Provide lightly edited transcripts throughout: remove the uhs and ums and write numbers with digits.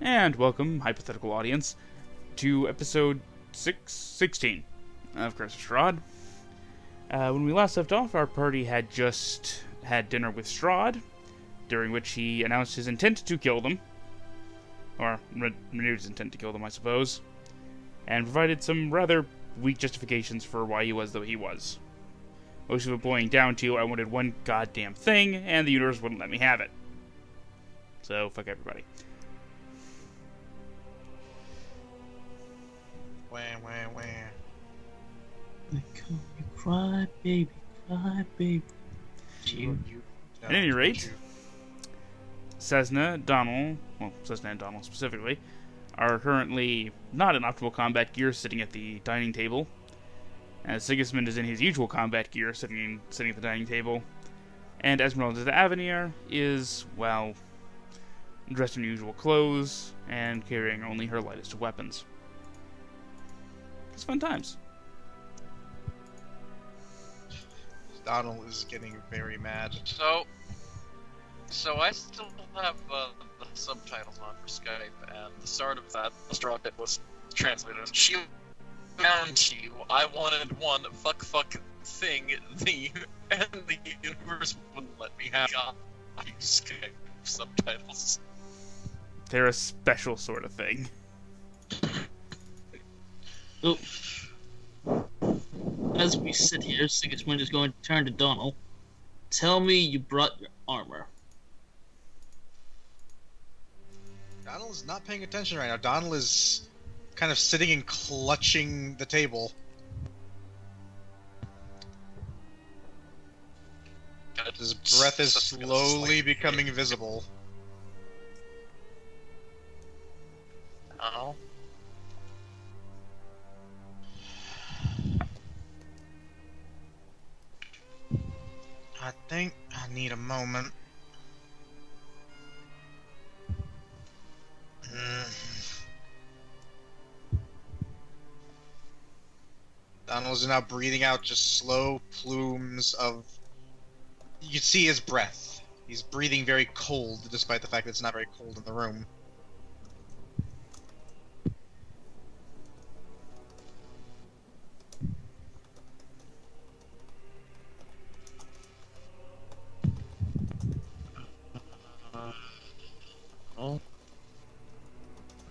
And welcome, hypothetical audience, to episode 16 of Curse of Strahd. When we last left off, our party had just had dinner with Strahd, during which he announced his intent to kill them, or renewed his intent to kill them, I suppose, and provided some rather weak justifications for why he was the way he was. Most of it boiling down to, I wanted one goddamn thing, and the universe wouldn't let me have it. So, fuck everybody. Wah, wah, wah. You cry, baby, cry, baby. At any rate, Sesna, Donnel, well, Sesna and Donnel specifically, are currently not in optimal combat gear sitting at the dining table, as Sigismund is in his usual combat gear sitting at the dining table, and Esmeralda de Avenir is, well, dressed in usual clothes and carrying only her lightest of weapons. It's fun times. Donnel is getting very mad. So I still have the subtitles on for Skype, and the start of that Strahd was translated as "She found you. I wanted one fuck thing, and the universe wouldn't let me have Skype subtitles." They're a special sort of thing. So, as we sit here, Sigismund is going to turn to Donnel. Tell me you brought your armor. Donnel is not paying attention right now. Donnel is kind of sitting and clutching the table. His breath is slowly becoming visible. Oh. I think I need a moment. Donnel's now breathing out just slow plumes of... You can see his breath. He's breathing very cold, despite the fact that it's not very cold in the room.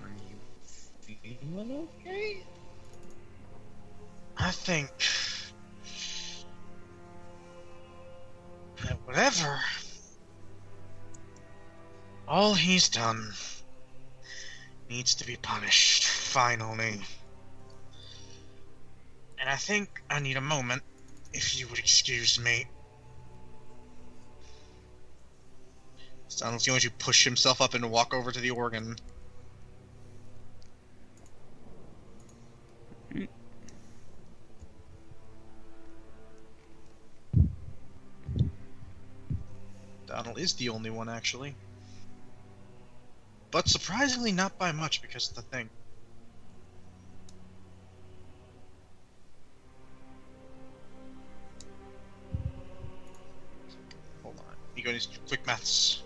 Are you feeling okay? I think that whatever all he's done needs to be punished, finally. And I think I need a moment, if you would excuse me. Donald's going to push himself up and walk over to the organ. Donnel is the only one, actually. But surprisingly not by much because of the thing. Hold on. You go to quick maths.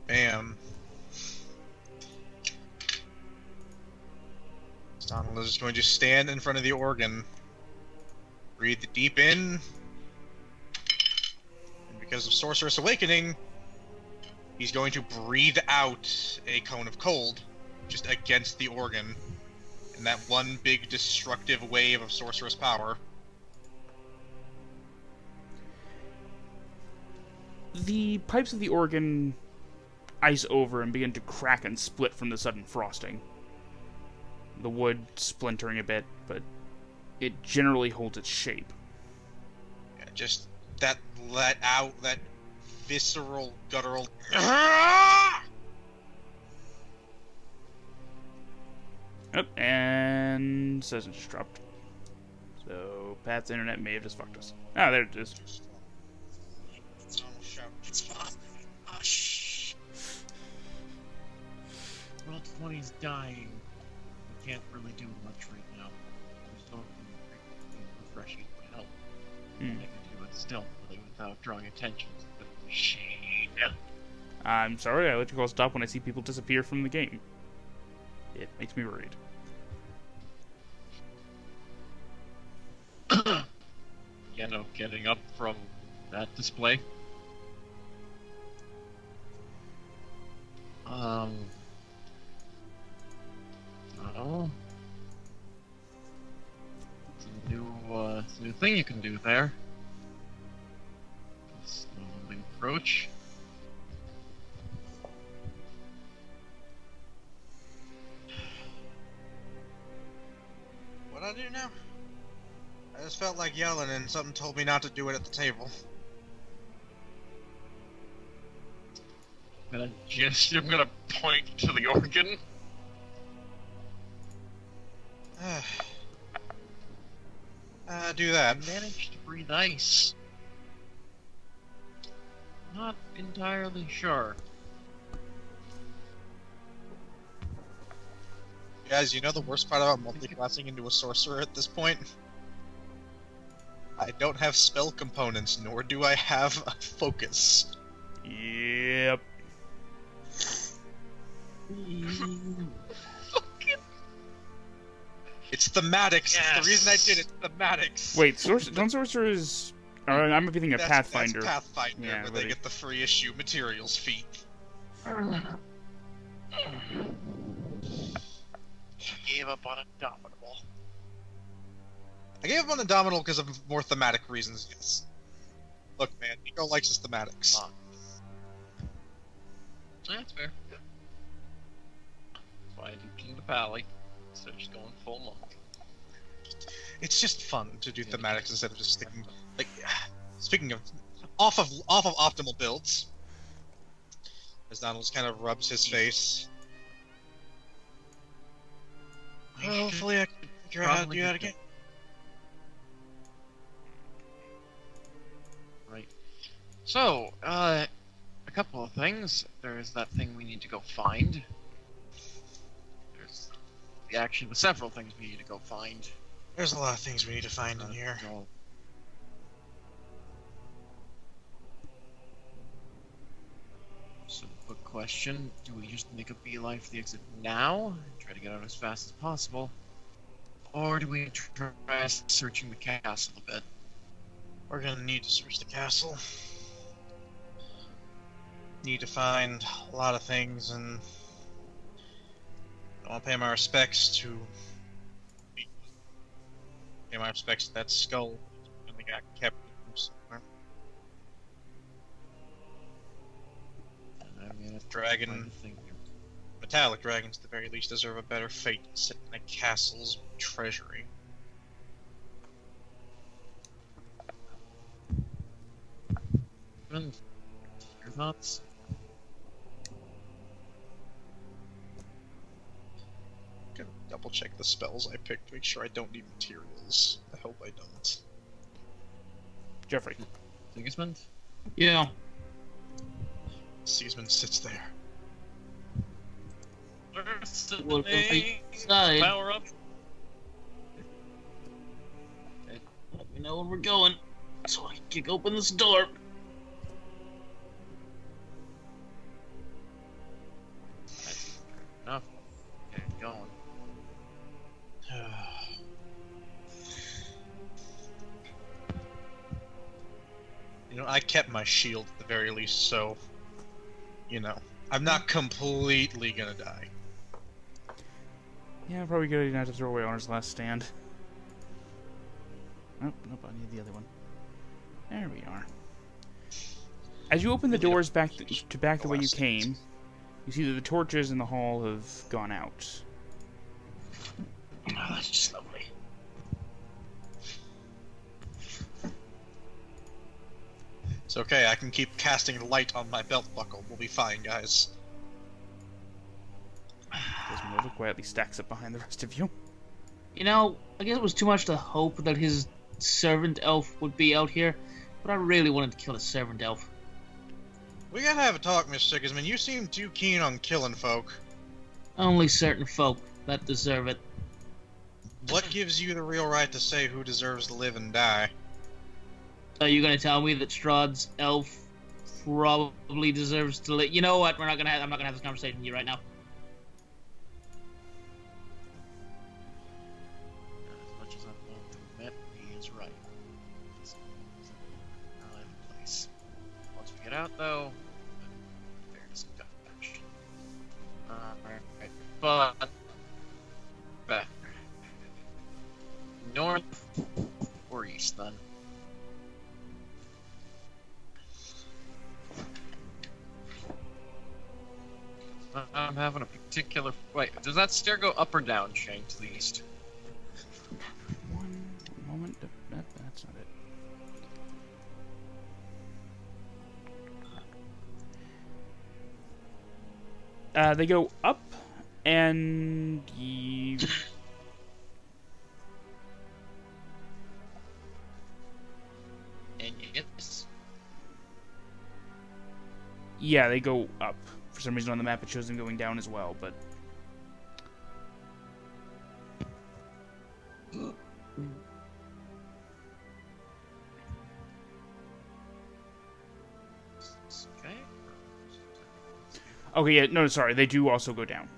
Bam. Donnel is going to stand in front of the organ. Breathe deep in. And because of Sorceress Awakening, he's going to breathe out a cone of cold just against the organ. In that one big destructive wave of sorceress power. The pipes of the organ ice over and begin to crack and split from the sudden frosting. The wood splintering a bit, but it generally holds its shape. Yeah, just that let out, that visceral, guttural... Oh, and Sesna just dropped. So Pat's internet may have just fucked us. Ah, there it is. It's fine. Hush. Roll 20's dying. We can't really do much right now. There's no refreshing to help. I can do it stealthily without drawing attention to the Shit. I'm sorry, I let you call stop when I see people disappear from the game. It makes me worried. You know, getting up from that display. Oh. It's a new thing you can do there. Slowly approach. What I do now? I just felt like yelling and something told me not to do it at the table. I'm gonna point to the organ. Do that. You managed to breathe ice. Not entirely sure. Guys, you know the worst part about multi-classing into a sorcerer at this point? I don't have spell components, nor do I have a focus. Yep. It's thematics. Yes. It's the reason I did it. Thematics. Wait, don't sorcerers... I might be thinking of Pathfinder. That's Pathfinder, Yeah, where where they they- get the free issue materials fee. Gave up on Indomitable. I gave up on Indomitable because of more thematic reasons, yes. Look, man, Nico likes his thematics. That's fair. That's why I do King of the Valley instead of just going full monk. It's just fun to do thematics instead of just sticking. Like, speaking of, off of optimal builds, as Donnel just kind of rubs his face. Hopefully, I can figure out how to do that again. Right. So, a couple of things. There's that thing we need to go find. There's several things we need to go find. There's a lot of things we need to find in here. So, quick question: do we just make a beeline for the exit now, and try to get out as fast as possible, or do we try searching the castle a bit? We're gonna need to search the castle. Need to find a lot of things, and I want to pay my respects to. Pay my respects to that skull. And they got kept somewhere. I mean, Dragon. Metallic dragons, at the very least, deserve a better fate than sitting in a castle's treasury. Your thoughts? Gonna double check the spells I picked to make sure I don't need materials. I hope I don't. Jeffrey. Sigismund? Yeah. Sigismund sits there. Welcome inside. Power up. Let me know where we're going, so I can kick open this door. Enough. Get it going. You know, I kept my shield at the very least, so, you know, I'm not completely gonna die. Yeah, probably good idea not to throw away Honor's last stand. Nope, I need the other one. There we are. As you open the doors back the way you came, you see that the torches in the hall have gone out. Oh, that's just lovely. It's okay, I can keep casting light on my belt buckle. We'll be fine, guys. Desmond quietly stacks up behind the rest of you. You know, I guess it was too much to hope that his servant elf would be out here, but I really wanted to kill a servant elf. We gotta have a talk, Miss Sigismund. You seem too keen on killing folk. Only certain folk that deserve it. What gives you the real right to say who deserves to live and die? Are you gonna tell me that Strahd's elf probably deserves to let. You know what? I'm not gonna have this conversation with you right now. As much as I'm willing to admit, he is right. It's not in place. Once we get out, though, there's discussion. Alright, but back north or east then. I'm having a particular. Wait, does that stair go up or down, Shane, to the east? One moment. That's not it. They go up, and And yes. yeah, they go up. For some reason on the map it shows them going down as well, but Okay. okay, yeah, no, sorry, they do also go down.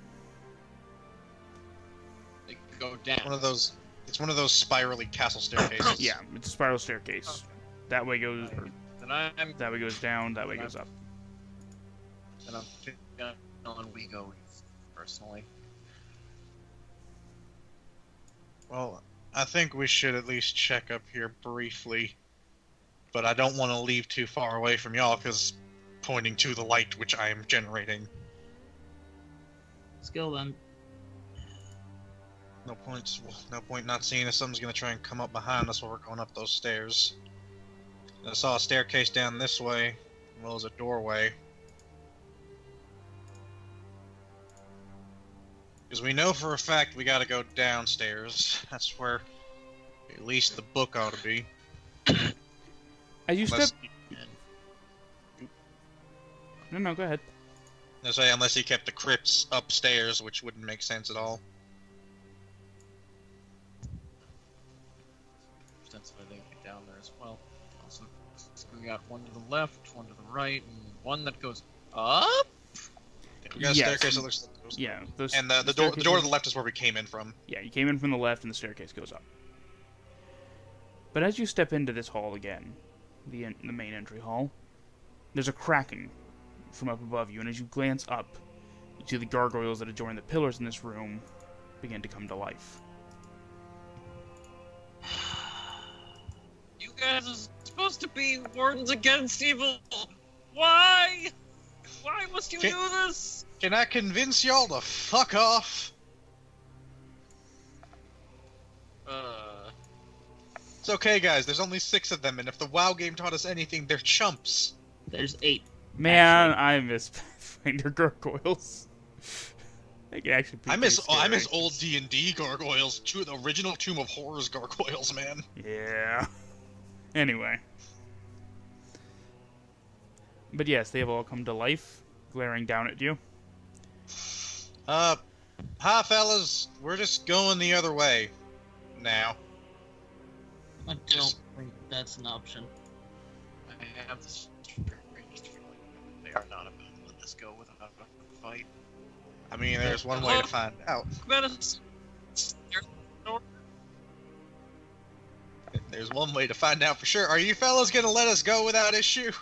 They go down. It's one of those spirally castle staircases. Yeah, it's a spiral staircase. That way goes, or Then I'm. that way goes down, that way goes up. Then I'm feeling we go east, personally. Well, I think we should at least check up here briefly. But I don't want to leave too far away from y'all, because pointing to the light which I am generating. Let's go then. No point not seeing if something's going to try and come up behind us while we're going up those stairs. I saw a staircase down this way, as well as a doorway. Because we know for a fact we gotta go downstairs. That's where at least the book ought to be. As you Unless, step... No, go ahead. I say, unless he kept the crypts upstairs, which wouldn't make sense at all. Ostensibly they would be down there as well. Also, we got one to the left, one to the right, and one that goes up? We got a Yes. staircase that looks like those. Yeah, And the door to the left is where we came in from. Yeah, you came in from the left and the staircase goes up. But as you step into this hall again, the main entry hall, there's a cracking from up above you, and as you glance up, you see the gargoyles that adjoin the pillars in this room begin to come to life. You guys are supposed to be wardens against evil. Why? Why must you do this? Can I convince y'all to fuck off? It's okay, guys. There's only 6 of them, and if the WoW game taught us anything, they're chumps. There's 8. Man, I miss Pathfinder gargoyles. They can actually be I miss pretty scary. old D&D gargoyles, the original Tomb of Horrors gargoyles, man. Yeah. Anyway. But yes, they have all come to life, glaring down at you. Hi fellas. We're just going the other way. Now. I don't think that's an option. I have this strange feeling they are not about to let this go without a fight. I mean, there's one way to find out. There's one way to find out for sure. Are you fellas gonna let us go without issue?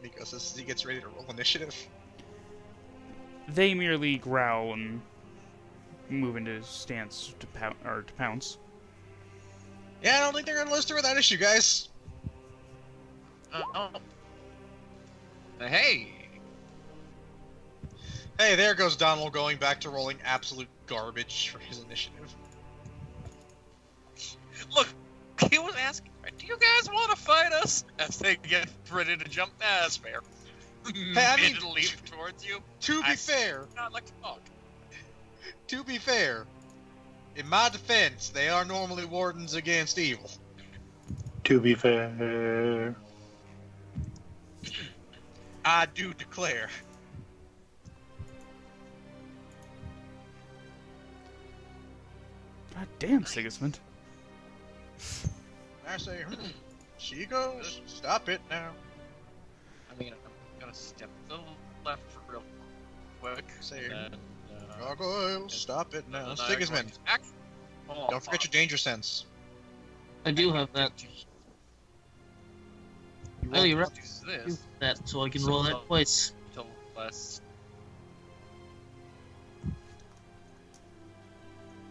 He goes as he gets ready to roll initiative. They merely growl and move into stance to pounce. Yeah, I don't think they're gonna let us through without issue, guys. Hey! Hey, there goes Donnel going back to rolling absolute garbage for his initiative. Look, he was asking, do you guys want to fight us? As they get ready to jump, that's fair. Hey, I mean, leap towards you. To be fair, Not like to talk. to be fair, in my defense, they are normally wardens against evil. To be fair. I do declare. God damn, Sigismund. I say, she goes. Stop it now. I mean, I'm gonna step to the left real quick. Same. And then, Gargoyle, stop it now. and then I'm Sigismund, going to hold on, don't forget your danger sense. I do have that. You Oh, rolled you're right. once. do I do this have that, so I can roll that twice. to less. I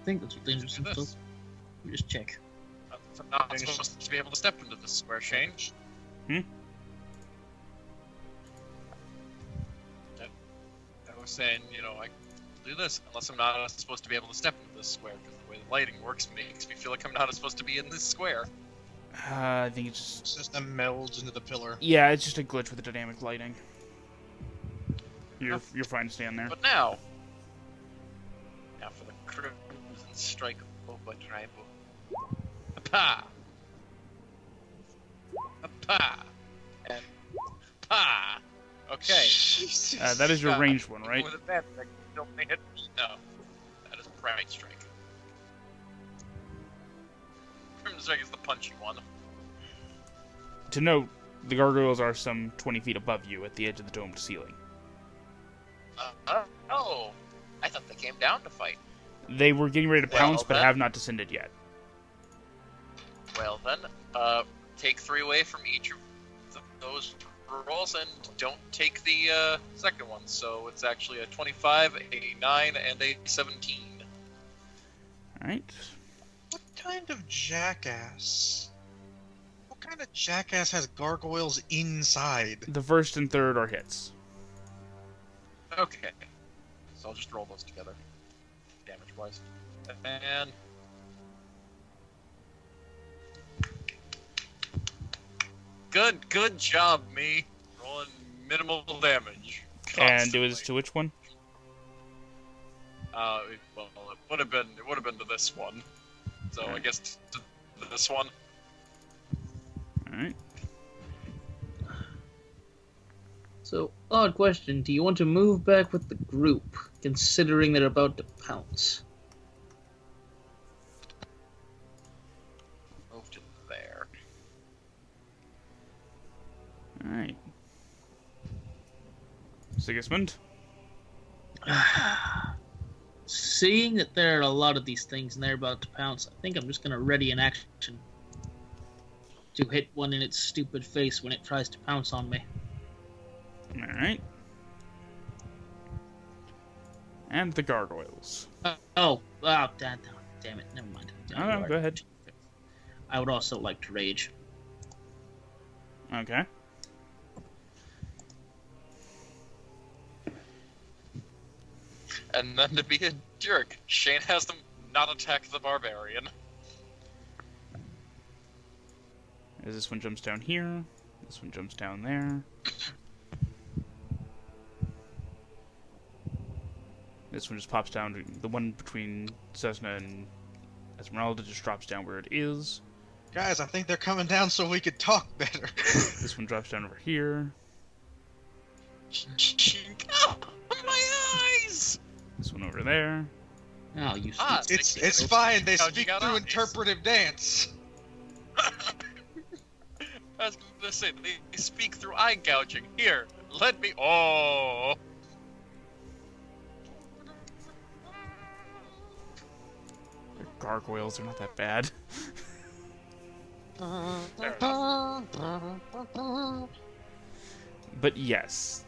think that's what dangerous Do this. does. Let me just check. I'm not supposed to be able to step into this square change. Hmm? I was saying, you know, I can do this unless I'm not supposed to be able to step into this square, because the way the lighting works makes me feel like I'm not supposed to be in this square. I think it's just... System melds into the pillar. Yeah, it's just a glitch with the dynamic lighting. You're fine to stand there. But now for the crimson strike overthrow. Pa! Pa! And pa! Okay. That is your ranged one, right? With a bad strike, don't hit me. No. That is bright strike. Crimson strike is the punchy one. To note, the gargoyles are some 20 feet above you at the edge of the domed ceiling. Oh. I thought they came down to fight. They were getting ready to Well, pounce, but then- have not descended yet. Well then, take 3 away from each of those rolls and don't take the second one. So it's actually a 25, a 9, and a 17. Alright. What kind of jackass? What kind of jackass has gargoyles inside? The first and third are hits. Okay. So I'll just roll those together, damage-wise. And... Good job, me. Rolling minimal damage. And it was constantly. to which one? Well, it would have been to this one. So I guess to this one. Alright. So, odd question. Do you want to move back with the group, considering they're about to pounce? Move to there. Alright. Sigismund? Seeing that there are a lot of these things and they're about to pounce, I think I'm just going to ready an action to hit one in its stupid face when it tries to pounce on me. Alright. And the gargoyles. Damn it, never mind. Oh, go ahead. I would also like to rage. Okay. And then to be a jerk, Shane has them not attack the barbarian. As this one jumps down here. This one jumps down there. This one just pops down. The one between Sesna and Esmeralda just drops down where it is. Guys, I think they're coming down so we could talk better. This one drops down over here. Oh, my eyes! This one over there. Oh, you Ah, stupid. It's fine. They How'd you speak got through on these? interpretive dance. I was gonna say, they speak through eye gouging. Here, let me. Oh! They're gargoyles are not that bad. Fair enough. But yes.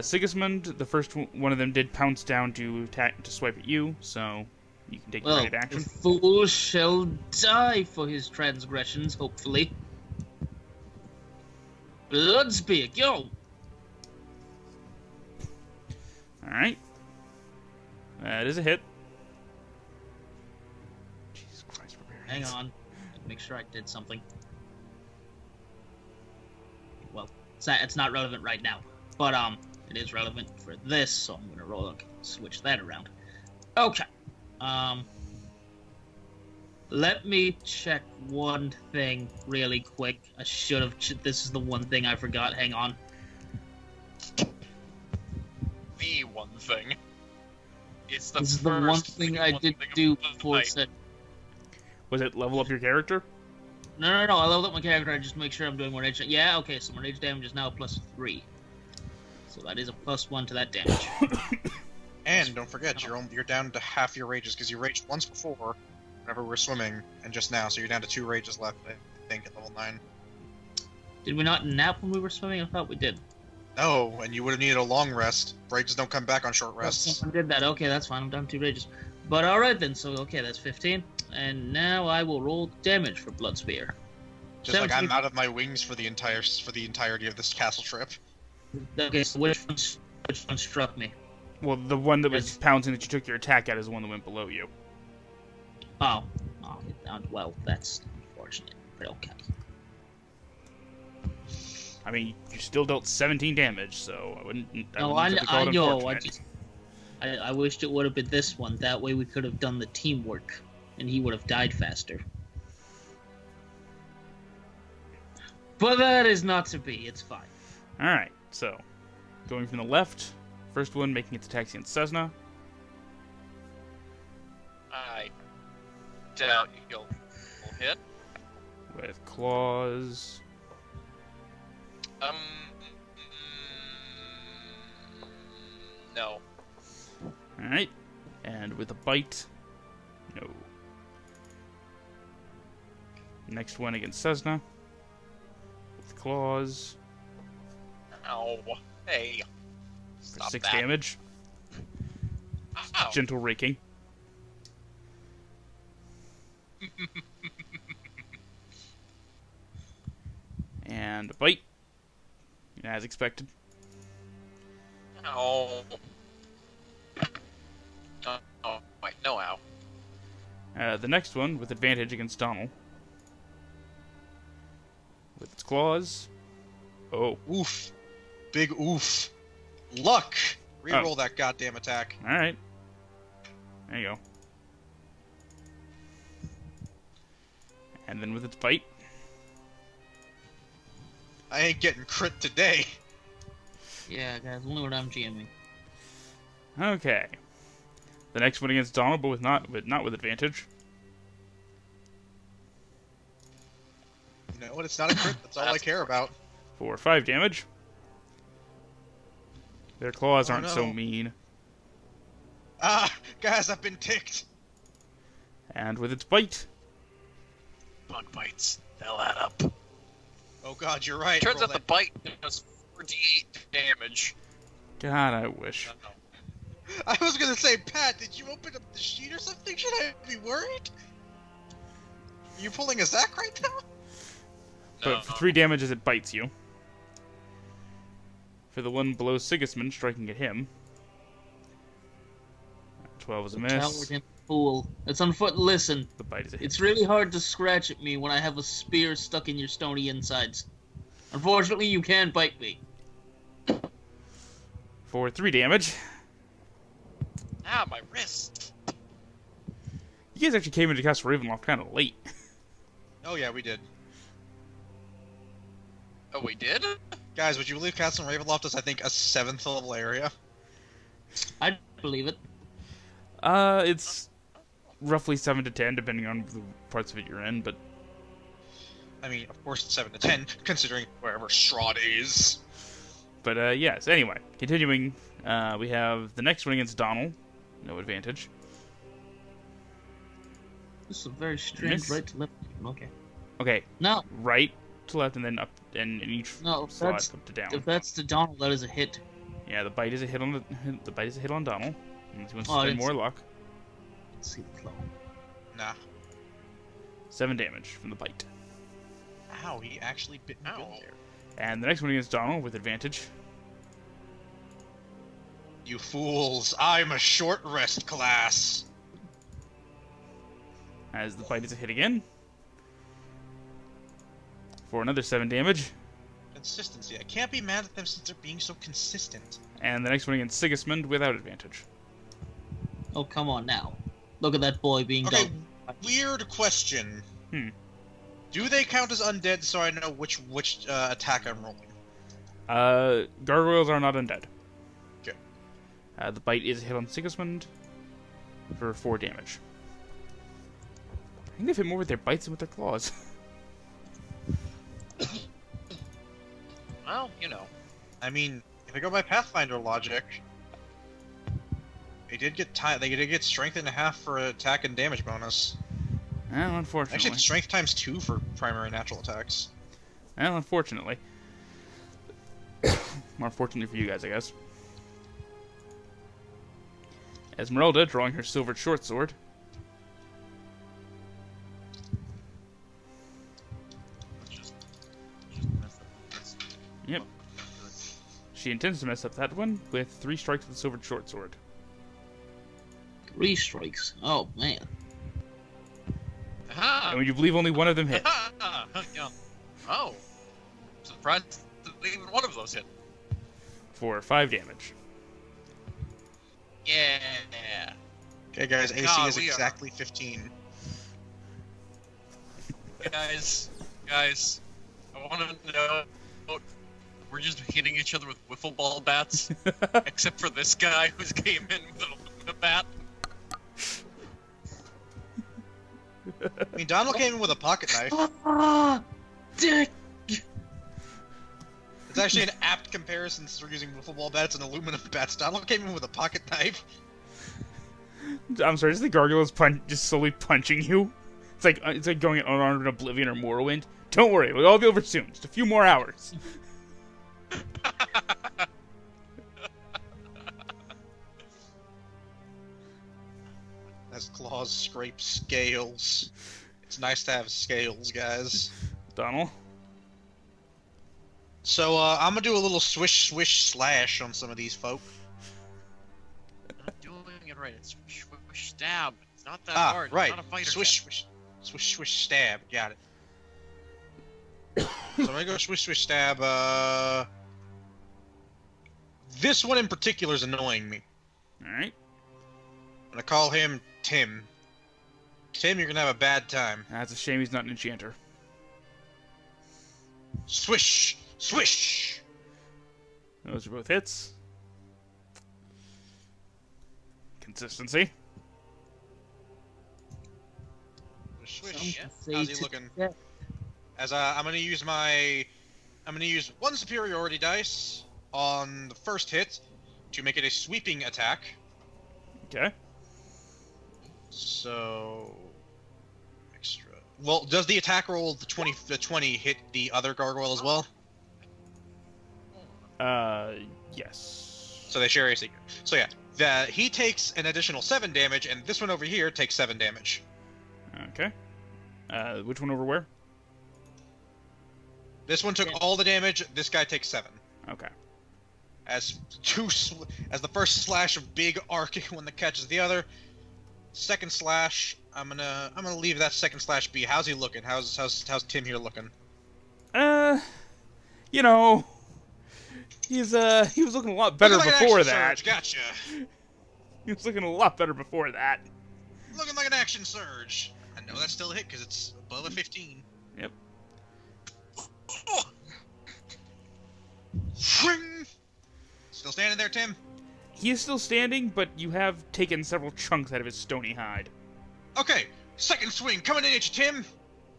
Sigismund, the first one of them did pounce down to attack to swipe at you, so you can take your Well, right the action. fool shall die for his transgressions, hopefully. Blood spear, yo! Alright. That is a hit. Jesus Christ, Hang barbarians. on. Make sure I did something. Well, it's not relevant right now. But, it is relevant for this, so I'm gonna switch that around. Okay. Let me check one thing really quick. I should have. This is the one thing I forgot. Hang on. The one thing. It's the This is the first one thing I one did thing of do the before night. set. Was it level up your character? No. I leveled up my character. I just make sure I'm doing more rage. Yeah, okay. So my rage damage is now +3. So that is a +1 to that damage. And don't forget, you're down to half your rages because you raged once before, whenever we were swimming, and just now, so you're down to 2 rages left, I think, at level 9. Did we not nap when we were swimming? I thought we did. No, and you would have needed a long rest. Rages don't come back on short rests. I did that. Okay, that's fine. I'm down 2 rages. But alright then, so okay, that's 15. And now I will roll damage for Blood Spear. Just like 17. I'm out of my wings for the entirety of this castle trip. Okay, so which one struck me? Well, the one that was Yes. pouncing that you took your attack at is the one that went below you. Oh, well, that's unfortunate. But okay. I mean, you still dealt 17 damage, so I wouldn't No, exactly call I it know. unfortunate. I wished it would have been this one. That way we could have done the teamwork, and he would have died faster. But that is not to be. It's fine. Alright, so, going from the left, first one making its attacks against Sesna. I doubt you'll hit. With claws. No. Alright, and with a bite, no. Next one against Sesna. With claws. Ow. Hey. For Stop 6 that. damage. Ow. Gentle raking. And a bite. As expected. Ow. Oh, wait, no ow. The next one with advantage against Donnel. With its claws. Oh, Oof. Big oof. Luck! Reroll that goddamn attack. alright. There you go. And then with its bite. I ain't getting crit today. Yeah, guys, only when I'm GMing. Okay. The next one against Donnel, but not with advantage. You know what? It's not a crit. That's all I care about. For 5 damage. Their claws Oh, aren't so no. mean. Ah! Guys, I've been ticked! And with its bite. Bug bites. They'll add up. Oh god, you're right. Turns Roll out the that- bite does 48 damage. God, I wish. I was gonna say, Pat, did you open up the sheet or something? Should I be worried? Are you pulling a Zack right now? But for 3 damage as it bites you. For the one below Sigismund, striking at him. 12 is a miss. Coward and fool. It's on foot. Listen, The bite is a hit. it's really hard to scratch at me when I have a spear stuck in your stony insides. Unfortunately, you can bite me. For 3 damage. Ah, my wrist. You guys actually came into Castle Ravenloft kind of late. Oh yeah, we did. Oh, we did? Guys, would you believe Castle Ravenloft is, I think, a 7th level area? I believe it. It's roughly 7 to 10, depending on the parts of it you're in, but I mean, of course it's 7 to 10, considering wherever Strahd is. yes. Anyway, continuing, we have the next one against Donnel. No advantage. This is a very strange Miss. right to left. Okay. Okay, No, right to left, and then up, and in each no, slot that's up to down. if that's the Donald, that is a hit. Yeah, the bite is a hit on the bite is a hit on Donnel. Unless he wants to Oh, I spend didn't more see- luck. Let's see the flow. Nah. 7 damage from the bite. Ow, he actually bit me good Ow. there. And the next one against Donnel with advantage. You fools, I'm a short rest class. As the bite is a hit again. For another 7 damage. Consistency. I can't be mad at them since they're being so consistent. And the next one against Sigismund without advantage. Oh, come on now. Look at that boy being Okay, done. weird question. Hmm. Do they count as undead so I know which attack I'm rolling? Gargoyles are not undead. Okay. The bite is a hit on Sigismund for 4 damage. I think they've hit more with their bites than with their claws. Well, you know. I mean, if I go by Pathfinder logic, they did get strength and a half for attack and damage bonus. Well, unfortunately. Actually, it's strength times 2 for primary natural attacks. Well, unfortunately. More fortunately for you guys, I guess. Esmeralda drawing her silvered short sword. Let's just mess up this. Yep. She intends to mess up that one with 3 strikes with the silvered short sword. 3 strikes. Oh, man. Aha! And would you believe only one of them hit? Yeah. Oh. Surprised that even one of those hit. For 5 damage. Yeah. Okay, guys, AC God, is we are- exactly 15. Guys, I want to know. We're just hitting each other with wiffle ball bats, except for this guy who's came in with a bat. I mean, Donnel came in with a pocket knife. Ah, dick! It's actually an apt comparison since we're using wiffle ball bats and aluminum bats. Donnel came in with a pocket knife. I'm sorry, is the gargoyles just slowly punching you? It's like going unarmed in Oblivion or Morrowind. Don't worry, we'll all be over soon. Just a few more hours. As claws scrape scales. It's nice to have scales, guys. Donnel? So, I'm gonna do a little swish, swish, slash on some of these folk. I'm not doing it right. It's swish, swish, stab. It's not that Ah, hard. right. It's not a fighter Swish, jet. swish, swish, swish, stab. Got it. So I'm gonna go swish, swish, stab. This one in particular is annoying me. Alright. I'm gonna call him Tim. Tim, you're gonna have a bad time. That's a shame he's not an enchanter. Swish, swish. Those are both hits. Consistency. Swish. Some say How's he to looking? death. As I'm gonna use one superiority dice on the first hit to make it a sweeping attack. Okay. So extra. Well, does the attack roll the 20 hit the other gargoyle as well? Yes. So they share AC. So yeah, he takes an additional 7 damage, and this one over here takes 7 damage. Okay. Which one over where? This one took all the damage. This guy takes 7. Okay. As the first slash of big arc one that catches the other. Second slash, I'm gonna leave that second slash be. How's he looking? How's Tim here looking? You know, he was looking a lot better Looking like before an that. action surge. Gotcha. He was looking a lot better before that. Looking like an action surge. I know that's still a hit because it's above a 15. Yep. Swing. Still standing there, Tim? He is still standing, but you have taken several chunks out of his stony hide. Okay, second swing coming in at you, Tim.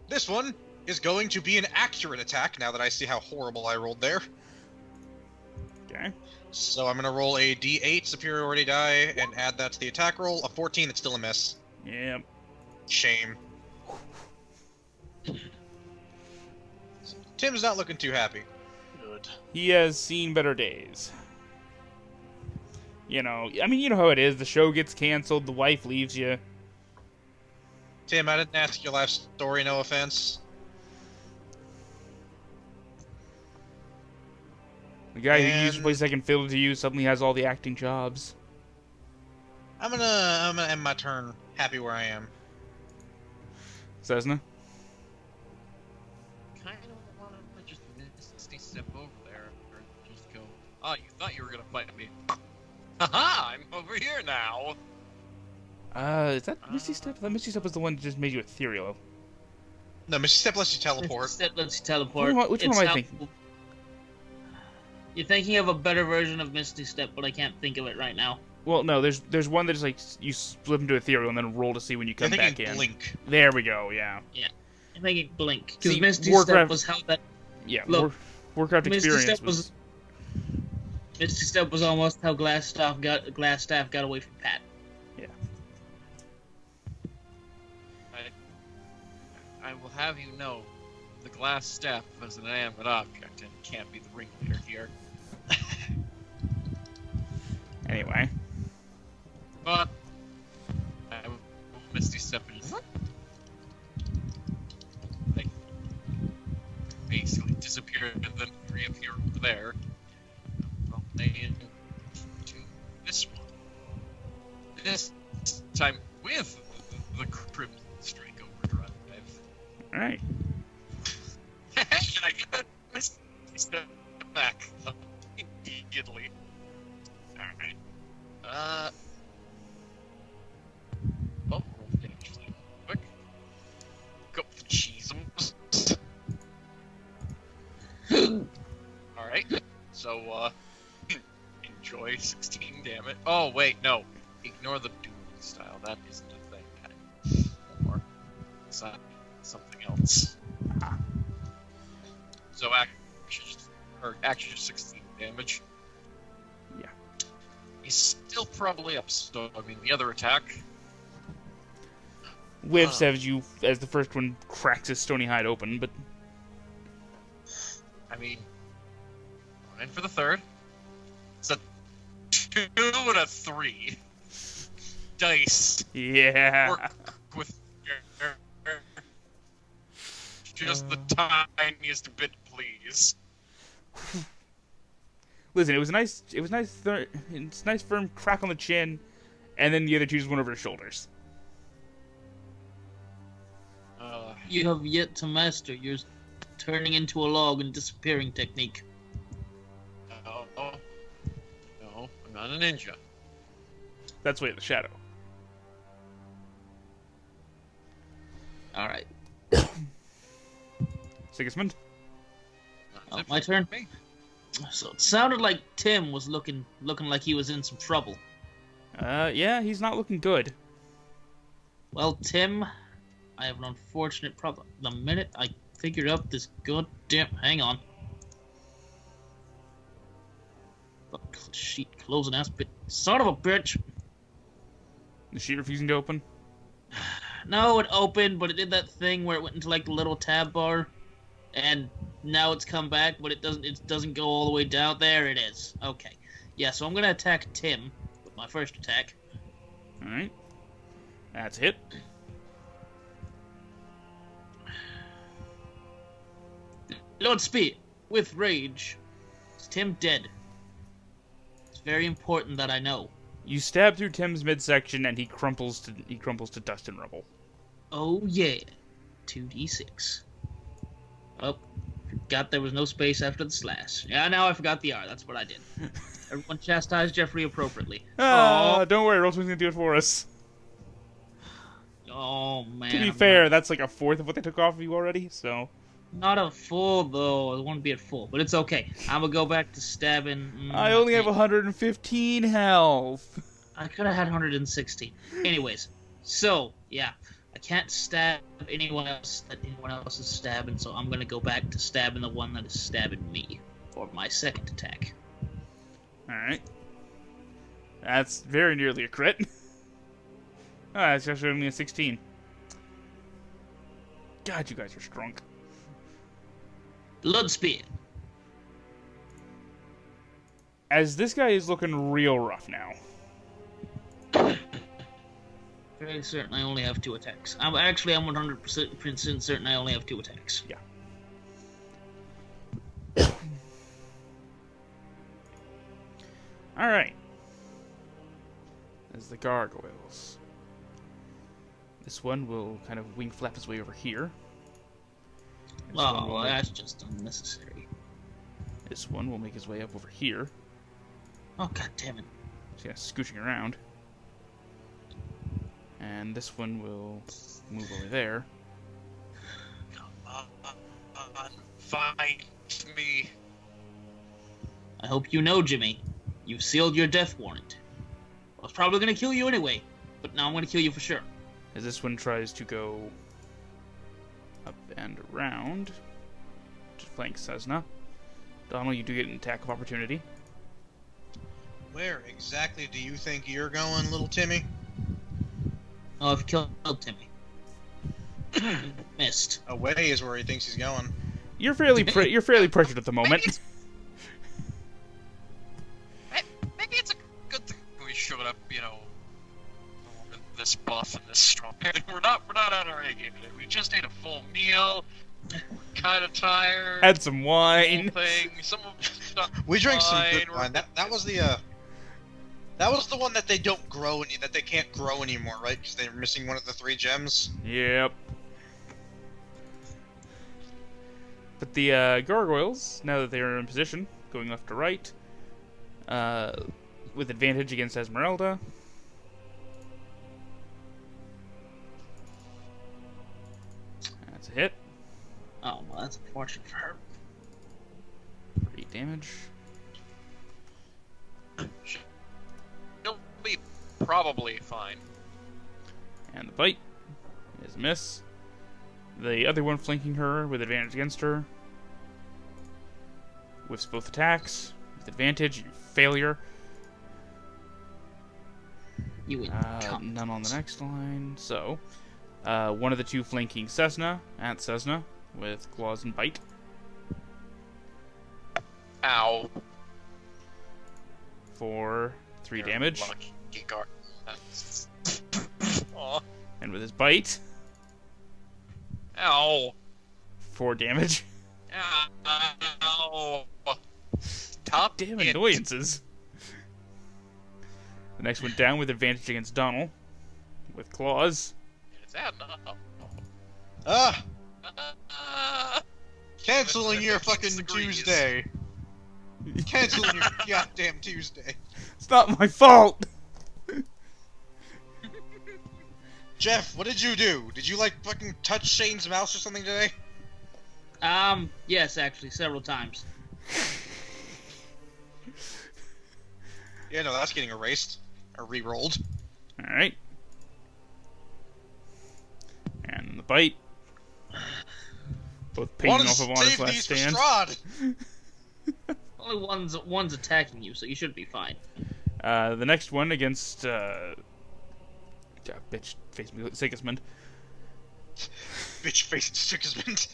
This one is going to be an accurate attack now that I see how horrible I rolled there. Okay. So I'm going to roll a d8 superiority die and add that to the attack roll. A 14, it's still a miss. Yep. Shame. Tim's not looking too happy. Good. He has seen better days. You know, I mean, you know how it is. The show gets canceled, the wife leaves you. Tim, I didn't ask your life story, no offense. The guy who used to And- play second fiddle to you suddenly has all the acting jobs. I'm gonna end my turn happy where I am. Sesna? Kind of want to just misty step over there, or just go. Oh, you thought you were gonna fight me? Haha! I'm over here now. Is that Misty Step? That Misty Step was the one that just made you ethereal. No, Mr. Step lets you teleport. Step lets you teleport. Which one It's am I how- thinking? You're thinking of a better version of Misty Step, but I can't think of it right now. Well, no, there's one that is like you slip into ethereal and then roll to see when you I'm come back thinking in. Blink. There we go. Yeah. I'm thinking Blink. Because See, Misty Warcraft- Step was how that. Yeah. Look, Warcraft Misty experience Step was- Misty Step was almost how Glassstaff got away from Pat. Yeah. I will have you know, the glass staff is an inanimate object and can't be the ringleader here. Anyway. But I will Misty Step and like basically disappear and then reappear over there. Well, they to this one. This time with the Crimson Strike Overdrive. Alright. And I got Misty Step back immediately. Alright. Oh, actually, quick. Go cheese 'em. Alright. So, enjoy 16 damage. Oh, wait, no. Ignore the dueling style. That isn't a thing anymore. It's not something else. So, actually just 16 damage. Yeah. He's still probably up, so, I mean, the other attack. Whiffs as the first one cracks his stony hide open, but I mean, going in for the third. It's a 2 and a 3 dice. yeah. Work with just the tiniest bit, please. Listen, it was nice. It's nice firm crack on the chin, and then the other two just went over his shoulders. You have yet to master your turning into a log and disappearing technique. No, I'm not a ninja. That's Way of the Shadow. Alright. Sigismund? Oh, my turn? So it sounded like Tim was looking like he was in some trouble. Yeah, he's not looking good. Well, Tim, I have an unfortunate problem. The minute I figured out this goddamn... Hang on. Sheet closing ass bit. Son of a bitch! The sheet refusing to open? No, it opened, but it did that thing where it went into like the little tab bar, and now it's come back, but it doesn't go all the way down. There it is. Okay. Yeah, so I'm gonna attack Tim with my first attack. Alright. That's a hit. Lord Speed, with rage. Is Tim dead? It's very important that I know. You stab through Tim's midsection, and he crumples to dust and rubble. Oh yeah, 2d6. Oh, forgot there was no space after the slash. Yeah, now I forgot the R. That's what I did. Everyone chastised Jeffrey appropriately. Don't worry, Rollswing's gonna do it for us. Oh man. To be fair, that's like a fourth of what they took off of you already, so... Not a full, though. I want to be at full, but it's okay. I'm gonna go back to stabbing. I only have 115 health. I could have had 116. Anyways, so, yeah. I can't stab anyone else that anyone else is stabbing, so I'm gonna go back to stabbing the one that is stabbing me for my second attack. Alright. That's very nearly a crit. It's actually only a 16. God, you guys are strong. Blood Spear. As this guy is looking real rough now. Very certain I only have 2 attacks. I'm 100% certain I only have 2 attacks. Yeah. Alright. As the gargoyles. This one will kind of wing flap his way over here. Oh, that's just unnecessary. This one will make his way up over here. Oh, god damn it. He's kind of scooching around. And this one will move over there. Come on, fight me. I hope you know, Jimmy. You've sealed your death warrant. I was probably going to kill you anyway, but now I'm going to kill you for sure. As this one tries to go up and around to flank Sesna. Donnel, you do get an attack of opportunity. Where exactly do you think you're going, little Timmy? Oh, I've killed Timmy. Missed. Away is where he thinks he's going. You're fairly pressured at the moment. Maybe it's a good thing we showed up, this buff and this strong. We're not on our A game today. We just ate a full meal. Kind of tired. Had some wine. We drank some good wine. That was the one that they don't grow that they can't grow anymore, right? Because they're missing one of the 3 gems. Yep. But the gargoyles, now that they are in position, going left to right, with advantage against Esmeralda. That's a hit. Oh, well, that's unfortunate for her. 8 damage. She'll be probably fine. And the bite is a miss. The other one flanking her with advantage against her. Whiffs both attacks. With advantage, you failure. You would none on the next line. So, one of the 2 flanking Sesna at Sesna with claws and bite. Ow. For 3 damage. Lucky guard. Aw. And with his bite, Ow. 4 damage. Ow. Top Damn hit. annoyances. The next one down with advantage against Donnel. With claws. Is that enough? Ah! Uh, Canceling your fucking disagrees. Tuesday. Canceling your goddamn Tuesday. It's not my fault! Jeff, what did you do? Did you, fucking touch Shane's mouse or something today? Yes, actually, several times. Yeah, no, that's getting erased. Or re-rolled. Alright. And the bite. Both pinging off of Honor's last stand. Strahd. Only one's attacking you, so you should be fine. The next one against, bitch face Sigismund. Bitch face Sigismund.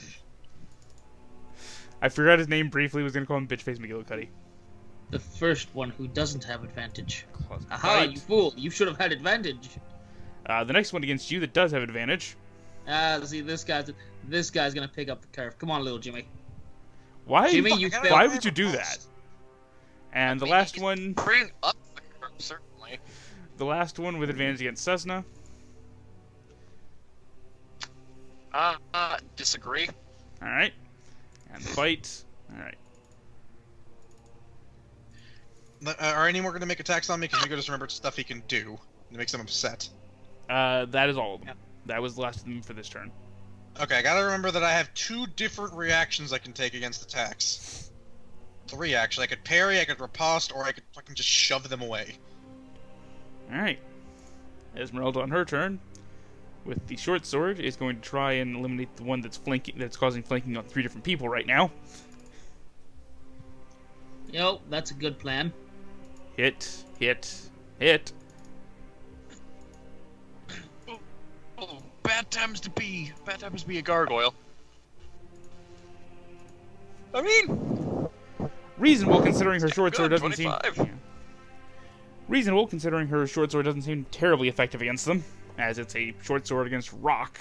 I forgot his name briefly, was gonna call him bitch face McGillicuddy. The first one who doesn't have advantage. Claws and Aha, bite. you fool! You should have had advantage. The next one against you that does have advantage. See, this guy's gonna pick up the curve. Come on, little Jimmy. Why? Jimmy, you failed. Why would you do that? And the last one, Bring up the curve, certainly. the last one with advantage against Sesna. Disagree. All right. And the bite. All right. Are any more going to make attacks on me? Because Nico just remembered stuff he can do. It makes him upset. That is all of them. Yep. That was the last of them for this turn. Okay, I gotta remember that I have 2 different reactions I can take against attacks. 3, actually. I could parry, I could riposte, or I could fucking just shove them away. All right. Esmeralda on her turn, with the short sword, is going to try and eliminate the one that's flanking, that's causing flanking on 3 different people right now. Yo, that's a good plan. Hit, hit, hit. Oh, bad times to be a gargoyle. I mean, Reasonable considering her short sword good, doesn't seem. 25. Yeah. Reasonable considering her short sword doesn't seem terribly effective against them, as it's a short sword against rock.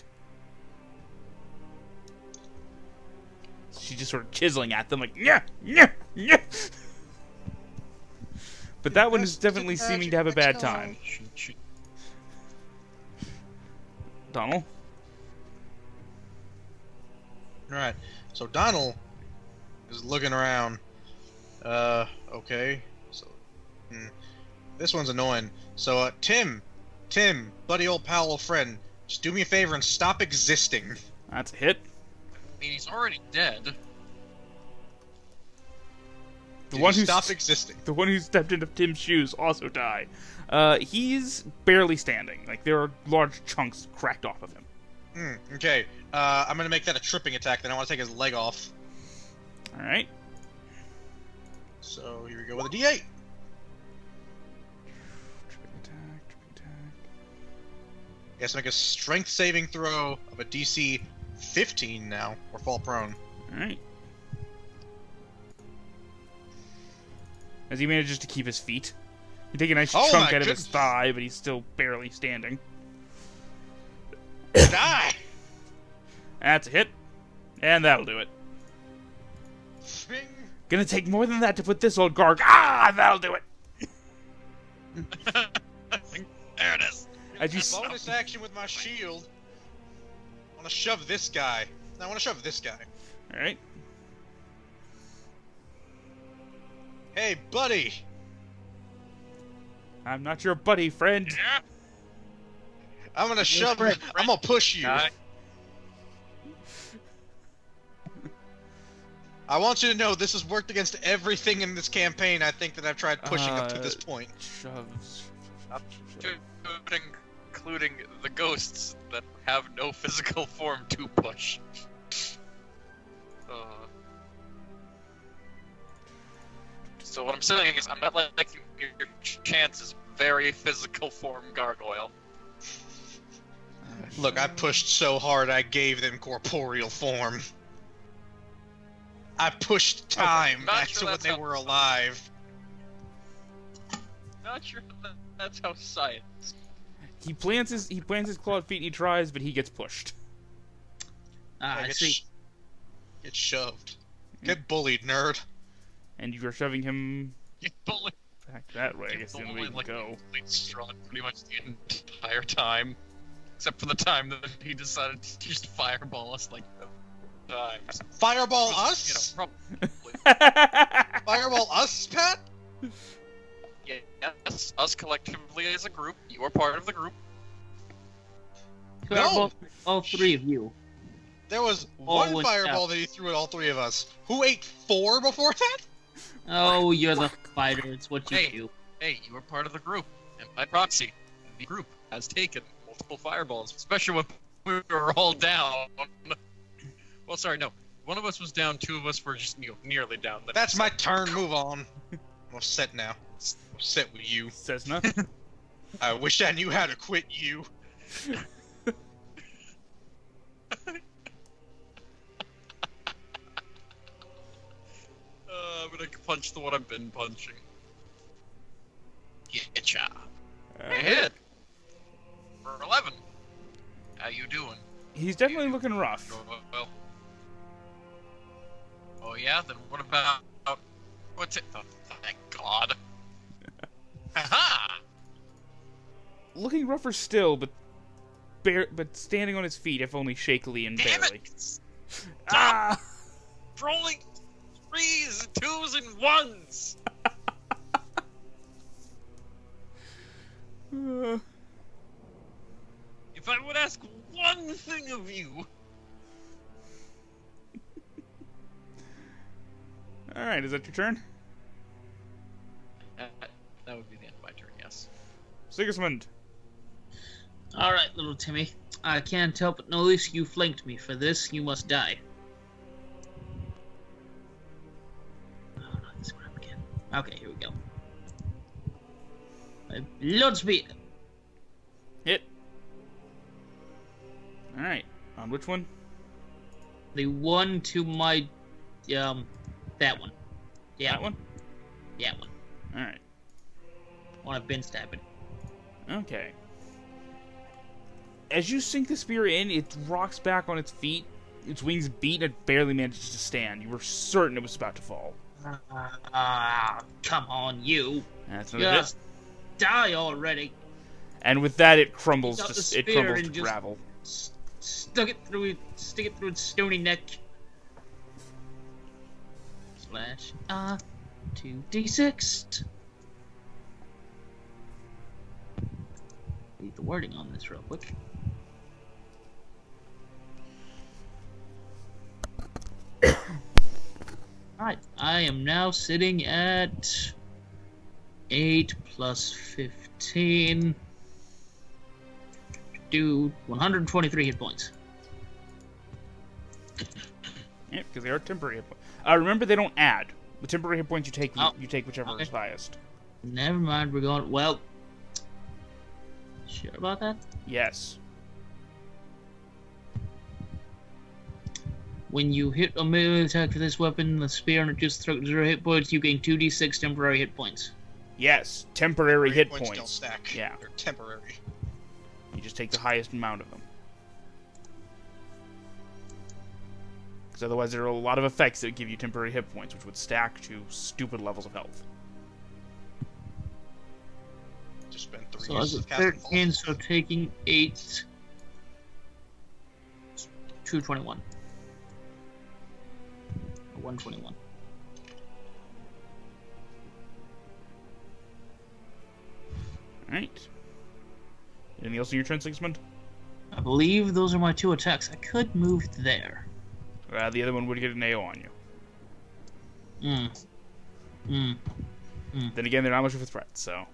She's just sort of chiseling at them like, yeah, yeah, yeah. But that one is definitely seeming to have a bad time. Donnel? Alright, so Donnel is looking around. Okay. So, this one's annoying. So, Tim, buddy, old pal, old friend, just do me a favor and stop existing. That's a hit. I mean, he's already dead. The one who stop existing. The one who stepped into Tim's shoes also died. He's barely standing. Like, there are large chunks cracked off of him. Okay. I'm gonna make that a tripping attack, then I want to take his leg off. Alright. So, here we go with a D8. He has to make a strength saving throw of a DC 15 now, or fall prone. Alright. As he manages to keep his feet. You take a nice Oh chunk my out of his goodness. thigh, but he's still barely standing. Die! That's a hit. And that'll do it. Bing. Gonna take more than that to put this old Garg. Ah, that'll do it. There it is. As you Bonus action with my shield. I want to shove this guy. No, I want to shove this guy. Alright. Hey, buddy! I'm not your buddy, friend. Yeah. I'm gonna shove you. friend. I'm gonna push you. Guy. I want you to know this has worked against everything in this campaign I think that I've tried pushing up to this point. Shoves. Including the ghosts that have no physical form to push. So what I'm saying is, I'm not like your chance is very physical form gargoyle. Look, I pushed so hard I gave them corporeal form. I pushed time not back sure to when that's they how- were alive. Not sure that's how science. He plants his clawed feet and he tries, but he gets pushed. Ah, I Get see. Get shoved. Get bullied, nerd. And you are shoving him You bully, back that way. I guess the you only way bully to go. like Strahd pretty much the entire time, except for the time that he decided to just fireball us like times. Fireball You us? know, probably. Fireball us, Pat? Yes, us collectively as a group. You are part of the group. No. All three of you. There was All one went fireball out. that he threw at all three of us. Who ate 4 before that? Oh, you're the fighter. It's what you Hey. do. Hey, you are part of the group, and by proxy, the group has taken multiple fireballs, especially when we were all down. Well, sorry, no. One of us was down, 2 of us were just nearly down. That's my turn. Move on. I'm set now. I'm set with you. Sesna. I wish I knew how to quit you. I'm gonna punch the one I've been punching. Getcha. Hit. For 11. How you doing? He's definitely looking rough. Well. Oh yeah, then what about what's it? Oh, thank God. Haha! Looking rougher still, but standing on his feet, if only shakily and Damn barely. it! Ah! Rolling 3s, 2s, and 1s. If I would ask one thing of you, Alright, is that your turn? that would be the end of my turn. Yes. Sigismund. Alright, little Timmy. I can't help but notice you flanked me. For this, you must die. Oh, not this crap again. Okay, here we go. Blood speed. Hit. Alright. On which one? The one to my, that one. Yeah, That one? yeah, one. Alright. One I've been stabbing. Okay. As you sink the spear in, it rocks back on its feet. Its wings beat and it barely manages to stand. You were certain it was about to fall. Come on, you. That's another hit. Just die already. And with that, it crumbles Pick up the to it spear crumbles and to just- gravel. Stick it through its stony neck. Slash 2d6. Read the wording on this real quick. Alright, I am now sitting at 8 plus 15. Do 123 hit points. Yeah, because they are temporary hit points. Remember, they don't add. The temporary hit points you take, Oh, you take whichever okay. is highest. Never mind, we're going. Well, sure about that? Yes. When you hit a melee attack with this weapon, the spear and reduces 0 hit points, you gain 2d6 temporary hit points. Yes, temporary hit Don't points. stack. Yeah. They're temporary. You just take the highest amount of them. Because otherwise there are a lot of effects that give you temporary hit points, which would stack to stupid levels of health. Just spent 3 So years I of got casting 13, so taking 8... 221. 121. Alright. Anything else in your turn, Sigismund? I believe those are my 2 attacks. I could move there. The other one would get an AO on you. Then again, they're not much of a threat, so...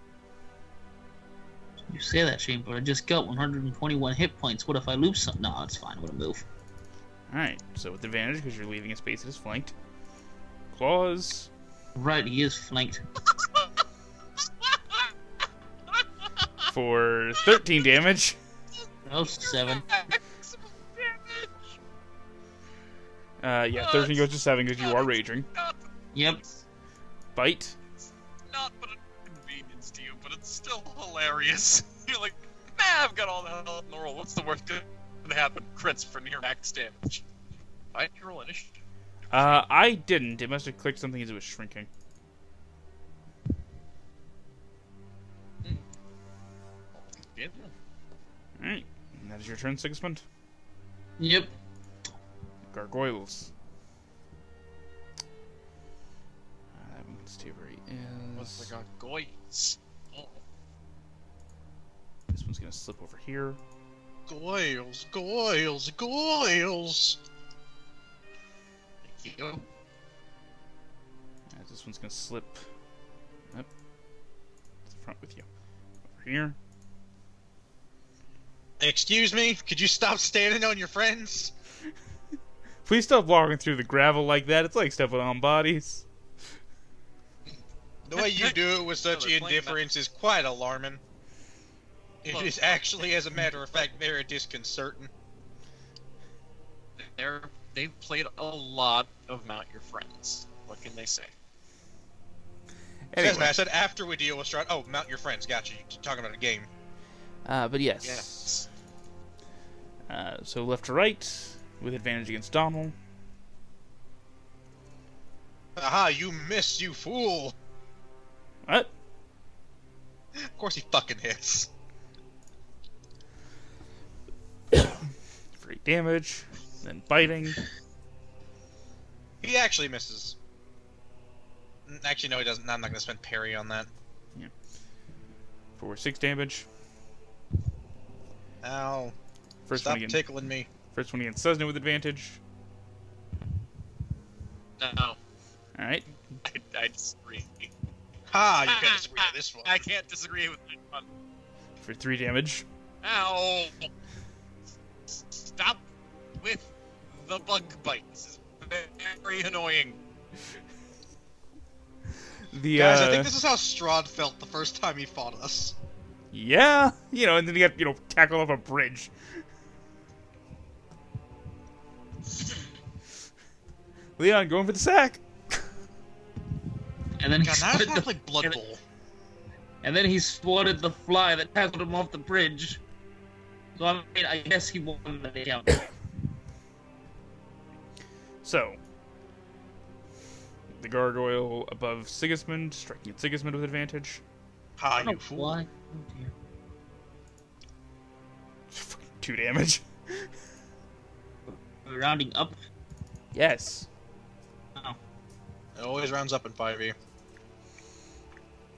You say that, Shane, but I just got 121 hit points. What if I lose some? No, it's fine. I'm gonna move. Alright, so with advantage, because you're leaving a space that is flanked. Claws. Right, he is flanked. For 13 damage. Oh, 7. Yeah, 13 goes to 7 because you are raging. Yep. Bite. Not but an inconvenience to you, but it's still hilarious. You're like, man, I've got all the health in the world. What's the worst that could happen? Crits for near max damage. I can roll initiative. I didn't. It must have clicked something as it was shrinking. Yeah. Alright, and that is your turn, Sigismund. Yep. Gargoyles. Let's see where he What's is. the gargoyles? Oh. This one's gonna slip over here. Goyles, goyles, goyles! Thank you. This one's gonna slip up to the front with you. Over here. Excuse me? Could you stop standing on your friends? Please stop walking through the gravel like that. It's like stepping on bodies. The way you do it with such they're playing indifference is quite alarming. It Well, is actually, as a matter of fact, very disconcerting. They've played a lot of Mount Your Friends. What can they say? Anyway, Sesna, I said after we deal with Strahd. Oh, mount your friends. Gotcha. You're talking about a game. but yes. Yes. So left to right with advantage against Donnel. Aha, you miss, you fool! What? Of course he fucking hits. For 8 damage. Then biting. He actually misses. Actually, no, he doesn't. I'm not going to spend parry on that. For 6 damage. Ow. First Stop one again. tickling me. First one against Sesna with advantage. No, Alright. I disagree. Ha! You can't disagree with this one. I can't disagree with that one. For 3 damage. Ow! Stop with the bug bite. This is very annoying. The, Guys, I think this is how Strahd felt the first time he fought us. Yeah! You know, and then he got, tackled off a bridge. Leon, going for the sack! And then he God, now it's spotted not the, like Blood Bowl. and then he spotted the fly that tackled him off the bridge. So I mean, I guess he won the count. So, the gargoyle above Sigismund, striking at Sigismund with advantage. Ha, I don't you know fool. why. Oh dear. 2 damage. We're rounding up. Yes. Oh. It always rounds up in 5e.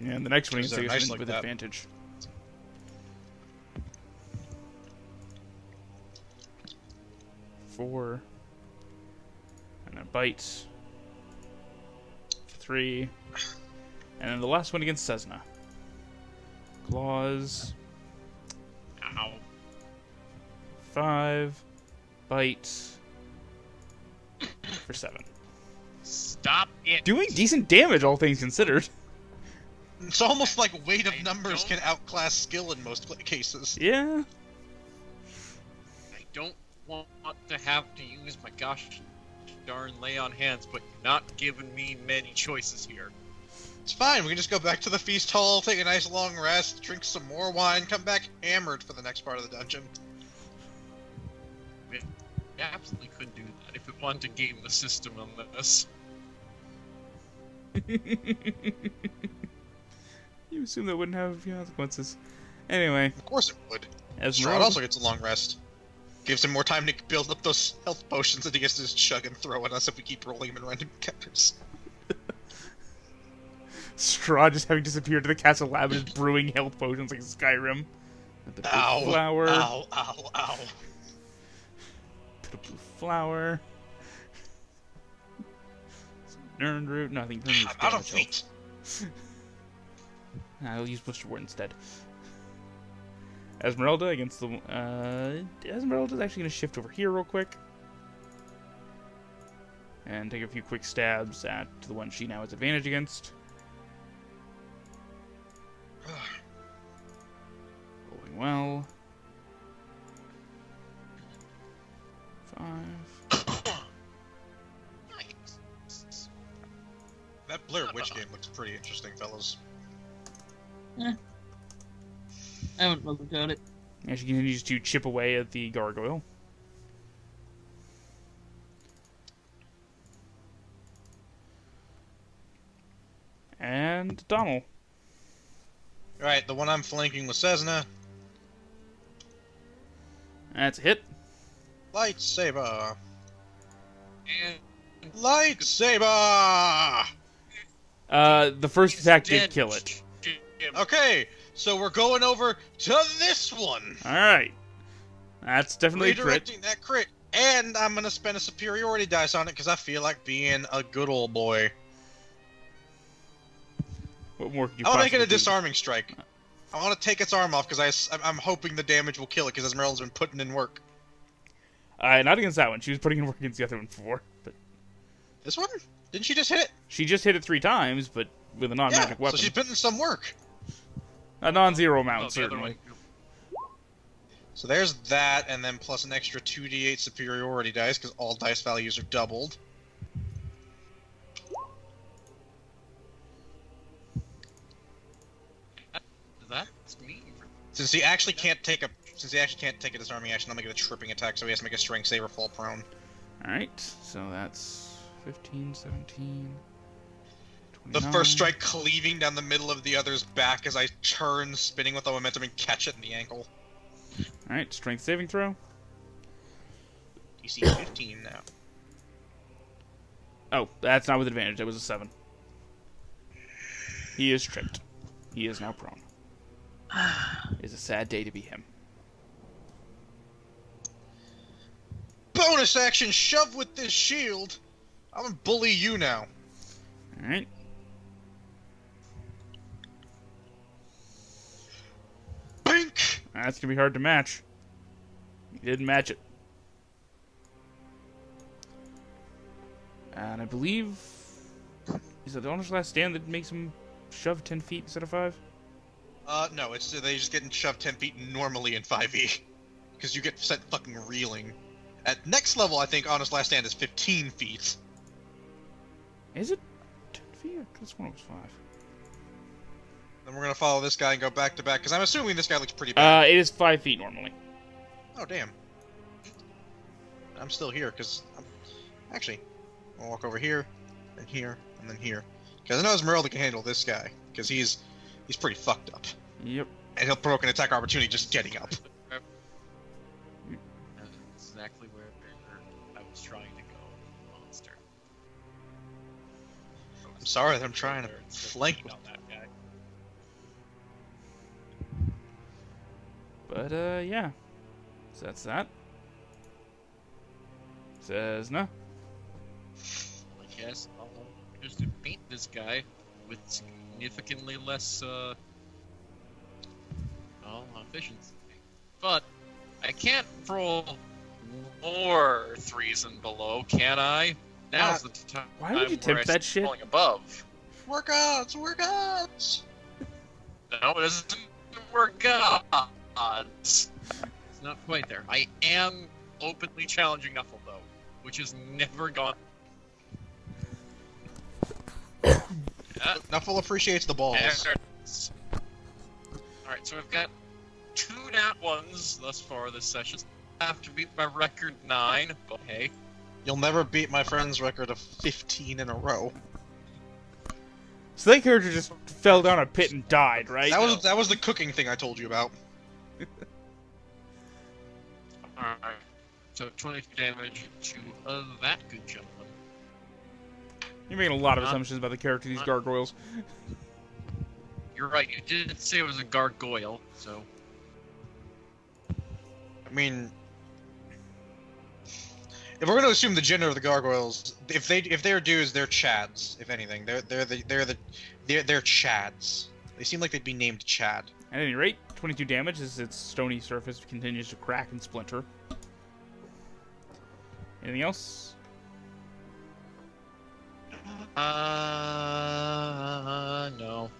And the next one against They're Sigismund nice like with that. advantage. Four. And a bite. 3. And then the last one against Sesna. Claws. Ow. 5. Bite. For 7. Stop it. Doing decent damage, all things considered. It's almost like weight of I numbers don't- can outclass skill in most cases. Yeah. I don't want to have to use my gosh darn lay on hands, but you're not giving me many choices here. It's fine. We can just go back to the feast hall, take a nice long rest, drink some more wine, come back hammered for the next part of the dungeon. We absolutely could do that if we wanted to game the system on this. You assume that wouldn't have consequences. Anyway, Of course it would. Strahd Esmeralda. also gets a long rest. Gives him more time to build up those health potions that he gets to just chug and throw at us if we keep rolling him in random encounters. Strahd just having disappeared to the castle lab and just brewing health potions like Skyrim. A bit of blue Ow! flower. Ow! Ow! Ow! Bit of blue flower. Some Nern root. No, I think Nern root's I'm out of damage feet. I'll use Blister Ward instead. Esmeralda against the... Esmeralda's actually going to shift over here real quick. And take a few quick stabs at the one she now has advantage against. Rolling well. 5. That Blair Witch game looks pretty interesting, fellas. I haven't looked at it. And she continues to chip away at the gargoyle. And Donnel. Alright, the one I'm flanking with Sesna. That's a hit. Lightsaber! And Lightsaber! The first attack did kill it. Okay, so we're going over to this one. Alright. That's definitely a crit. Redirecting that crit. And I'm going to spend a superiority dice on it because I feel like being a good old boy. What more could you I want to make it a possibly do? disarming strike. I want to take its arm off because I'm hoping the damage will kill it because Esmeralda's been putting in work. Not against that one. She was putting in work against the other one before. But This one? Didn't she just hit it? she just hit it 3 times, but with a non-magic Yeah, weapon. so she's putting in some work. A non-zero amount, the other certainly. one. So there's that, and then plus an extra 2d8 superiority dice because all dice values are doubled. That's me. Since he actually can't take a disarming action, I'll make it a tripping attack, so he has to make a strength save or fall prone. Alright, so that's 15, 17, The 29. first strike cleaving down the middle of the other's back as I turn, spinning with the momentum, and catch it in the ankle. Alright, strength saving throw. DC 15 now. Oh, that's not with advantage. That was a 7. He is tripped. He is now prone. It's a sad day to be him. Bonus action, shove with this shield! I'm gonna bully you now. Alright. Bink! That's gonna be hard to match. He didn't match it. And I believe... Is it the owner's last stand that makes him shove 10 feet instead of 5? No, it's they just getting shoved 10 feet normally in 5e. Because you get sent fucking reeling. At next level, I think Honest Last Stand is 15 feet. Is it 10 feet? I could have sworn it was 5. Then we're gonna follow this guy and go back to back, because I'm assuming this guy looks pretty bad. It is 5 feet normally. Oh, damn. I'm still here, because... Actually, I'll walk over here, and here, and then here. Because I know Esmeralda can handle this guy, because he's pretty fucked up. Yep. And he'll provoke an attack opportunity just getting up. That's exactly where I was trying to go, monster. I'm sorry that I'm trying to flank with on that guy. But, yeah. So that's that. Sesna. Well, I guess I'll just beat this guy with significantly less, efficiency. But I can't roll more 3s and below, can I? Now's the time. Why would you where tempt I that start shit? rolling above. Workouts! Workouts! No, it doesn't work out. It's not quite there. I am openly challenging Knuckle, though, which has never gone Nuffle appreciates the balls. Alright, so we've got 2 nat 1s thus far this session. I have to beat my record 9, but hey. You'll never beat my friend's record of 15 in a row. So that character just fell down a pit and died, right? That was the cooking thing I told you about. Alright. So 22 damage to that good gentleman. You're making a lot of assumptions about the character of these gargoyles. You're right, you did say it was a gargoyle, so... I mean, if we're going to assume the gender of the gargoyles, if they're dudes, they're chads. If anything, they're chads. They seem like they'd be named Chad. At any rate, 22 damage as its stony surface continues to crack and splinter. Anything else? No.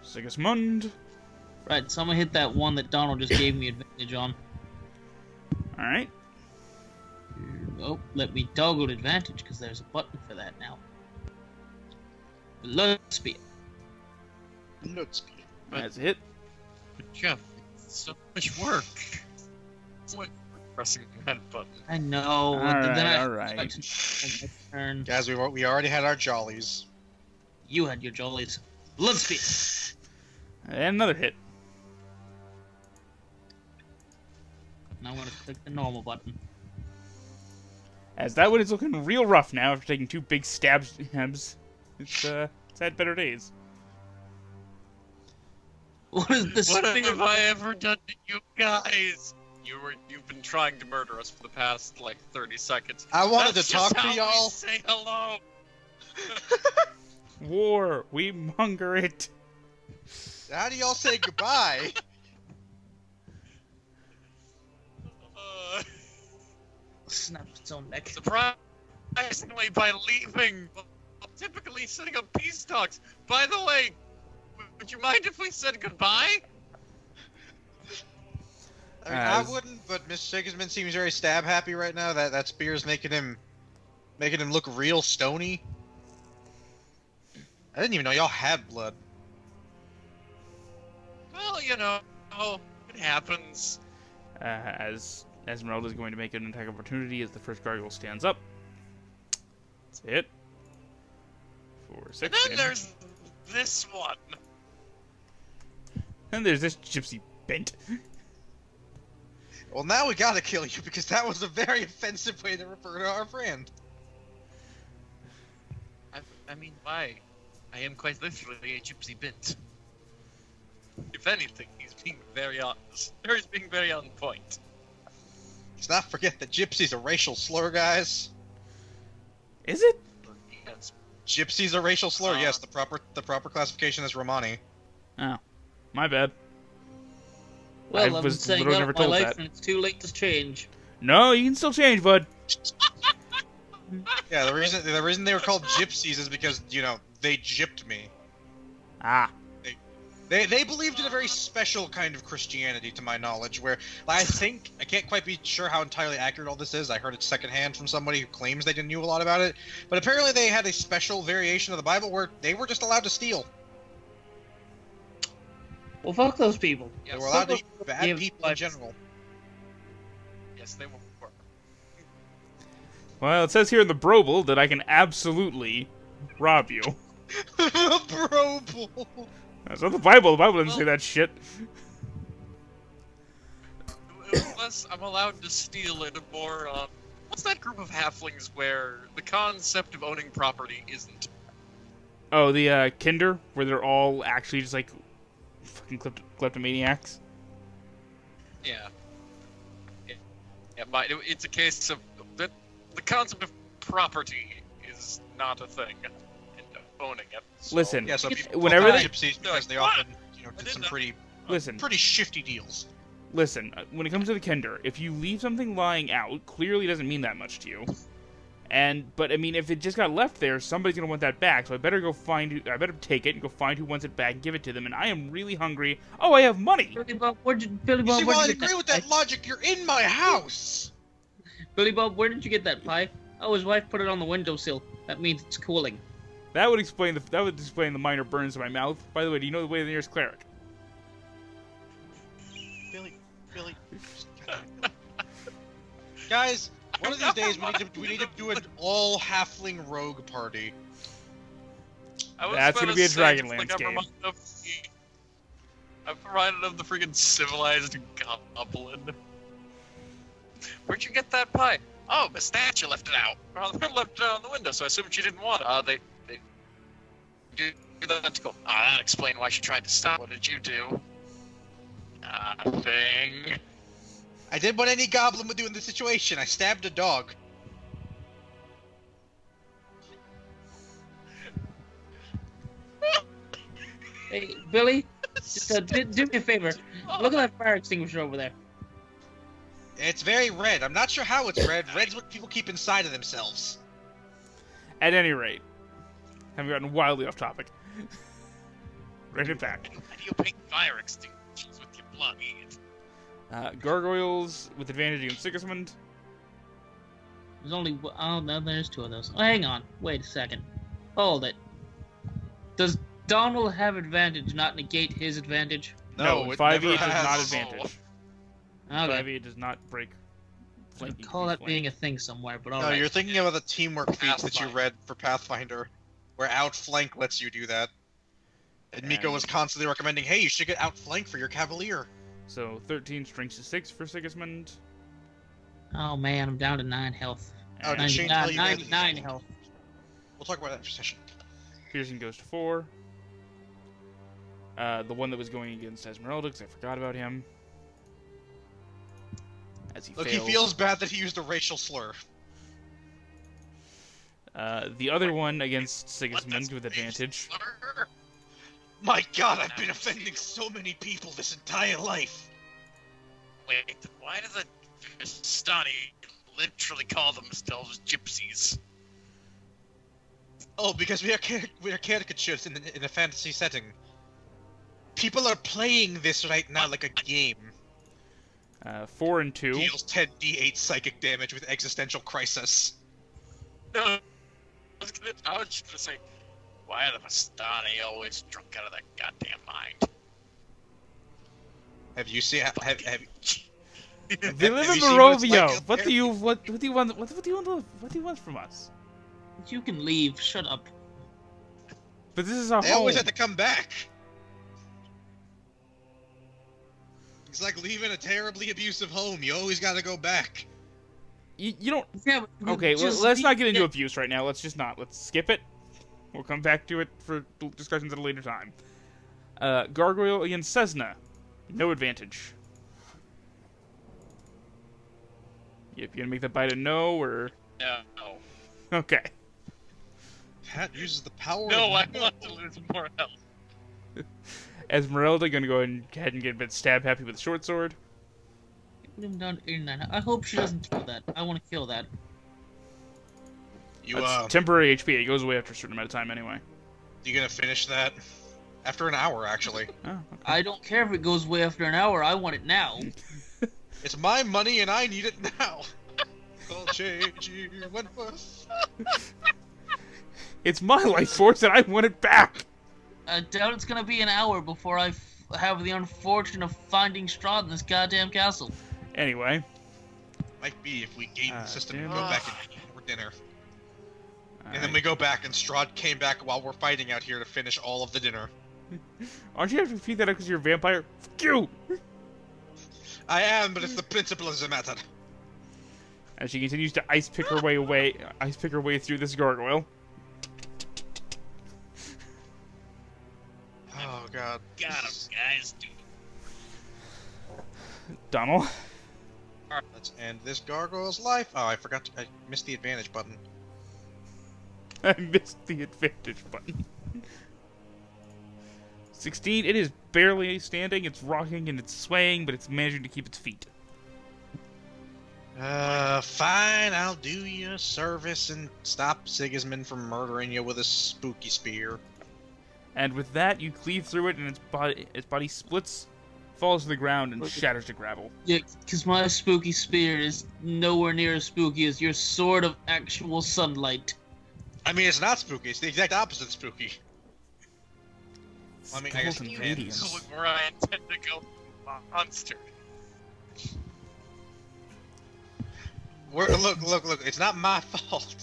Sigismund. Right, so I'm gonna hit that one that Donnel just gave me advantage on. Alright. Oh, let me toggle advantage, because there's a button for that now. Blood spear. That's a hit. But Jeff, it's so much work. It's like pressing that button. I know. Alright. Turn. Guys, we already had our jollies. You had your jollies. Blood spear. And another hit. Now I'm gonna click the normal button. As that one is looking real rough now after taking 2 big stabs. It's had better days. What is this? What have I ever done to you guys? You've been trying to murder us for the past, like, 30 seconds. I wanted That's to talk just to how y'all. we say hello. War, we monger it. How do y'all say goodbye? Snapped its own neck. Surprisingly, by leaving, typically setting up peace talks. By the way, would you mind if we said goodbye? I mean, I wouldn't, but Miss Sigismund seems very stab happy right now. That spear's making him look real stony. I didn't even know y'all had blood. Well, you know, it happens. As Esmeralda is going to make an attack opportunity as the first gargoyle stands up. That's a hit. For 6 And then there's this one. And there's this gypsy bent. Well, now we gotta kill you because that was a very offensive way to refer to our friend. I mean, why? I am quite literally a gypsy bint. If anything, he's being very on point. Let's not forget that gypsy's a racial slur, guys. Is it? Yes. Gypsy's a racial slur. Yes, the proper classification is Romani. Oh, my bad. Well, I I've was been saying literally that never all my told life, that. and it's too late to change. No, you can still change, bud. Yeah, the reason they were called gypsies is because, you know, they gypped me. Ah. They believed in a very special kind of Christianity, to my knowledge, where I can't quite be sure how entirely accurate all this is. I heard it secondhand from somebody who claims they didn't know a lot about it, but apparently they had a special variation of the Bible where they were just allowed to steal. Well, fuck those people. They were allowed to be bad people in general. Yes, they were. Well, it says here in the Broble that I can absolutely rob you. Broble. That's not the Bible. The Bible didn't say that shit. Unless I'm allowed to steal it more, what's that group of halflings where the concept of owning property isn't? Oh, the Kinder, where they're all actually just like fucking kleptomaniacs. Yeah. It's a case of the concept of property is not a thing, and owning it. So. Listen, Yeah, so people whenever call they gypsies because they often, did some pretty listen, shifty deals. Listen, when it comes to the Kinder, if you leave something lying out, clearly doesn't mean that much to you. But I mean, if it just got left there, somebody's gonna want that back. So I better take it and go find who wants it back and give it to them. And I am really hungry. Oh, I have money. Billy Bob, where'd you get I agree that with that pie? logic. You're in my house. Billy Bob, where did you get that pie? Oh, his wife put it on the windowsill. That means it's cooling. That would explain the minor burns in my mouth. By the way, do you know the way to the nearest cleric? Billy. Guys, one of these days we need to do an all halfling rogue party. That's gonna be a Dragonlance game. I'm reminded of the freaking civilized goblin. Where'd you get that pie? Oh, Miss Thatcher left it out. Well, left it out on the window, so I assumed she didn't want it. They do that to go. That explains why she tried to stop. What did you do? Nothing. I did what any goblin would do in this situation. I stabbed a dog. Hey, Billy, just do me a favor. Look at that fire extinguisher over there. It's very red. I'm not sure how it's red. Red's what people keep inside of themselves. At any rate, having gotten wildly off topic. Right it back. How do you paint fire extinguishers with your blood? Gargoyles with advantage against Sigismund. There's only... Oh, no, there's 2 of those. Oh, hang on. Wait a second. Hold it. Does Donnel have advantage not negate his advantage? No, it 5e never does not has. advantage. Okay. 5e does not break. I recall that being a thing somewhere, but No, alright. you're thinking about the teamwork feats that you Pathfinder. read for Pathfinder, where outflank lets you do that. And Miko was constantly recommending, hey, you should get outflank for your cavalier. So 13 strengths to 6 for Sigismund. Oh man, I'm down to 9 health. Oh, did Shane tell you that? 99 health. We'll talk about that for session. Piercing goes to 4. The one that was going against Esmeralda, because I forgot about him. As he Look, fails. he feels bad that he used a racial slur. The other one against Sigismund with advantage. My god, I've been offending so many people this entire life. Wait, why does the Vistani literally call themselves gypsies? Oh, because we are caricatures in a fantasy setting. People are playing this right now like a game. 4 and 2. Deals 10d8 psychic damage with existential crisis. No, I was just gonna say, why are the Vistani always drunk out of their goddamn mind? Have you seen? Have They live have in you seen what it's like Barovia. out What there? do you want from us? You can leave. Shut up. But this is our They home. always have to come back. It's like leaving a terribly abusive home. You always gotta go back. You don't. Yeah, but Okay, just let's not leave get into it. abuse right now. Let's just not. Let's skip it. We'll come back to it for discussions at a later time. Gargoyle against Sesna. No advantage. Yep, you gonna make that bite a no, or... No. Okay. Pat uses the power. No, I of want to lose more health. Esmeralda gonna go ahead and get a bit stab happy with a short sword. Put him down to 89. I hope she doesn't kill that. I want to kill that. You That's temporary HP. It goes away after a certain amount of time anyway. you gonna finish that? After an hour, actually. Oh, okay. I don't care if it goes away after an hour. I want it now. It's my money and I need it now. I'll change you Wentworth. It's my life force and I want it back! I doubt it's gonna be an hour before I have the unfortune of finding Strahd in this goddamn castle. Anyway. Might be if we game the system and damn go it. back and eat for dinner. And then Alright. we go back and Strahd came back while we're fighting out here to finish all of the dinner. Aren't you have to repeat that because you're a vampire? Fuck you! I am, but it's the principle as a matter. As she continues to ice pick her way through this gargoyle. Oh god. Got him, guys. Dude. Donnel. Let's end this gargoyle's life. Oh, I forgot. I missed the advantage button. I missed the advantage button. 16. It is barely standing. It's rocking and it's swaying, but it's managing to keep its feet. Fine. I'll do you a service and stop Sigismund from murdering you with a spooky spear. And with that, you cleave through it, and its body splits, falls to the ground, and shatters to gravel. Yeah, because my spooky spear is nowhere near as spooky as your sword of actual sunlight. I mean, it's not spooky. It's the exact opposite spooky. I mean, I guess Skeleton it depends. radiance. Look where I intend to go, monster. Look. It's not my fault.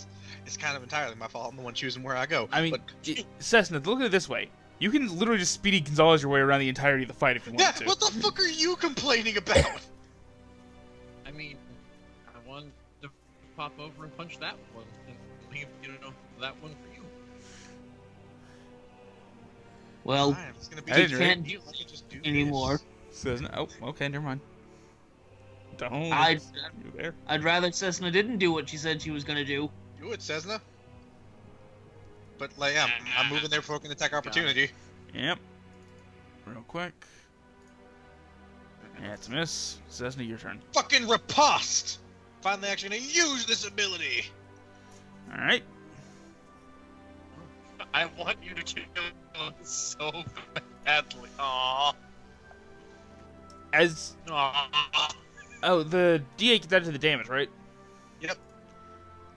It's kind of entirely my fault. I'm the one choosing where I go. I mean, but... Sesna, look at it this way. You can literally just Speedy Gonzalez your way around the entirety of the fight if you yeah, want to. what the fuck are you complaining about? I mean, I wanted to pop over and punch that one, and leave, that one for you. Well, Fine, it's gonna be I you didn't can't I do can just do anymore. Sesna, oh, okay, never mind. Don't. I'd You there? rather Cessna didn't do what she said she was gonna do. Do it, Sesna. But like, yeah, I'm moving there for an attack opportunity. Yep. Real quick. Yeah, it's a miss. Cessna, your turn. Fucking riposte! Finally, actually gonna use this ability. All right. I want you to kill him so badly. Aww. As Aww. oh, the D8 gets added to the damage, right? Yep.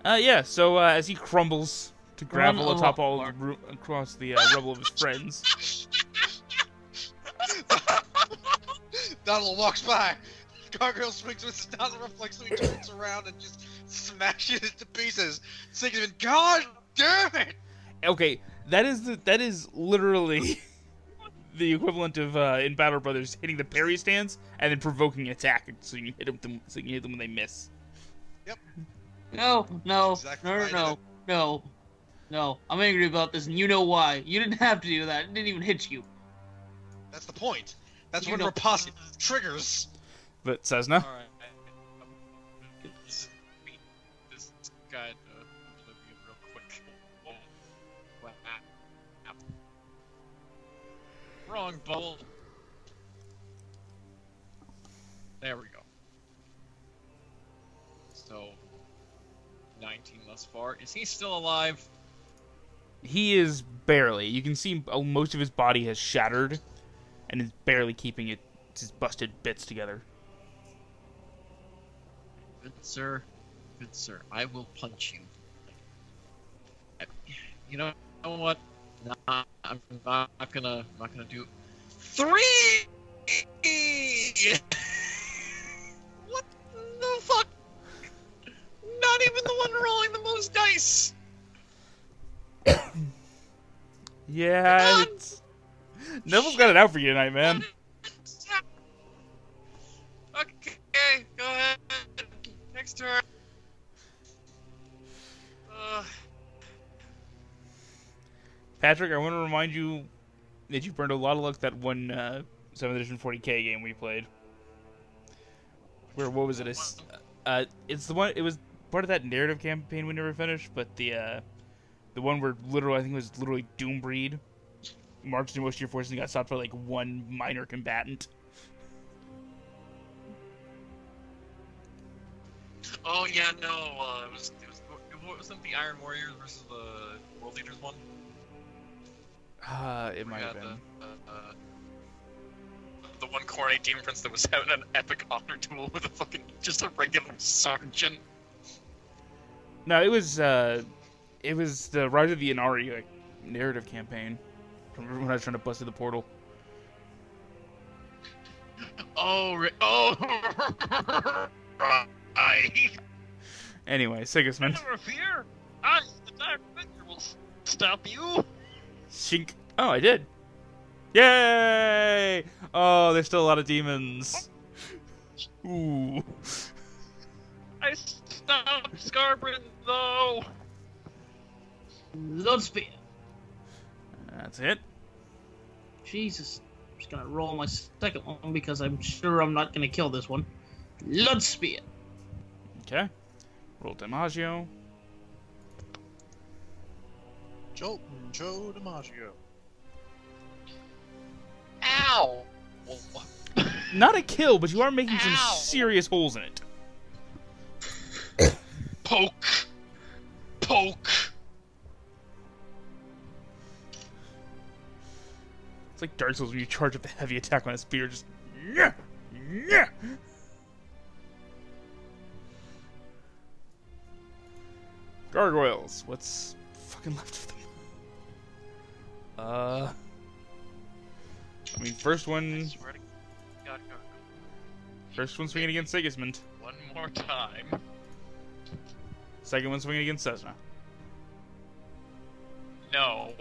Yeah. So as he crumbles to gravel Run atop along. all across the rubble of his friends. Donnel walks by. Gargoyle swings with his Donnel reflexively turns around and just smashes it to pieces. Sigismund, God damn it! Okay, that is literally the equivalent of in Battle Brothers hitting the parry stance and then provoking an attack, so you can hit them when they miss. No. Exactly why I did No. I'm angry about this, and you know why. You didn't have to do that. It didn't even hit you. That's the point. That's You when know- riposte triggers. But Cessna, Alright. This guy, real quick. Wow. Wrong bowl. There we go. So, 19 thus far. Is he still alive? he is barely. You can see most of his body has shattered, and is barely keeping his busted bits together. Good sir. Good sir. I will punch you. You know what? Nah, I'm not gonna do 3. What the fuck? Not even the one rolling the most dice. Yeah, Come on! Neville's got it out for you tonight, man. Okay, go ahead. Next turn. Patrick, I want to remind you that you burned a lot of luck that one 7th edition 40k game we played. Where what was it? It's the one. It was part of that narrative campaign we never finished, but the one where I think it was literally Doombreed marched in most of your forces and got stopped by like one minor combatant. Oh yeah, no. It wasn't the Iron Warriors versus the World Leaders one. It might have We been. had the one corny demon prince that was having an epic honor duel with just a regular sergeant. No, it was the Rise of the Inari narrative campaign. Remember when I was trying to bust through the portal? Oh, right. Anyway, Sigismund. Never fear. I, the Dark Victor, will stop you. Shink. Oh, I did. Yay! Oh, there's still a lot of demons. Ooh. I stopped Scarbrand, though. Bloodspear. That's it. Jesus. I'm just gonna roll my second one because I'm sure I'm not gonna kill this one. Bloodspear. Okay. Roll DiMaggio. Joe DiMaggio. Ow. Not a kill, but you are making some Ow. serious holes in it. Poke. It's like Dark Souls when you charge up the heavy attack on a spear, just yeah, yeah. Gargoyles. What's fucking fucking left of them? I mean, first I one. swear to God, go. First one swinging against Sigismund. One more time. Second one swinging against Sesna. No.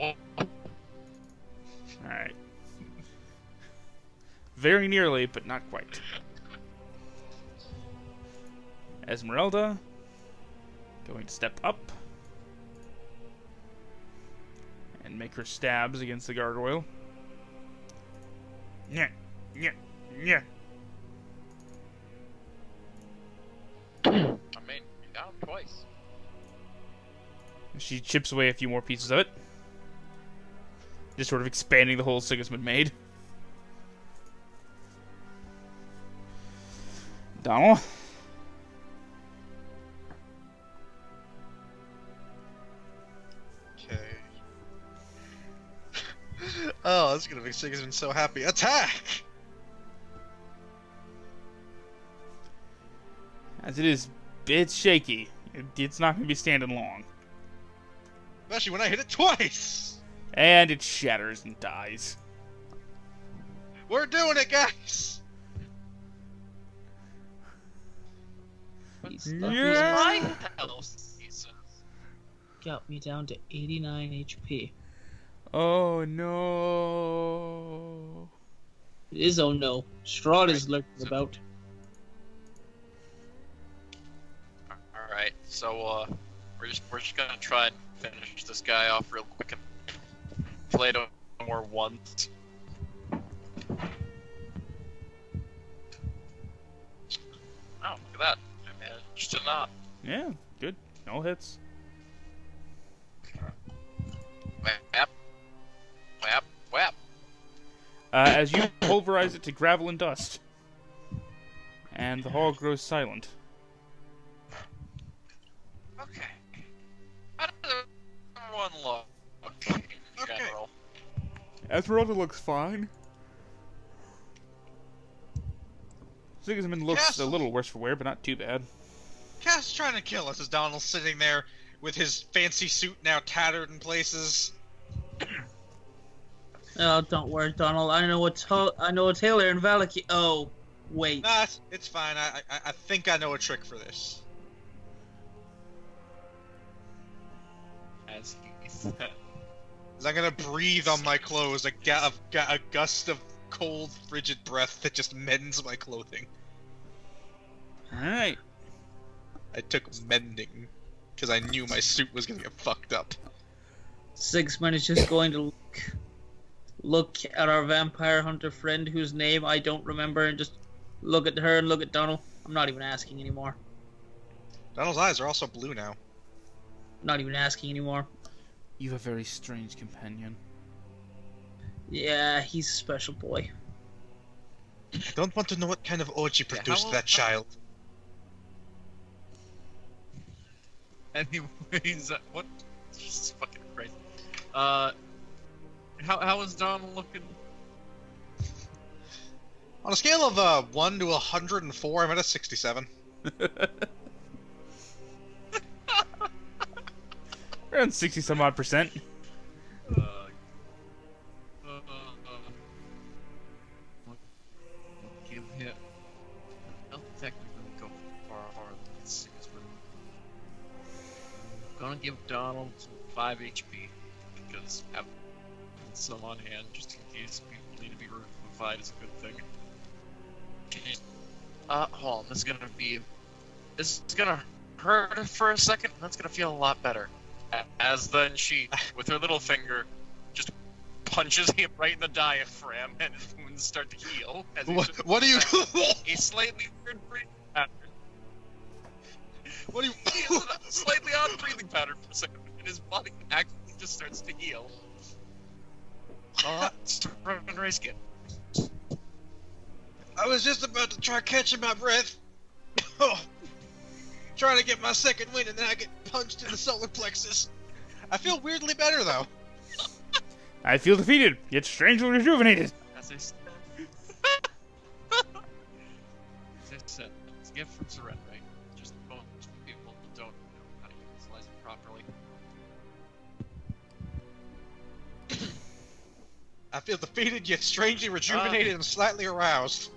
Alright. Very nearly, but not quite. Esmeralda. Going to step up. And make her stabs against the gargoyle. Yeah. Yeah. Yeah. I mean, you got him twice. She chips away a few more pieces of it. Just sort of expanding the hole Sigismund made. Donnel. Okay. Oh, that's gonna make Sigismund so happy. Attack! As it is, it's shaky. It's not going to be standing long. Especially when I hit it twice! And it shatters and dies. We're doing it, guys! He's Yeah. My health, he says. got me down to 89 HP. Oh no. It is oh no. Strahd is lurking about. Alright, so we're just gonna try and finish this guy off real quick and play no more once. Oh, look at that. I managed to not. Yeah, good. No hits. Whap. Whap. Whap. As you pulverize it to gravel and dust. And the hall grows silent. Okay. How does everyone look in general? Esmeralda looks fine. Sigismund looks Castle. a little worse for wear, but not too bad. Cass trying to kill us as Donnel's sitting there with his fancy suit now tattered in places. Oh, don't worry, Donnel. I know a tailor in Valaki. Oh, wait. Nah, it's fine. I think I know a trick for this. As he said. Is I'm gonna breathe on my clothes, a gust of cold, frigid breath that just mends my clothing. Alright. I took mending, because I knew my suit was gonna get fucked up. Sigismund is just going to look at our vampire hunter friend whose name I don't remember and just look at her and look at Donnel. I'm not even asking anymore. Donnel's eyes are also blue now. Not even asking anymore. You have a very strange companion. Yeah, he's a special boy. Don't want to know what kind of orgy produced how- that child. Anyways, what? Jesus fucking Christ. How is Donnel looking? On a scale of 1 to 104, I'm at a 67. Around 60 some odd percent. Give him. I'll technically go far farther than Sigismund. I'm gonna give Donald 5 HP because having some on hand just in case people need to be revivified is a good thing. Hold on. This is gonna hurt for a second. And that's gonna feel a lot better. As then she, with her little finger, just punches him right in the diaphragm, and his wounds start to heal. As he just What do you? a slightly weird breathing pattern. What do you? He has a slightly odd breathing pattern for a second, and his body actually just starts to heal. Start risk it. I was just about to try catching my breath. Oh, trying to get my second wind, and then I get punched in the solar plexus. I feel weirdly better though. I feel defeated, yet strangely rejuvenated. As I said, it's a gift from surrender, right? Just most people don't know how to utilize it properly. feel defeated yet strangely rejuvenated and slightly aroused.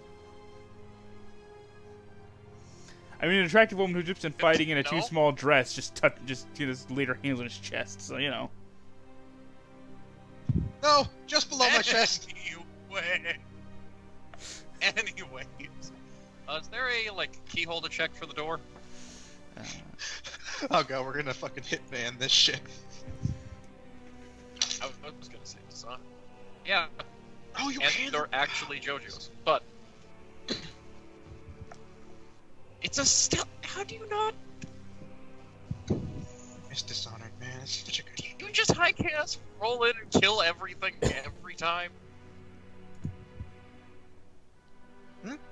I mean, an attractive woman who's just been fighting in a too No. small dress just laid her hands on his chest, so you know. No, just below my chest. Anyways. Is there a, keyhole to check for the door? Oh god, we're gonna fucking hitman this shit. I was gonna say it's not. Yeah, Oh, you and can. they're actually JoJo's. But... It's a stealth... How do you not... It's Dishonored, man. It's such a good game. You just high cast, roll in, and kill everything every time?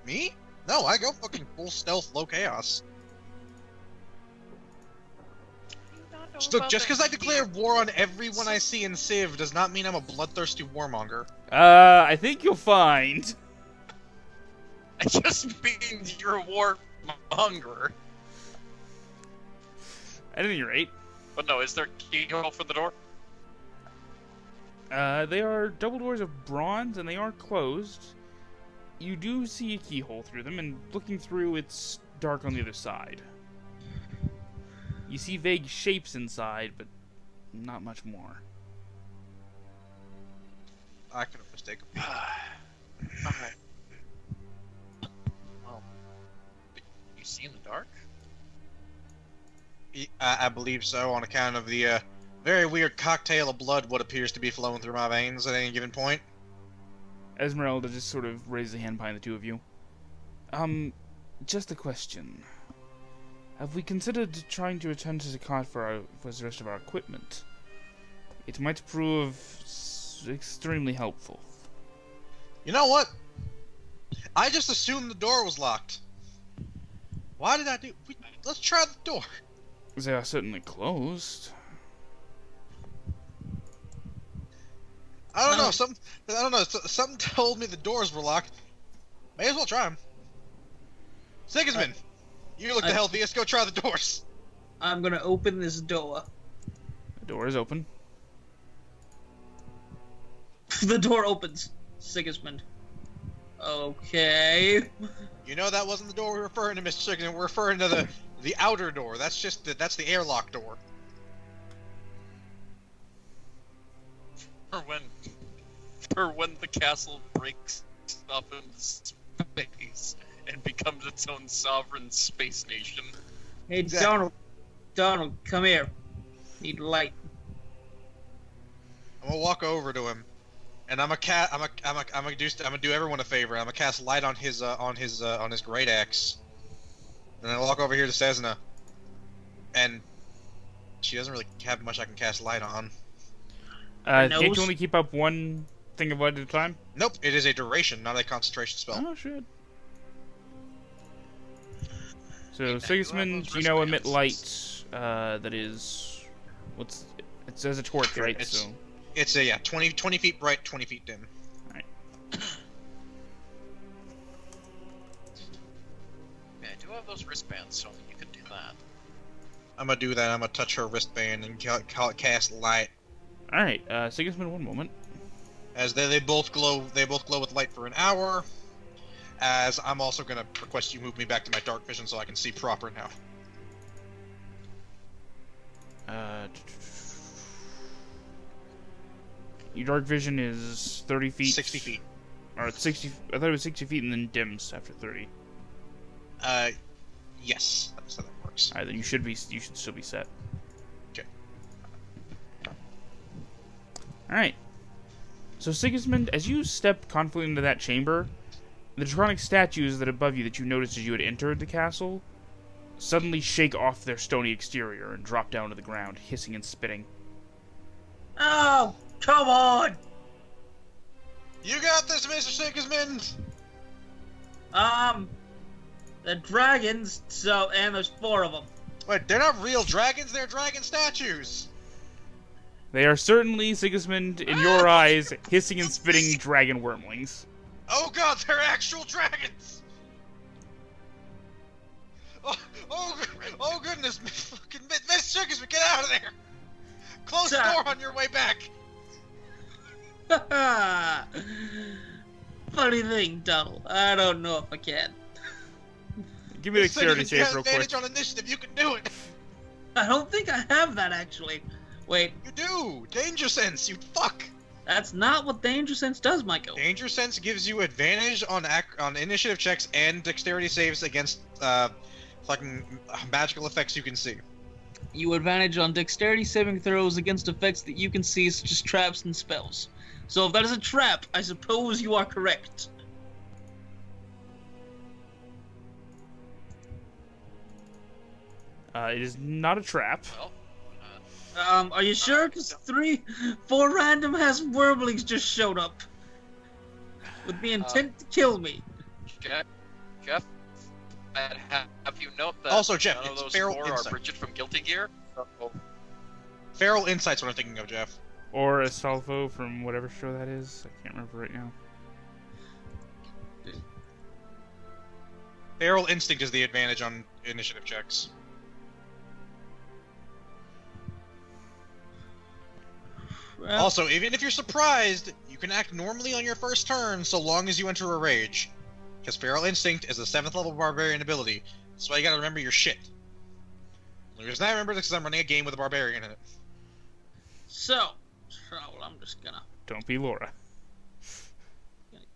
Me? No, I go fucking full stealth, low chaos. Do you not know Look, about just the because I declare war on everyone I see in Civ does not mean I'm a bloodthirsty warmonger. I think you'll find. It just means you're a war monger. At any rate, But no, is there keyhole for the door? they are double doors of bronze, and they are closed. You do see a keyhole through them, and looking through, it's dark on the other side. You see vague shapes inside, but not much more. I could have mistaken. Okay. Well, you see in the dark? I believe so, on account of the very weird cocktail of blood what appears to be flowing through my veins at any given point. Esmeralda just sort of raises a hand behind the two of you. Just a question. Have we considered trying to return to Zakat for the rest of our equipment? It might prove extremely helpful. You know what? I just assumed the door was locked. Why did I do... Let's try the door. They are certainly closed. I don't know, something told me the doors were locked. May as well try them. Sigismund, you look the healthiest, go try the doors. I'm gonna open this door. The door is open. The door opens. Sigismund. Okay. You know that wasn't the door we're referring to, Mr. Sigismund, we're referring to the outer door. That's just that's the airlock door. Or when the castle breaks up into space and becomes its own sovereign space nation. Hey, Exactly. Donald, come here. Need light. I'm gonna walk over to him, and I'm gonna do everyone a favor. I'm gonna cast light on his great axe, and then I walk over here to Sesna, and she doesn't really have much I can cast light on. Can't nose? you only keep up one thing of light at a time? Nope, it is a duration, not a concentration spell. Oh, shit. So, Yeah, Sigismund, those you know, emit wristbands. light, that is... It says a torch, right? It's- So, It's a 20 feet bright, 20 feet dim. Yeah, I do have those wristbands, so you can do that. I'm gonna do that. I'm gonna touch her wristband and cast light. alright, Sigismund, one moment. As they both glow. They both glow with light for an hour. As I'm also gonna request you move me back to my dark vision so I can see proper now. Your dark vision is 30 feet. 60 feet. Or it's 60... I thought it was 60 feet and then dims after 30. Yes, that's how that works. Alright, then you should still be set. Okay. Alright. So Sigismund, as you step confidently into that chamber, the Draconic statues that above you that you noticed as you had entered the castle suddenly shake off their stony exterior and drop down to the ground, hissing and spitting. Oh, come on! You got this, Mr. Sigismund! The dragons, and there's 4 of them. Wait, they're not real dragons, they're dragon statues! They are certainly, Sigismund, in your eyes, hissing and spitting dragon wormlings. Oh god, they're actual dragons! Oh goodness, fucking Mr. Sigismund, get out of there! Close the Sir. door on your way back! Funny thing, Donnel. I don't know if I can. Give me the dexterity You save have real quick. advantage on initiative. You can do it. I don't think I have that, actually. Wait, You do. Danger sense. You fuck. that's not what Danger Sense does, Michael. Danger sense gives you advantage on initiative checks and dexterity saves against fucking magical effects you can see. You advantage on dexterity saving throws against effects that you can see, such as traps and spells. So if that is a trap, I suppose you are correct. It is not a trap. Well, Are you sure? Because 4 random has wormlings just showed up. With the intent to kill me. Jeff, I'd have you note that Also, Jeff, none of it's those feral 4 are insight. Bridget from Guilty Gear. So, Feral insight's what I'm thinking of, Jeff. Or a Salvo from whatever show that is. I can't remember right now. Feral instinct is the advantage on initiative checks. Well, Also, even if you're surprised, you can act normally on your first turn so long as you enter a rage. Because Feral Instinct is a 7th level barbarian ability. That's why you gotta remember your shit. The reason I remember this is I'm running a game with a barbarian in it. so I'm just gonna Don't be Laura.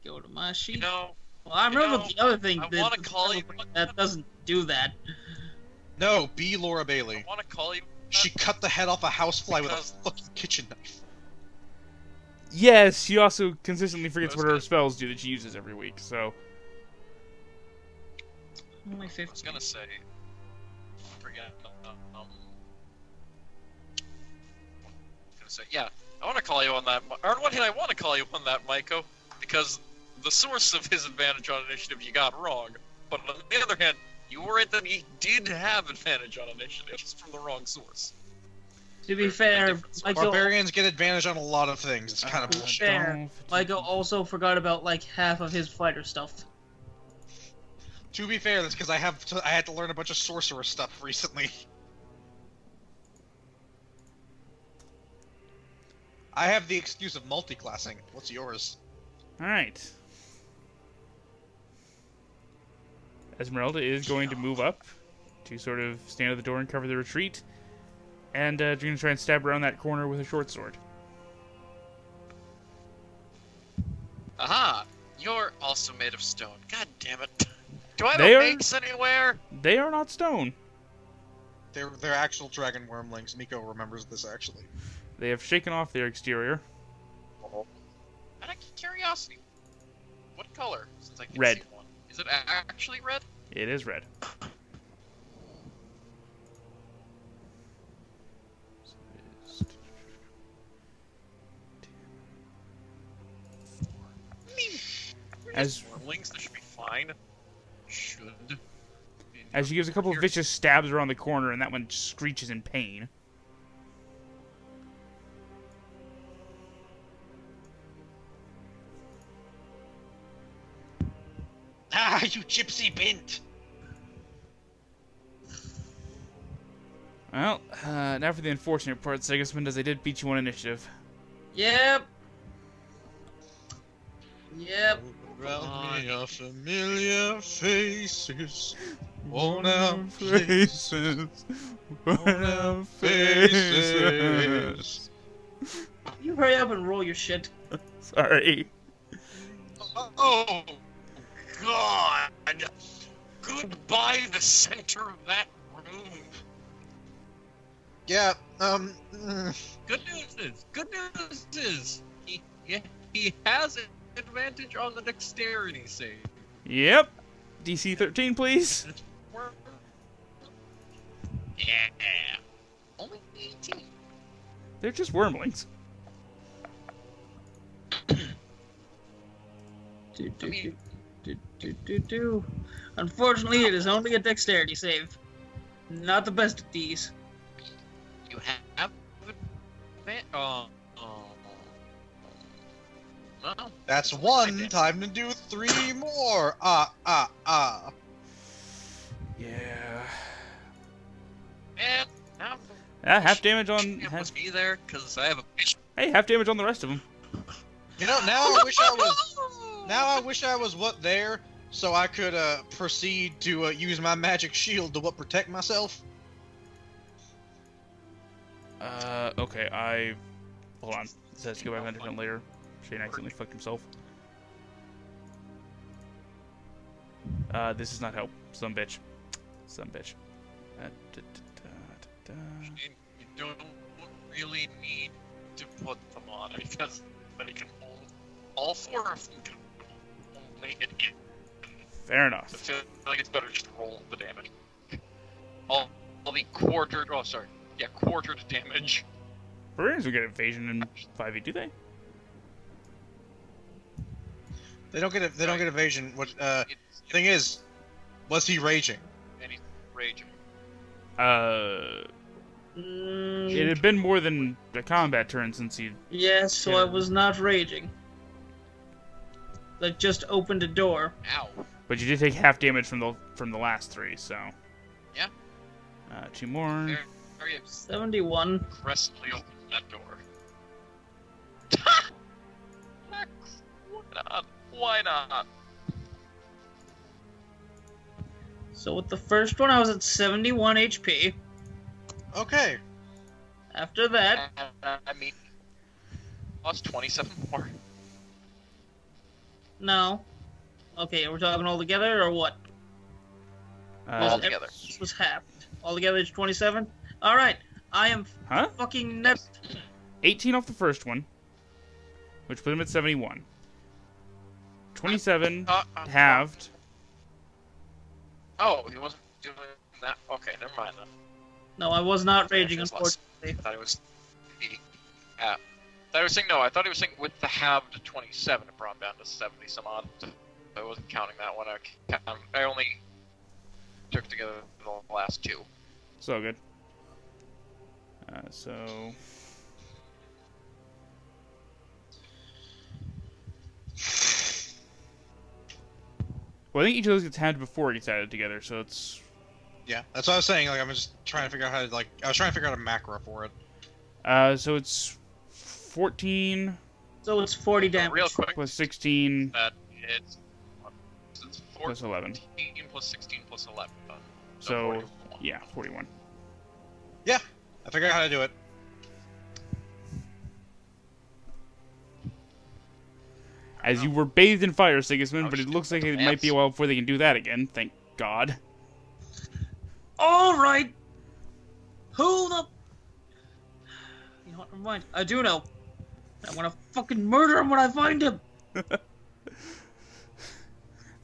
go to my sheet. you know, Well, I remember know, the other thing I that, wanna call you- that doesn't do that. No, be Laura Bailey. I want to call you. She cut the head off a housefly with a Because- fucking kitchen knife. Yes, she also consistently forgets That's what her good. spells do that she uses every week, so... Only I was 15. gonna say. Forget. Yeah, I want to call you on that. Or on one hand, I want to call you on that, Maiko, because the source of his advantage on initiative you got wrong. But on the other hand, you were right that he did have advantage on initiative, just from the wrong source. To be They're fair, different. Michael, Barbarians get advantage on a lot of things. It's kind of be bullshit. fair, Michael also forgot about like half of his fighter stuff. To be fair, that's because I had to learn a bunch of sorcerer stuff recently. I have the excuse of multi-classing. What's yours? Alright. Esmeralda is going to move up to sort of stand at the door and cover the retreat. And you're going to try and stab around that corner with a short sword. Aha! You're also made of stone. God damn it. Do I have They a are- mace anywhere? They are not stone. They're actual dragon wormlings. Miko remembers this actually. They have shaken off their exterior. Out of curiosity, what color? Since I can Red. see one. Is it actually red? It is red. As Wormlings, that should be fine. Should. as she gives a couple of vicious stabs around the corner, and that one screeches in pain. Ah, you gypsy bint! Well, now for the unfortunate part, Sigismund, as I did beat you on initiative. Yep. Yep. Around me are familiar faces. Worn out faces. Worn out faces. You hurry up and roll your shit. Sorry. Oh, God! Goodbye, the center of that room. Yeah, Good news is, he has an advantage on the dexterity save. Yep. DC 13, please. Yeah. Only 18. They're just wormlings. Unfortunately, it is only a dexterity save. Not the best of these. You have no. that's one. Time to do 3 more. Yeah. And now Half damage on. must be there because I have a Hey, half damage on the rest of them. You know, now I wish I was. Now I wish I was what there, so I could proceed to use my magic shield to protect myself. Okay, hold on. It says to go back on a different layer. Shane accidentally fucked himself. This does not help. Some bitch. You don't really need to put them on because they can all four of them can only hit you. Fair enough. I feel like it's better just to roll the damage. All the quartered. Oh, sorry. Yeah, quartered damage. Barbarians will get evasion in 5e, do they? They don't get. They don't get evasion. What? Thing is, was he raging? And he's raging. It had been more than a combat turn since he. Yes, so I was not raging. That just opened a door. Ow. But you did take half damage from the last 3, so. Yeah. 2 more. Very 71. aggressively open that door. Why not? Why not? So with the first one, I was at 71 HP. Okay. After that, I mean, lost 27 more. no. Okay, we're talking all together or what? All together. This was half. All together it's 27? Alright, I am Huh? fucking net. 18 off the first one, which put him at 71. 27 halved. Oh, he wasn't doing that. Okay, never mind then. No, I was not raging, There's lots. unfortunately. I thought it was. I thought he was saying no. I thought he was saying with the halved 27, it brought him down to 70 some odd. I wasn't counting that one. I only took together the last 2. So good. So. Well, I think each of those gets halved before it gets added together, so it's. Yeah, that's what I was saying. Like, I'm just trying to figure out how to I was trying to figure out a macro for it. So it's 14 So it's 40 damage. Real quick, plus 16 that it's 14 plus 11. plus 16 plus 11. So, 41. yeah, 41. Yeah, I figured out how to do it. As you were bathed in fire, Sigismund, Oh, but it shit, looks like that's it a might be a mess. while before they can do that again. Thank God. Alright! Who the... You know what, never mind. I do know. I'm gonna fucking murder him when I find him! The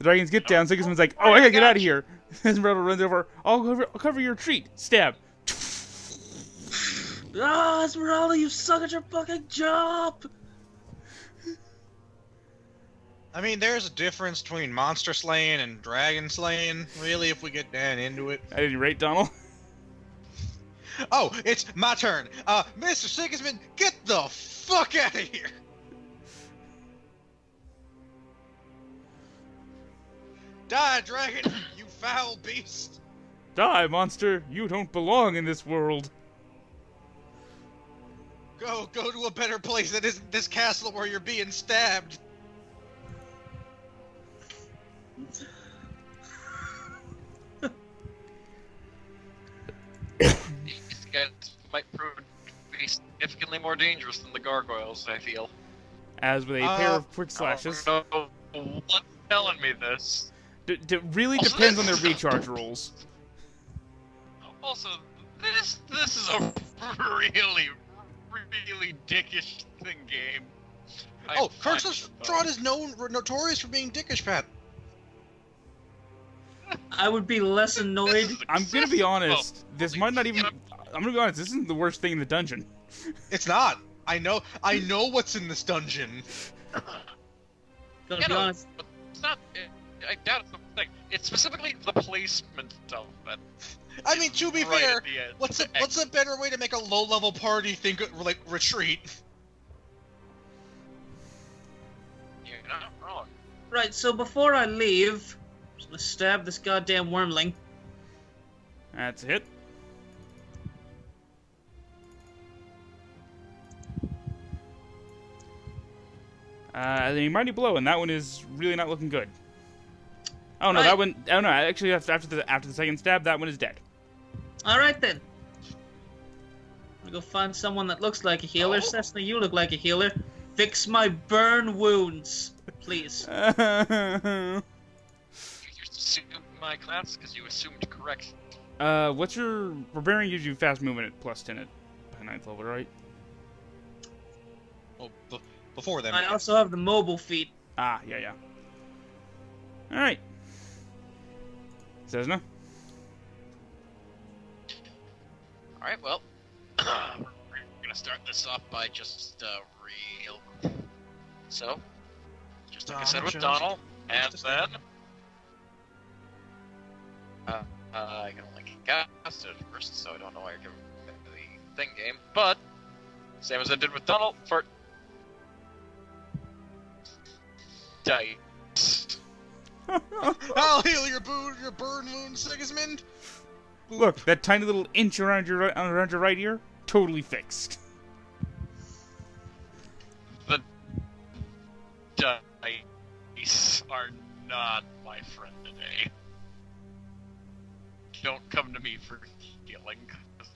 dragons get down. Sigismund's like, "Oh, I gotta get out of here." Esmeralda runs over. I'll cover your retreat. Stab. Ah, Esmeralda, you suck at your fucking job! I mean, there's a difference between monster slaying and dragon slaying, really, if we get down into it. At any rate, Donnel. Oh, it's my turn. Mr. Sigismund, get the fuck out of here! Die, dragon, you foul beast! Die, monster. You don't belong in this world. Go to a better place that isn't this castle where you're being stabbed. These guys might prove to be significantly more dangerous than the gargoyles, I feel. As with a pair of quick slashes. I don't know what's telling me this. Really depends on their recharge rolls. Also, this is a really dickish thing game. Oh, Castle Strahd is notorious for being dickish, Pat. I would be less annoyed. I'm gonna be honest. This Holy might not even. shit. I'm gonna be honest. This isn't the worst thing in the dungeon. It's not. I know what's in this dungeon. Gotta Yeah, be no, honest. but it's not. I doubt it's the thing. It's specifically the placement of it. I mean, to be Right fair, at the end. what's a better way to make a low-level party think like retreat? You're not wrong. Right, so before I leave, I'm just gonna stab this goddamn wormling. That's a hit. A mighty blow, and that one is really not looking good. Oh no, Right. that one. Oh no, actually after the second stab, that one is dead. All right then. I'm gonna go find someone that looks like a healer. Oh. Cessna, you look like a healer. Fix my burn wounds, please. You assumed my class because you assumed correct. What's your barbarian gives you fast movement at +10 at 9th level, right? Well, before then. I also have the mobile feat. Ah, yeah. All right. Sesna. All right, well, we're gonna start this off by just real. So, just like I said with Donnel, and then I can only cast it first, so I don't know why you're giving me the thing game. But same as I did with Donnel, for dice. I'll heal your burn wound, Sigismund. Look, that tiny little inch around your right ear, totally fixed. The dice are not my friend today. Don't come to me for healing, 'cause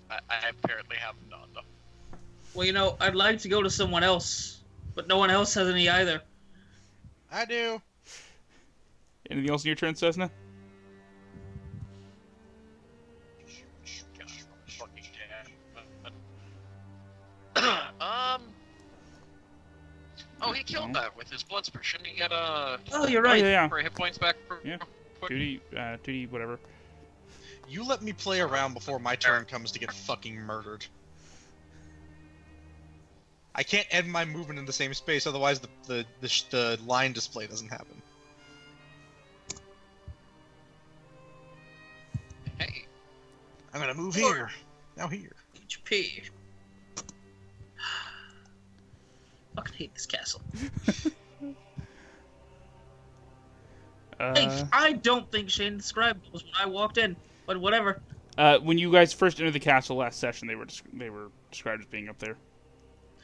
I apparently have none. Well, you know, I'd like to go to someone else, but no one else has any either. I do. Anything else in your turn, Sesna? God, fucking damn. Oh, he killed that with his blood spurt. Shouldn't he get Oh, you're right. Yeah. for hit points back? Yeah. 2D, whatever. You let me play around before my turn comes to get fucking murdered. I can't end my movement in the same space, otherwise the line display doesn't happen. Hey, I'm gonna move here. Now here. HP. Fucking hate this castle. Hey, I don't think Shane described those when I walked in, but whatever. When you guys first entered the castle last session, they were described as being up there.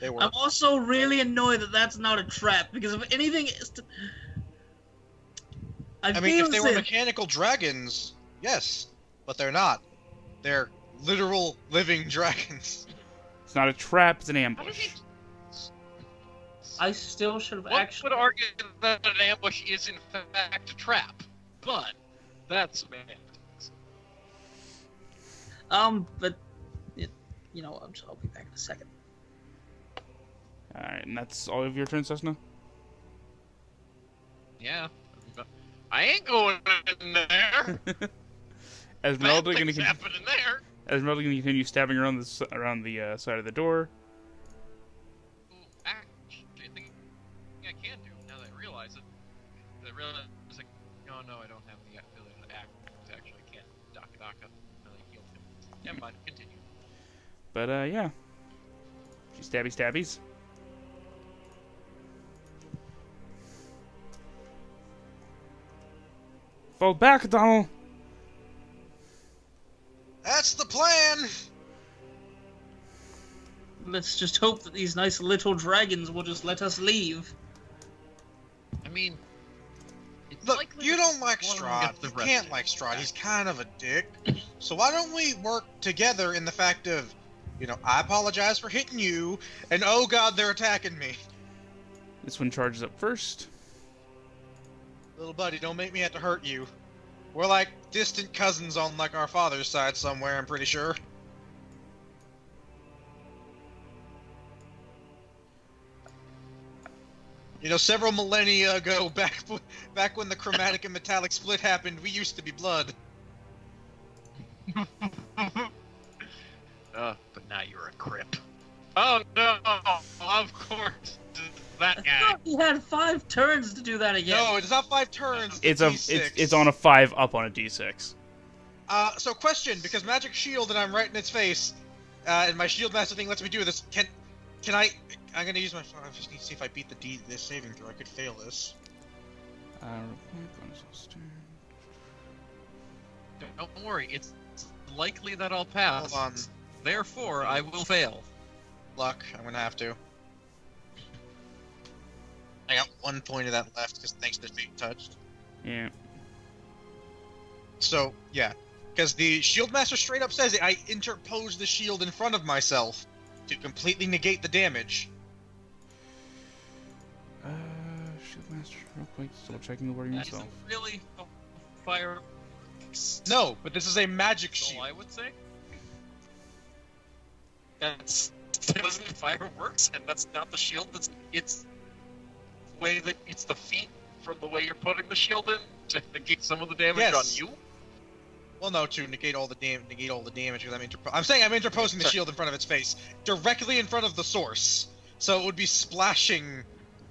They were. I'm also really annoyed that that's not a trap, because if anything is to... I mean, if they were mechanical dragons, yes, but they're not. They're literal living dragons. It's not a trap; it's an how did ambush. he? I still should have One actually... would argue that an ambush is in fact a trap, but that's semantics. But... You know, I'll be back in a second. All right, and that's all of your turn, Sesna. Yeah, I ain't going in there. Esmeralda Bad going things to happen in there. Esmeralda going to continue stabbing around the side of the door. Ooh, actually, I think I can do now that I realize it. I realize like, oh no, I don't have the ability to act. Actually, I can't. Daka really healed him. Never mind. Continue. But yeah, she stabbies. Fall back, Donnel. That's the plan! Let's just hope that these nice little dragons will just let us leave. I mean, it's Look, likely you that don't like one will Strahd. get the You rest can't of like it Strahd. back. He's kind of a dick. So why don't we work together in the fact of, you know, I apologize for hitting you, and oh god, they're attacking me. This one charges up first. Little buddy, don't make me have to hurt you. We're like distant cousins on like our father's side somewhere, I'm pretty sure. You know, several millennia ago, back when the chromatic and metallic split happened, we used to be blood. But now you're a crip. Oh no! Of course, that I guy. thought he had 5 turns to do that again. No, it's not 5 turns. It's D6. it's on a 5 up on a d6. So question, because magic shield and I'm right in its face, and my shield master thing lets me do this. Can I? I'm gonna use my. I just need to see if I beat this saving throw. I could fail this. Don't worry, it's likely that I'll pass. Hold on. Therefore, I will fail. Luck. I'm gonna have to. I got 1 point of that left because thanks to being touched. Yeah. So, yeah. Because the shield master straight up says it, I interpose the shield in front of myself to completely negate the damage. Shield Master, real quick, still checking the wording That myself. isn't really a fire. No, but this is a magic So shield. I would say. That isn't fireworks, and that's not the shield. It's the way that it's the feet from the way you're putting the shield in to negate some of the damage Yes. on you. Well, no, to negate all the damage. Because I'm saying I'm interposing the shield in front of its face, directly in front of the source. So it would be splashing.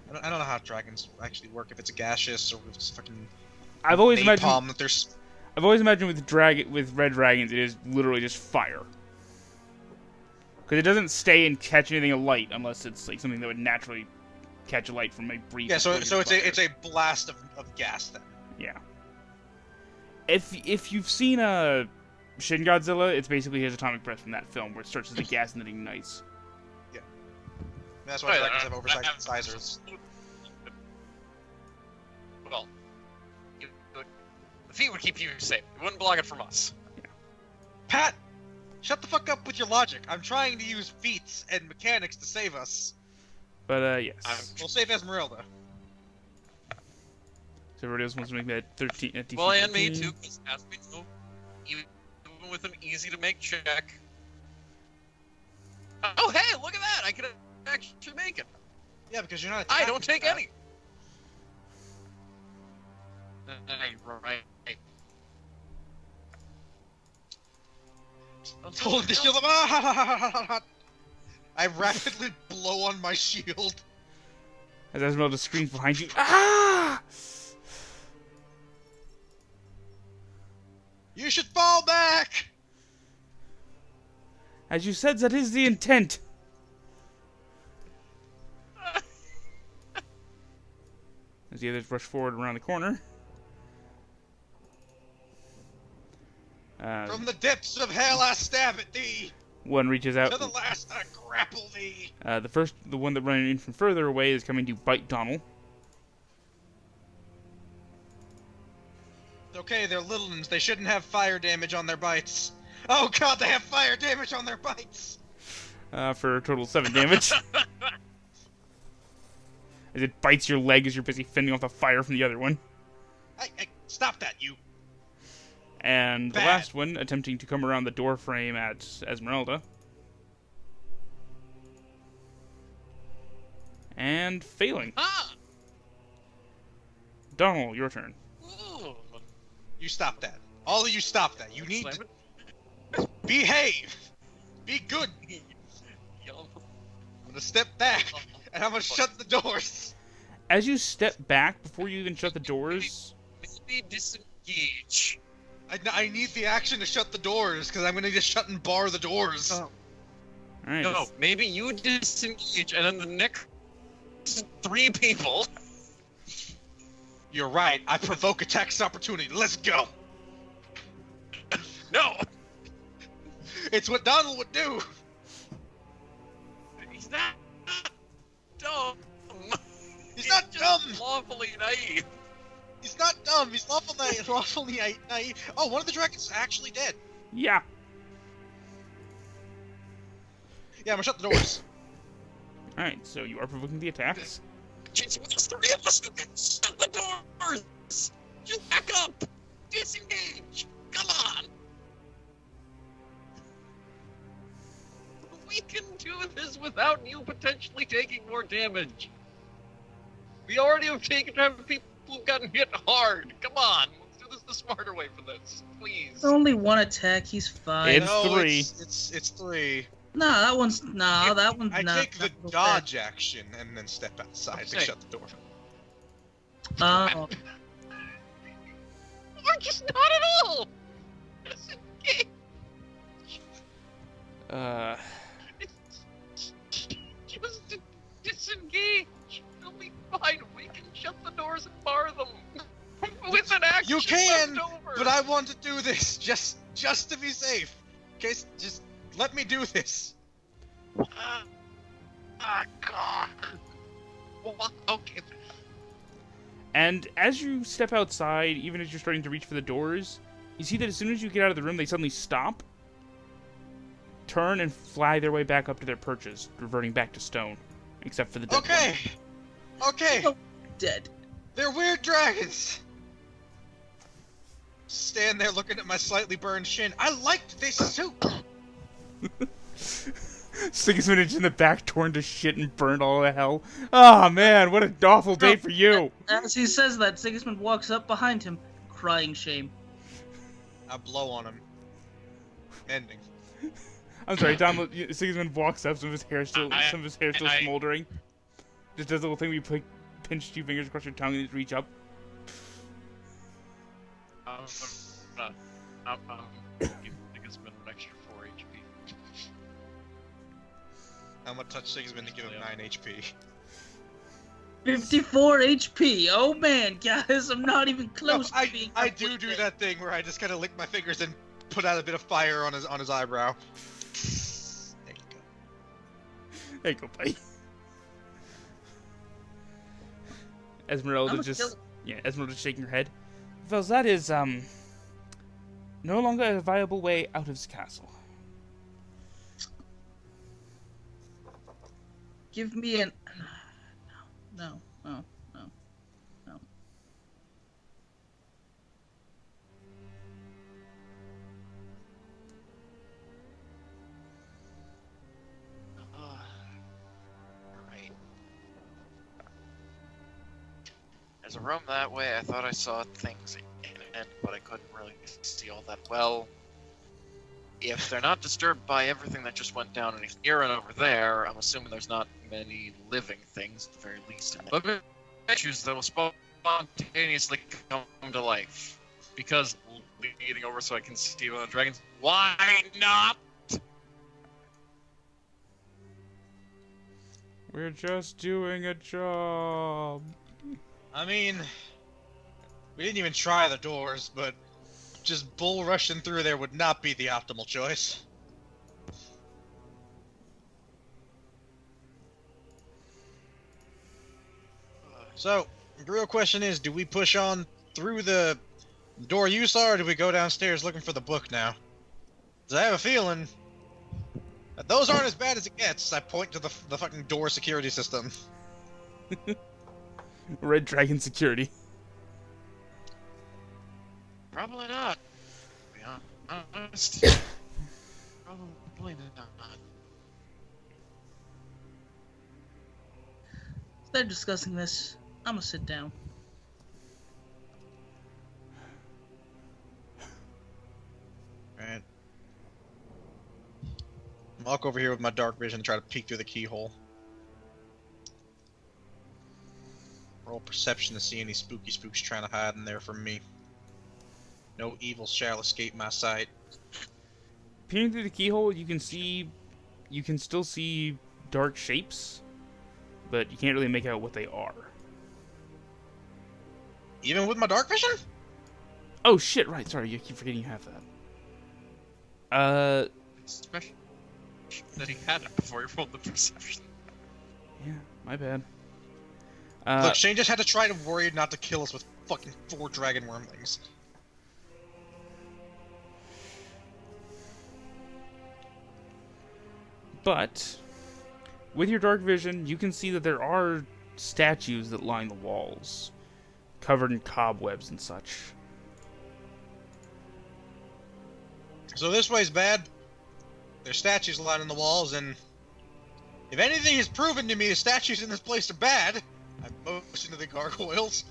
I don't know how dragons actually work. If it's a gaseous or if it's fucking I've always imagined. napalm that there's. I've always imagined with red dragons, it is literally just fire. Because it doesn't stay and catch anything alight unless it's like something that would naturally catch a light from a brief. Yeah, so exposure to it's fire. a blast of gas then. Yeah. If you've seen Shin Godzilla, it's basically his atomic breath from that film, where it starts as a gas and then ignites. That's why dragons have oversized incisors. Well, the feet would keep you safe. It wouldn't block it from us. Pat, shut the fuck up with your logic. I'm trying to use feats and mechanics to save us. But yes. We'll save Esmeralda. So everybody else wants to make that 13. DC Well, and me 13. too, because as we know, even with an easy-to-make check. Oh, hey, look at that! I can actually make it. Yeah, because you're not. I don't take Pat. any. Right. Hold the shield up. I rapidly blow on my shield. As Esmeralda screams behind you. Ah! You should fall back. As you said, that is the intent. As the others rush forward around the corner. From the depths of hell I stab at thee. One reaches out. To the last I grapple thee. The one that running in from further away is coming to bite Donnel. Okay, they're little ones. They shouldn't have fire damage on their bites. Oh god, they have fire damage on their bites. For a total of 7 damage. As it bites your leg as you're busy fending off the fire from the other one. Stop that, you. And the Bad. last one attempting to come around the door frame at Esmeralda. And failing. Ah! Donnel, your turn. Ooh. You stop that. All of you stop that. You need Slam to it. behave. Be good. Yum. I'm gonna step back, and I'm gonna shut the doors. As you step back, before you even shut the doors... Maybe disengage. I need the action to shut the doors, because I'm gonna just shut and bar the doors. Oh. Alright, No, maybe you disengage, and then the next 3 people. You're right. I provoke a tax opportunity. Let's go. No! It's what Donnel would do. He's not dumb. He's not dumb. Lawfully naive. He's not dumb. He's lawfully naive. Oh, one of the dragons is actually dead. yeah. Yeah, I'm gonna shut the doors. Alright, so you are provoking the attacks. Just 3 of us who can shut the doors. Just back up. Disengage. Come on. We can do this without you potentially taking more damage. We already have people who've gotten hit hard. Come on, let's do this the smarter way for this, please. Only one attack, he's fine. It's No, 3. It's 3. That one's I not. take the dodge action and then step outside to Okay. shut the door. Oh, Or just not at all. Disengage. Just disengage. It'll be fine. We can shut the doors and bar them. With an action You can, left over. but I want to do this just to be safe. Okay, just let me do this. Ah, God. Okay. And as you step outside, even as you're starting to reach for the doors, you see that as soon as you get out of the room, they suddenly stop, turn, and fly their way back up to their perches, reverting back to stone, except for the dead Okay! Okay! Oh, dead. They're weird dragons! Stand there looking at my slightly burned shin. I liked this suit! one. Sigismund is in the back, torn to shit and burned all to hell. Ah, man, what an awful day for you! As he says that, Sigismund walks up behind him, crying shame. I blow on him. Ending. I'm sorry, Donnel, Sigismund walks up, some of his hair still smoldering. Just does the little thing where you pinch 2 fingers across your tongue and just reach up. I'm give Sigismund an extra 4 HP. I'm gonna touch Sigismund to give him 9 HP. 54 HP. Oh man, guys, I'm not even close No, to being. I do that thing where I just kind of lick my fingers and put out a bit of fire on his eyebrow. There you go. There you go, buddy. Esmeralda's shaking her head. Well, that is, no longer a viable way out of this castle. Give me an. No. Right. There's a room that way. I thought I saw things in it, but I couldn't really see all that well. If they're not disturbed by everything that just went down in here and over there, I'm assuming there's not many living things, at the very least. But issues that will spontaneously come to life. Because leading over so I can see one of the dragons. Why not? We're just doing a job. I mean, we didn't even try the doors, but just bull rushing through there would not be the optimal choice. So, the real question is, do we push on through the door you saw, or do we go downstairs looking for the book now? Because I have a feeling that those aren't as bad as it gets. I point to the fucking door security system. Red Dragon security. Probably not. To be honest. Probably not. They're discussing this. I'm gonna sit down. Alright. Walk over here with my dark vision and try to peek through the keyhole. Roll perception to see any spooky spooks trying to hide in there from me. No evil shall escape my sight. Peering through the keyhole, you can still see dark shapes, but you can't really make out what they are. Even with my dark vision? Oh shit, right, sorry, you keep forgetting you have that. Especially that he had it before he rolled the perception. Yeah, my bad. Look, Shane just had to try to worry not to kill us with fucking 4 dragon wormlings. But with your dark vision, you can see that there are statues that line the walls, covered in cobwebs and such. So this way's bad. There's statues lining the walls, and if anything is proven to me, the statues in this place are bad. I motion to the gargoyles,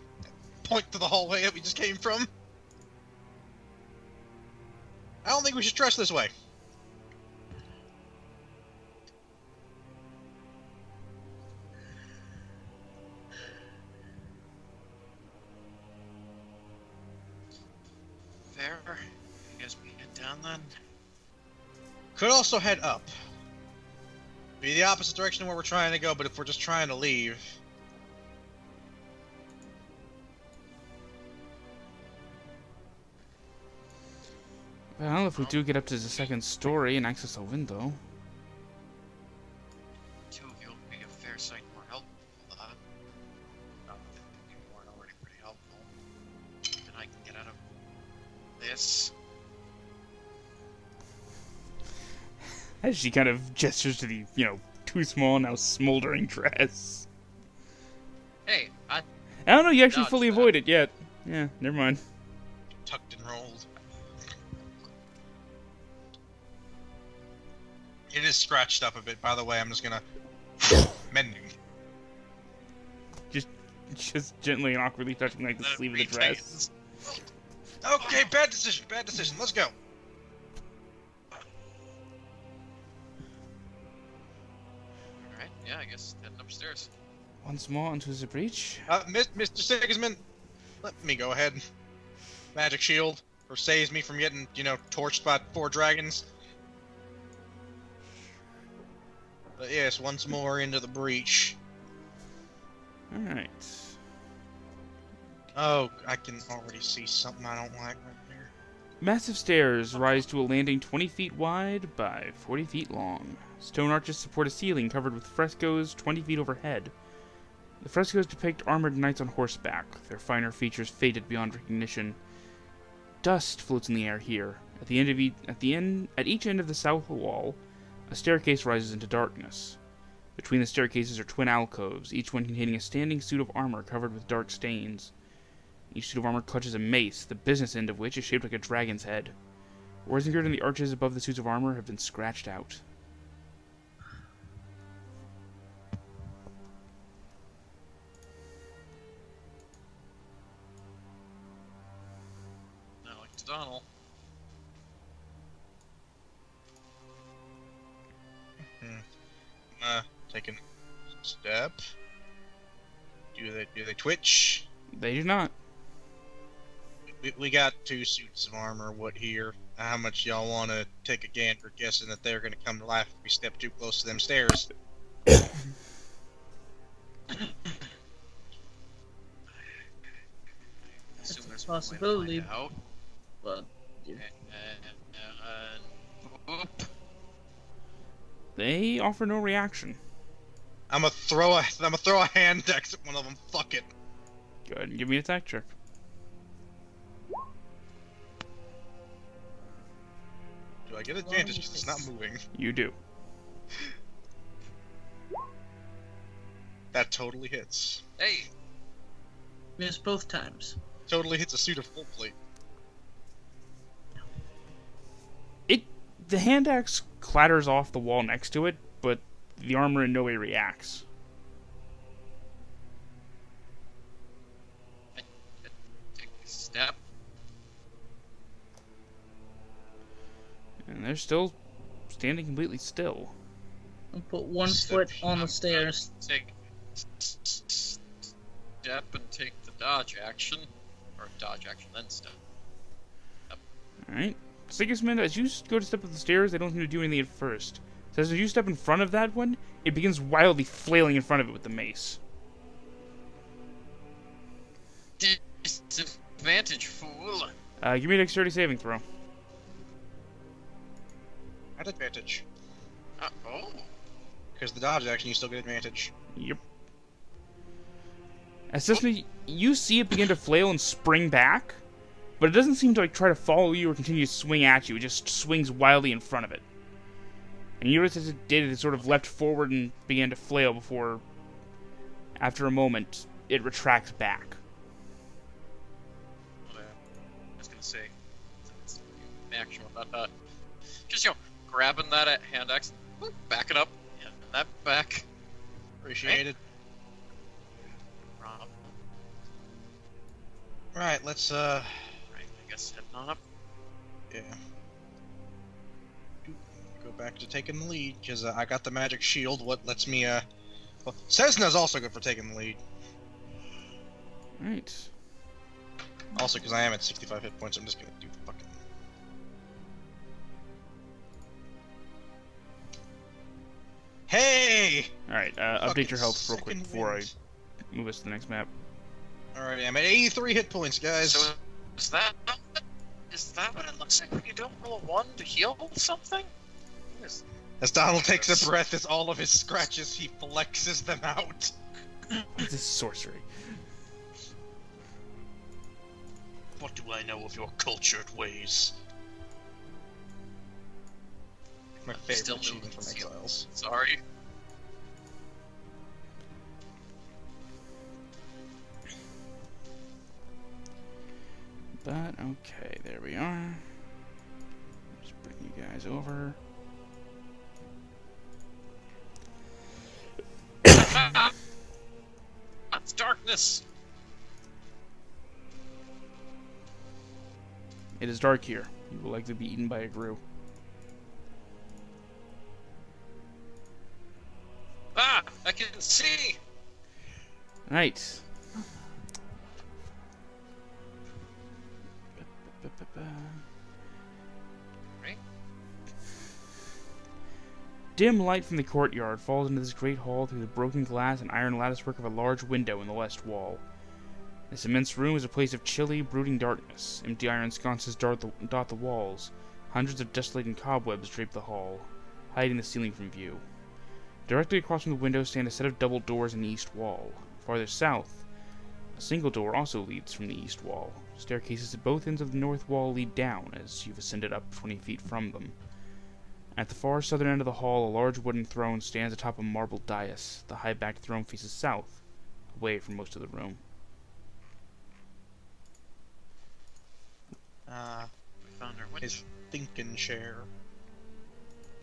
point to the hallway that we just came from. I don't think we should trust this way. Fair. I guess we head down then. Could also head up. Be the opposite direction of where we're trying to go, but if we're just trying to leave... Well, if we do get up to the second story and access a window. 2 of you will be a fair sight more helpful for that. Yes. As she kind of gestures to the, too small, now smoldering dress. Hey, I I don't know, you actually dodged fully that. avoid it yet. Yeah, never mind. Tucked and rolled. It is scratched up a bit, by the way. I'm just gonna mending. Just gently and awkwardly touching like the Let it sleeve of the retain. dress. Okay, bad decision. Bad decision. Let's go. Alright, yeah, I guess heading upstairs. Once more into the breach. Mr. Sigismund, let me go ahead. Magic shield, or saves me from getting, torched by 4 dragons. But yes, once more into the breach. Alright. Oh, I can already see something I don't like right there. Massive stairs rise to a landing 20 feet wide by 40 feet long. Stone arches support a ceiling covered with frescoes 20 feet overhead. The frescoes depict armored knights on horseback, their finer features faded beyond recognition. Dust floats in the air here. At each end of the south wall, a staircase rises into darkness. Between the staircases are twin alcoves, each one containing a standing suit of armor covered with dark stains. Each suit of armor clutches a mace, the business end of which is shaped like a dragon's head. Words engraved in the arches above the suits of armor have been scratched out. Now, like to Donnel. Taking a step. Do they twitch? They do not. We got 2 suits of armor. What here? How much y'all want to take a gander guessing that they're gonna come to life if we step too close to them stairs? Assume there's Possibility. one way to find out. But Whoop. They offer no reaction. I'm gonna throw a hand axe at one of them. Fuck it. Go ahead and give me an attack check. Do I get advantage because it's not moving? You do. That totally hits. Hey, missed both times. Totally hits a suit of full plate. The hand axe clatters off the wall next to it, but the armor in no way reacts. take a step. And they're still standing completely still. I'll put one Step. foot on the stairs. Take step and take the dodge action, or dodge action then step. Alright. Sigismund, as you go to step up the stairs, they don't seem to do anything at first. So as you step in front of that one, it begins wildly flailing in front of it with the mace. Disadvantage, fool. Give me a dexterity saving throw. At advantage. Oh. Because the dodge action, you still get advantage. Yep. As Sesna, you see it begin to flail and spring back, but it doesn't seem to try to follow you or continue to swing at you. It just swings wildly in front of it. And you notice as it did, it sort of leapt forward and began to flail before, after a moment, it retracts back. I was gonna say, it's action with that. Just grabbing that hand axe, whoop, back it up, and that back. Appreciated. Right, let's Right, I guess heading on up. yeah. Go back to taking the lead, because I got the magic shield, what lets me, well, Sesna's also good for taking the lead. Right. Also, because I am at 65 hit points, I'm just gonna do the fucking... Hey! Alright, update Fucking your health real quick second before wind. I move us to the next map. Alright, I'm at 83 hit points, guys. So, is that what it looks like when you don't roll a 1 to heal something? As Donald takes a breath, as all of his scratches, he flexes them out. This is sorcery. What do I know of your cultured ways? My Still favorite achievement from moving seal. Exiles. Sorry. But, okay, there we are. Just bring you guys over. That's darkness. It is dark here. You will likely be eaten by a grue. Ah, I can see. Right. Right. Dim light from the courtyard falls into this great hall through the broken glass and iron latticework of a large window in the west wall. This immense room is a place of chilly, brooding darkness. Empty iron sconces dot the walls. Hundreds of desolating cobwebs drape the hall, hiding the ceiling from view. Directly across from the window stand a set of double doors in the east wall. Farther south, a single door also leads from the east wall. Staircases at both ends of the north wall lead down as you've ascended up 20 feet from them. At the far southern end of the hall, a large wooden throne stands atop a marble dais. The high-backed throne faces south, away from most of the room. We found our window. His thinking chair.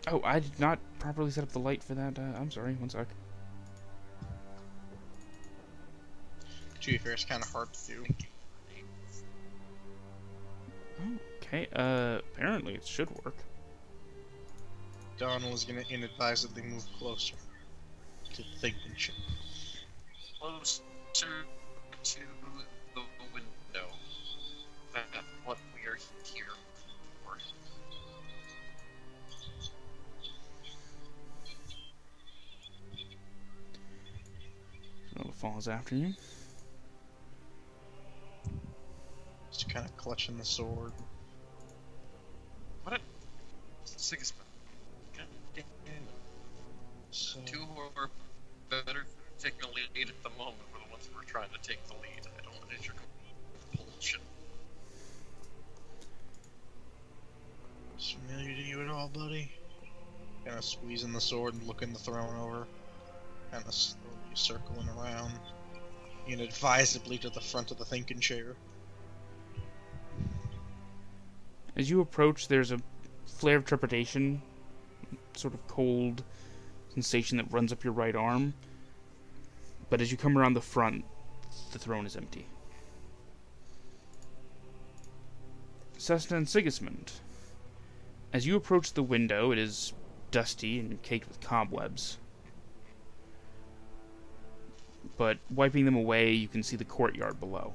Oh, I did not properly set up the light for that. I'm sorry, one sec. To be fair, it's kind of hard to do. Okay, apparently it should work. Donnel is gonna inadvisedly move closer to the thinking chair. Closer to the window. That's what we are here for. It falls after you. Just kind of clutching the sword. What a Sigismund. God damn. So, Two who are better taking the lead at the moment were the ones who were trying to take the lead. I don't want to issue bullshit. familiar to you at all, buddy? Kind of squeezing the sword and looking the throne over. Kind of slowly circling around. Inadvisably to the front of the thinking chair. As you approach, there's a flare of trepidation, sort of cold sensation that runs up your right arm. But as you come around the front, the throne is empty. Sesna and Sigismund. As you approach the window, it is dusty and caked with cobwebs. But wiping them away, you can see the courtyard below.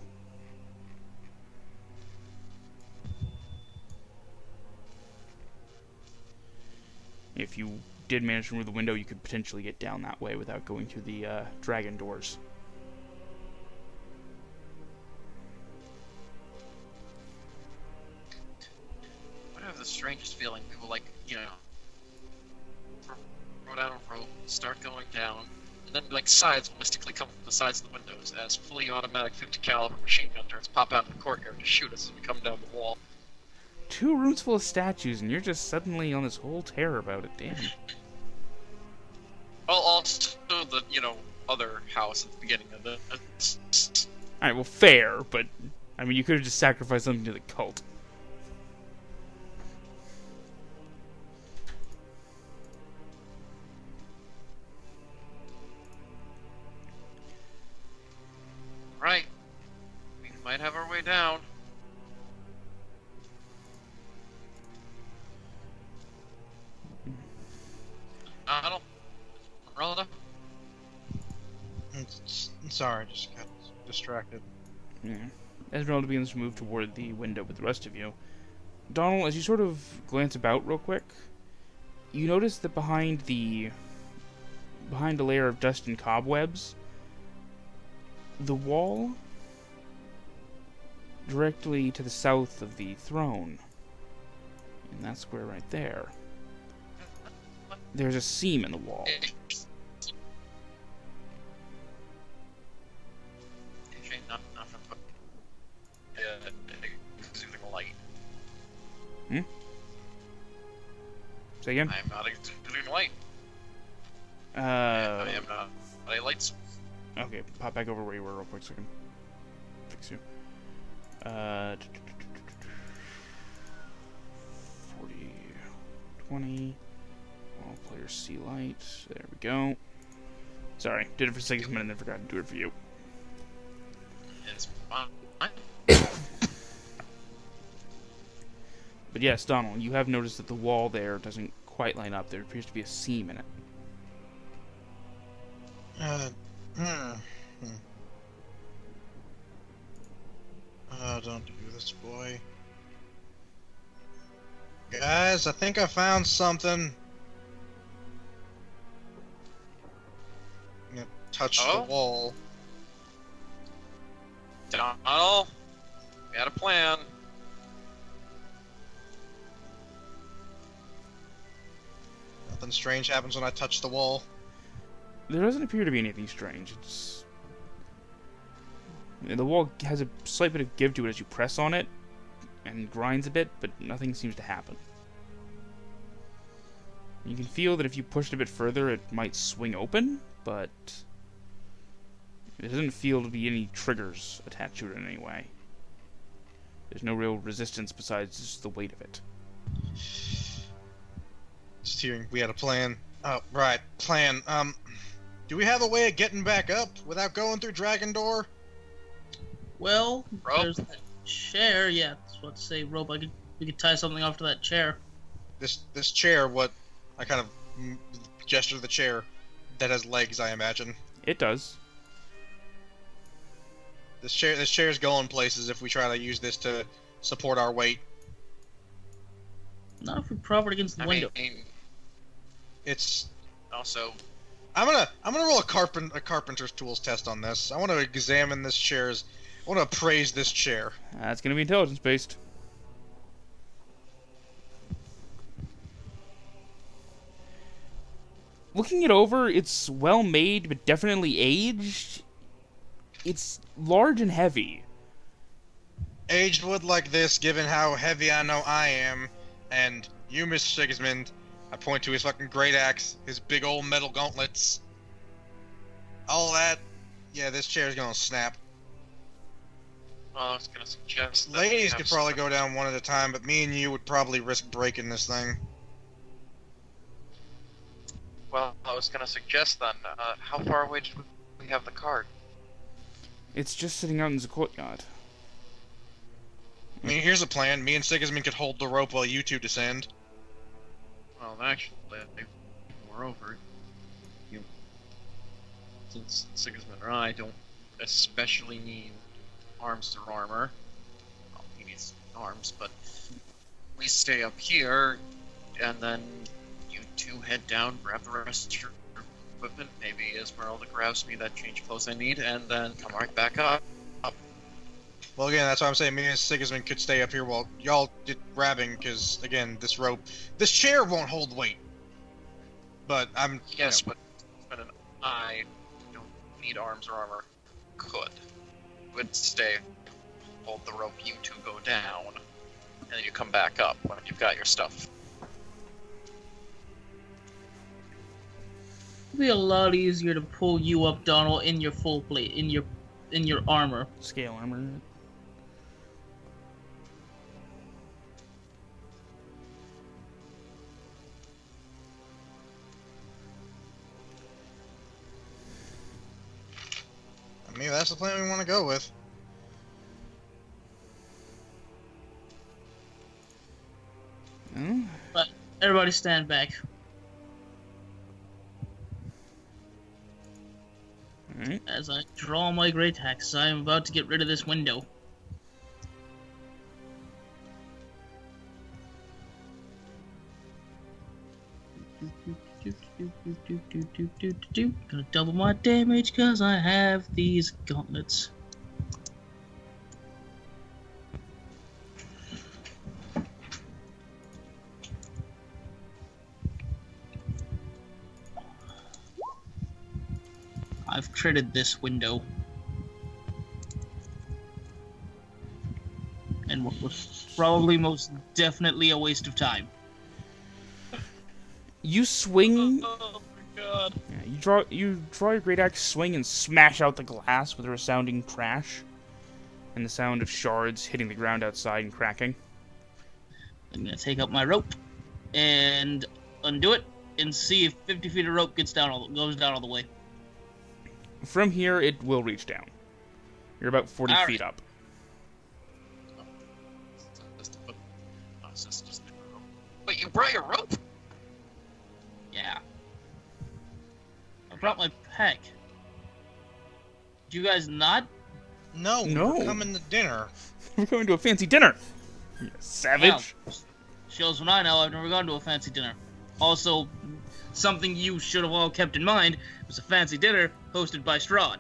If you did manage to remove the window, you could potentially get down that way without going through the dragon doors. I have the strangest feeling. People like, you know, throw down a rope, start going down, and then like sides will mystically come from the sides of the windows as fully automatic 50 caliber machine gun turrets pop out in the courtyard to shoot us as we come down the wall. 2 rooms full of statues, and you're just suddenly on this whole tear about it. Damn. Well, also the, you know, other house at the beginning of the... Alright, well, fair, but I mean, you could have just sacrificed something to the cult. Right. We might have our way down. Donnel? Merlina? Sorry, just got distracted. Yeah. Esmeralda begins to move toward the window with the rest of you. Donnel, as you sort of glance about real quick, you notice that behind a layer of dust and cobwebs, the wall directly to the south of the throne, and that square right there, there's a seam in the wall. Not from... Say again? I am not exuding light. I am not a light source. Okay, pop back over where you were real quick so I can fix you. 40, 20. All players see light. There we go. Sorry, did it for Sigismund and then forgot to do it for you. It's fine. But yes, Donnel, you have noticed that the wall there doesn't quite line up. There appears to be a seam in it. Don't do this, boy. Guys, I think I found something. I'm gonna touch the wall. Donnel, we had a plan. Nothing strange happens when I touch the wall. There doesn't appear to be anything strange. It's the wall has a slight bit of give to it as you press on it, and grinds a bit, but nothing seems to happen. You can feel that if you pushed a bit further, it might swing open, but it doesn't feel to be any triggers attached to it in any way. There's no real resistance besides just the weight of it. Just hearing we had a plan. Oh, right, plan. Do we have a way of getting back up without going through Dragon Door? Well, Rope? there's that chair. Yeah, that's what to say. Rope. We could tie something off to that chair. This chair, what? I kind of gesture to the chair that has legs, I imagine. It does. This chair's going places if we try to use this to support our weight. Not if we prop it against the window. mean, It's. also, I'm gonna roll a carpenter's tools test on this. I want to examine this chair's. I want to appraise this chair. That's going to be intelligence based. Looking it over, it's well made, but definitely aged. It's large and heavy. Aged wood like this, given how heavy I know I am, and you, Mr. Sigismund, I point to his fucking great axe, his big old metal gauntlets. All that, yeah, this chair's gonna snap. well, I was gonna suggest that Ladies we have could probably go down one at a time, but me and you would probably risk breaking this thing. Well, I was gonna suggest then, how far away did we have the cart? It's just sitting out in the courtyard. I mean, here's a plan. Me and Sigismund could hold the rope while you two descend. Well, actually, moreover, since Sigismund and I don't especially need arms or armor, well, he needs arms, but we stay up here, and then you two head down, grab the rest of your equipment, maybe Esmeralda grabs me that change of clothes I need, and then come right back up. Well, again, that's why I'm saying me and Sigismund could stay up here while y'all did grabbing, because, again, this chair won't hold weight. But I'm... Yes, but I don't need arms or armor. Could. Would stay, hold the rope, you two go down, and then you come back up when you've got your stuff. It'd be a lot easier to pull you up, Donnel, in your full plate, in your armor. Scale armor. Maybe that's the plan we want to go with. Oh, But everybody stand back. alright. As I draw my great axe, I am about to get rid of this window. Gonna double my damage because I have these gauntlets. I've critted this window. And we're was probably most definitely a waste of time. You swing. Oh my god. Yeah, you draw your great axe, swing, and smash out the glass with a resounding crash, and the sound of shards hitting the ground outside and cracking. I'm gonna take up my rope and undo it and see if 50 feet of rope goes down all the way. From here, it will reach down. You're about 40 All feet right. up. Wait, you brought your rope? Yeah. I brought my pack. Did you guys not? No, No. we're coming to dinner. We're going to a fancy dinner. You savage. Well, shows what I know. I've never gone to a fancy dinner. Also, something you should have all kept in mind was a fancy dinner hosted by Strahd.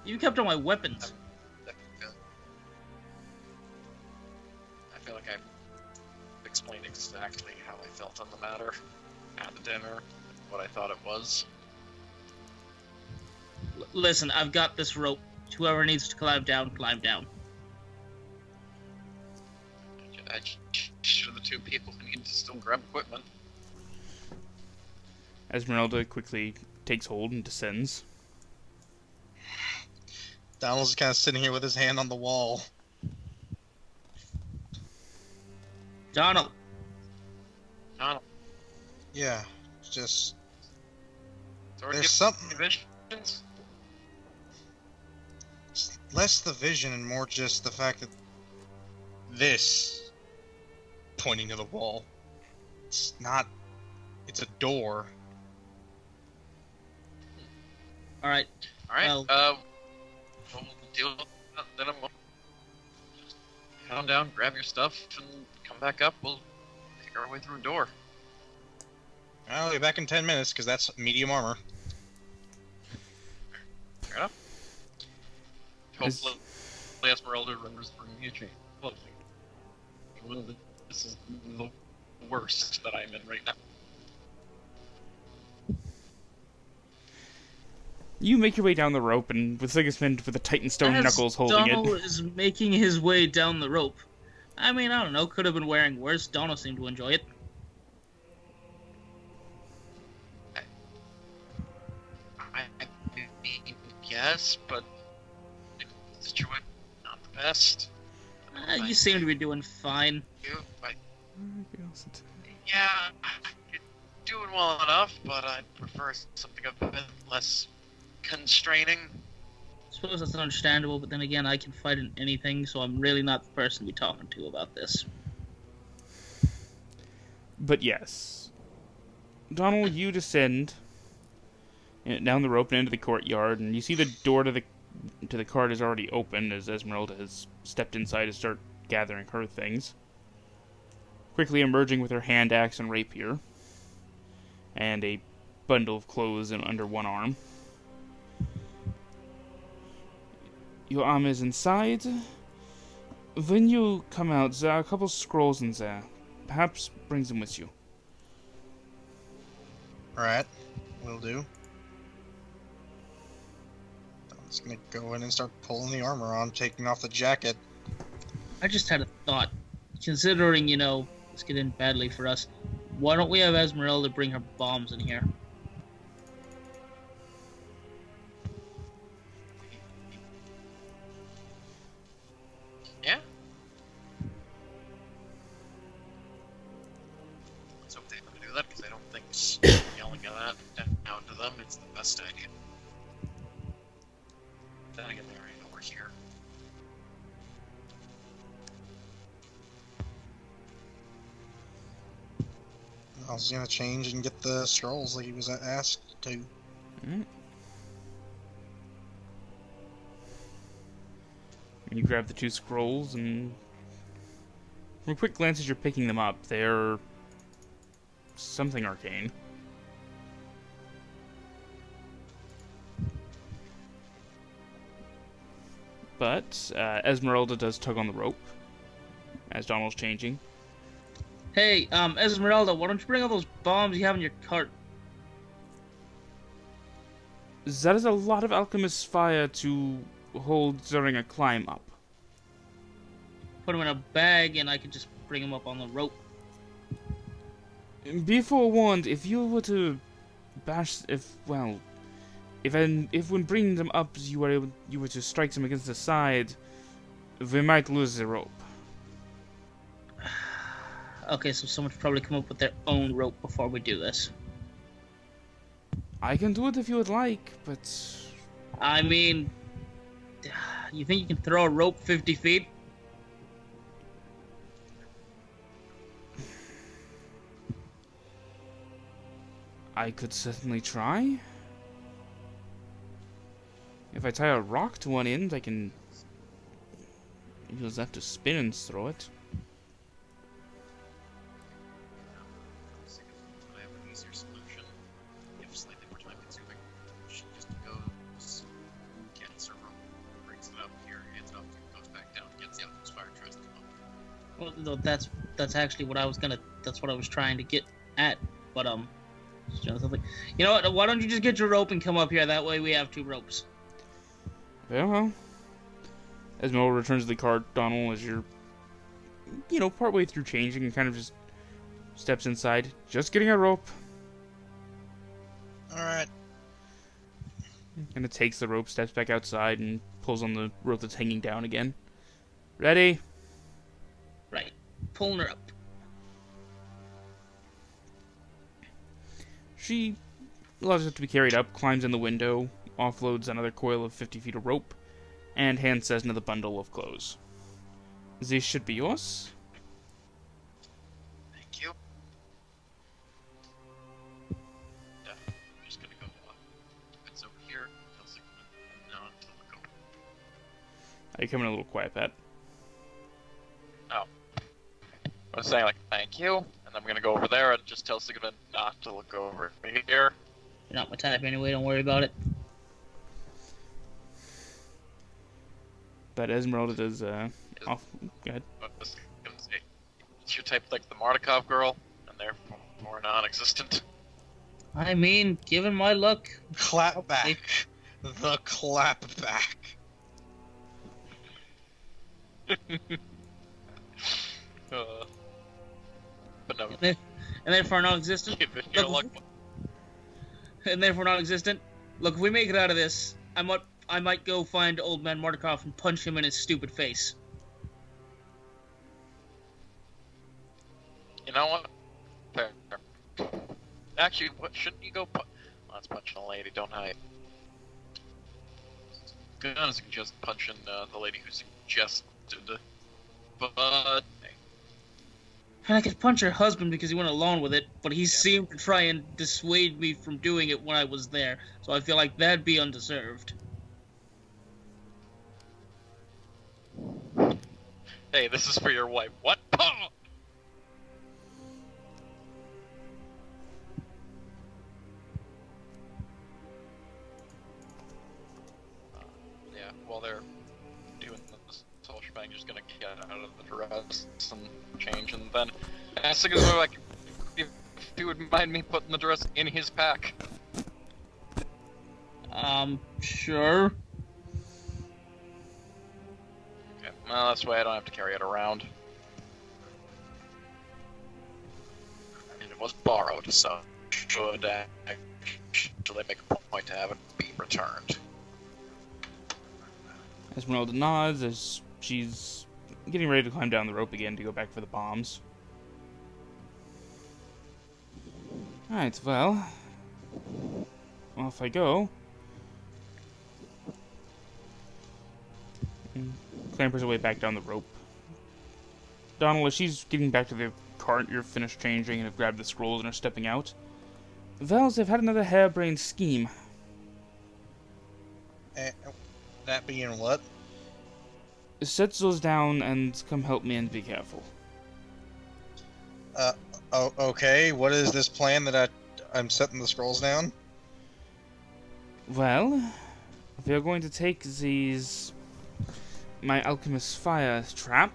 You kept all my weapons. I feel like I've explained exactly how I felt on the matter at the dinner, what I thought it was. Listen, I've got this rope. Whoever needs to climb down, climb down. I should have the two people who need to still grab equipment. Esmeralda quickly takes hold and descends. Donald's just kind of sitting here with his hand on the wall. Donnel, Donnel, Yeah, just so we're there's giving something. divisions? It's less the vision and more just the fact that this, pointing to the wall, it's not. It's a door. all right. Alright, Well- we'll deal with that then. Just head on down, grab your stuff, and come back up. We'll make our way through a door. I'll be back in 10 minutes because that's medium armor. Fair enough. Hopefully, Esmeralda remembers to bring me a chain. This is the worst that I'm in right now. You make your way down the rope, and with Sigismund with the tightened stone As knuckles holding Donnel it. is making his way down the rope. I mean, I don't know. Could have been wearing worse. Donnel seemed to enjoy it. I mean, yes, but the situation not the best. You seem to be doing fine. Yeah, you're doing well enough, but I'd prefer something a bit less constraining. I suppose that's understandable, but then again, I can fight in anything, so I'm really not the person to be talking to about this. But yes. Donnel, you descend down the rope and into the courtyard, and you see the door to the cart is already open as Esmeralda has stepped inside to start gathering her things. Quickly emerging with her hand axe and rapier, and a bundle of clothes under one arm. Your arm is inside. When you come out, there are a couple scrolls in there. Perhaps bring them with you. Alright, will do. I'm just gonna go in and start pulling the armor on, taking off the jacket. I just had a thought. Considering, this could end badly for us, why don't we have Esmeralda bring her bombs in here? Yeah? Let's hope they don't do that, because I don't think yelling at that down to them is the best idea. Then again, they already know we're here. I was gonna change and get the scrolls like he was asked to. Alright. You grab the two scrolls, and from a quick glance as you're picking them up, they're something arcane. But Esmeralda does tug on the rope as Donnel's changing. Hey, Esmeralda, why don't you bring all those bombs you have in your cart? That is a lot of alchemist's fire to hold during a climb up. put him in a bag, and I could just bring him up on the rope. Be forewarned, if you were to if when bringing them up you were to strike them against the side, we might lose the rope. Okay, so someone should probably come up with their own rope before we do this. I can do it if you would like, but I mean, you think you can throw a rope 50 feet? I could certainly try. If I tie a rock to one end, I can use that to spin and throw it. I have an easier solution. If slightly more time consuming, she just goes, gets her rope, brings it up here, hands it up, goes back down, gets the outpost fire, tries to come up. Well, no, that's actually what I was gonna. That's what I was trying to get at. But you know what? Why don't you just get your rope and come up here? That way we have 2 ropes. Very well. Esmeralda returns to the cart, Donnel, as you're, partway through changing and kind of just steps inside. Just getting a rope. Alright. Kind of takes the rope, steps back outside, and pulls on the rope that's hanging down again. Ready? Right. Pulling her up. She allows herself to be carried up, climbs in the window, offloads another coil of 50 feet of rope, and hands Sesna the bundle of clothes. These should be yours. Thank you. Yeah, I'm just gonna go it's over here, tell Sigismund, no, until we go. I come in a little quiet, Pat. I was saying, like, thank you, and I'm gonna go over there and just tell Sigismund not to look over here. You're not my type anyway. Don't worry about it. But Esmeralda does, off. Go ahead. Is your type like the Mardukov girl, and therefore more non-existent? I mean, given my luck, Clap back. The clap back. But no. and therefore non-existent. You're like, And therefore non-existent. Look, if we make it out of this, I might go find old man Mardukov and punch him in his stupid face. you know what? Fair. Actually, what shouldn't you go? That's punching a lady, don't I? Gonna suggest punching the lady who suggested, but And I could punch her husband because he went along with it, but he seemed to try and dissuade me from doing it when I was there, so I feel like that'd be undeserved. hey, this is for your wife. What? Pah! Yeah, while they're doing this whole shebang, just gonna get out of the dress and change, and then ask Sigismund, like, if he would mind me putting the dress in his pack. Sure. Okay, well, that's why I don't have to carry it around. And it was borrowed, so should actually make a point to have it be returned. Esmeralda nods as she's getting ready to climb down the rope again to go back for the bombs. Alright, well, off I go. And clambers her way back down the rope. Donnel, as she's getting back to the cart, you're finished changing and have grabbed the scrolls and are stepping out. Vels, I've had another harebrained scheme. That being what? Set those down and come help me and be careful. Okay, what is this plan that I'm setting the scrolls down? Well, we are going to take my alchemist's fire trap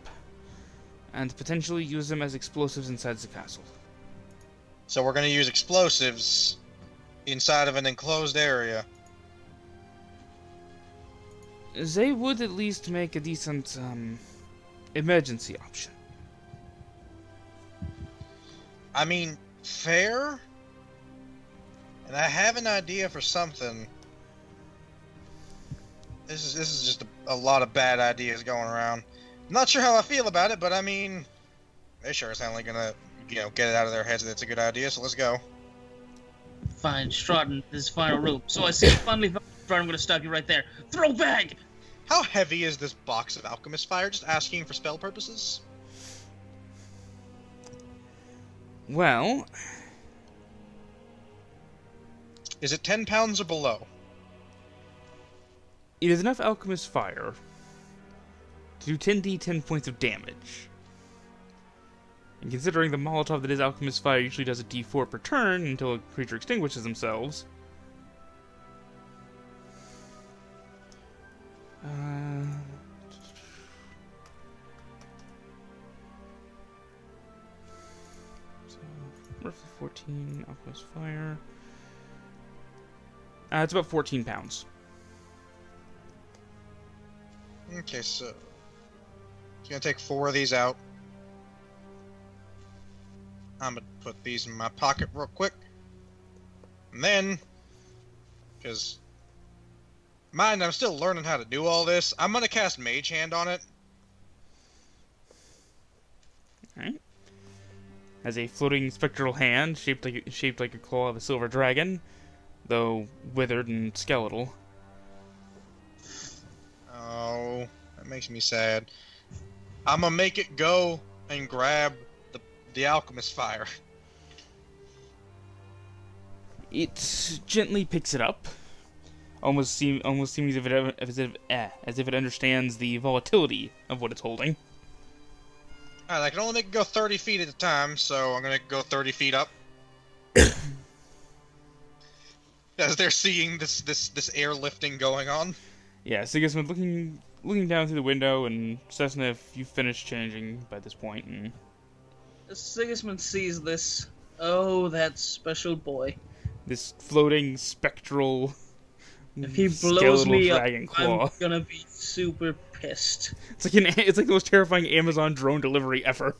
and potentially use them as explosives inside the castle. So we're gonna use explosives inside of an enclosed area. They would at least make a decent emergency option. I mean, fair. And I have an idea for something. This is just a lot of bad ideas going around. Not sure how I feel about it, but I mean, they sure as hell ain't gonna, get it out of their heads that it's a good idea. So let's go. Fine, Strahd in his final room. So I see finally, Strahd, I'm gonna stop you right there. Throw bag! How heavy is this box of alchemist fire? Just asking for spell purposes. Well, Is it 10 pounds or below? it is enough alchemist fire to do 10d10 points of damage. And considering the Molotov that is alchemist fire usually does a d4 per turn until a creature extinguishes themselves. So, roughly 14 alchemist fire. It's about 14 pounds. Okay, so gonna take 4 of these out. I'm gonna put these in my pocket real quick. And then, because mind, I'm still learning how to do all this, I'm gonna cast Mage Hand on it. Alright. Has a floating spectral hand shaped like a claw of a silver dragon, though withered and skeletal. Oh, that makes me sad. I'm gonna make it go and grab the alchemist fire. It gently picks it up, almost seems as if it understands the volatility of what it's holding. Alright, I can only make it go 30 feet at a time, so I'm gonna go 30 feet up. As they're seeing this airlifting going on. Yeah, Sigismund looking down through the window, and Sesna, if you finish changing by this point, and Sigismund sees this. Oh, that special boy. this floating spectral If he blows skeletal me up, dragon claw. I'm gonna be super pissed. It's like the most terrifying Amazon drone delivery ever.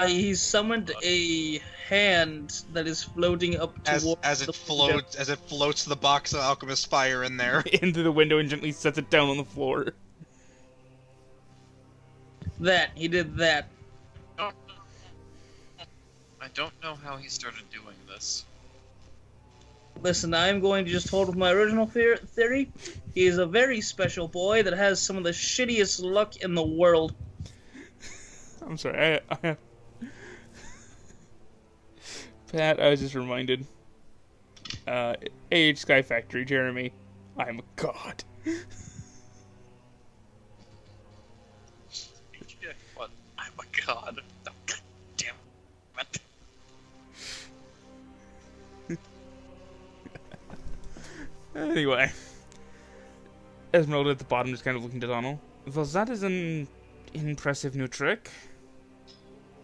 He's summoned a hand that is floating up towards As it floats the box of alchemist fire in there. Into the window and gently sets it down on the floor. He did that. I don't know how he started doing this. Listen, I'm going to just hold with my original theory. He is a very special boy that has some of the shittiest luck in the world. I'm sorry, Pat, I was just reminded. AH Sky Factory, Jeremy. I'm a god. What? I'm a god. Oh, god damn it. Anyway. Esmeralda at the bottom just kind of looking to Donnel. Well, that is an impressive new trick.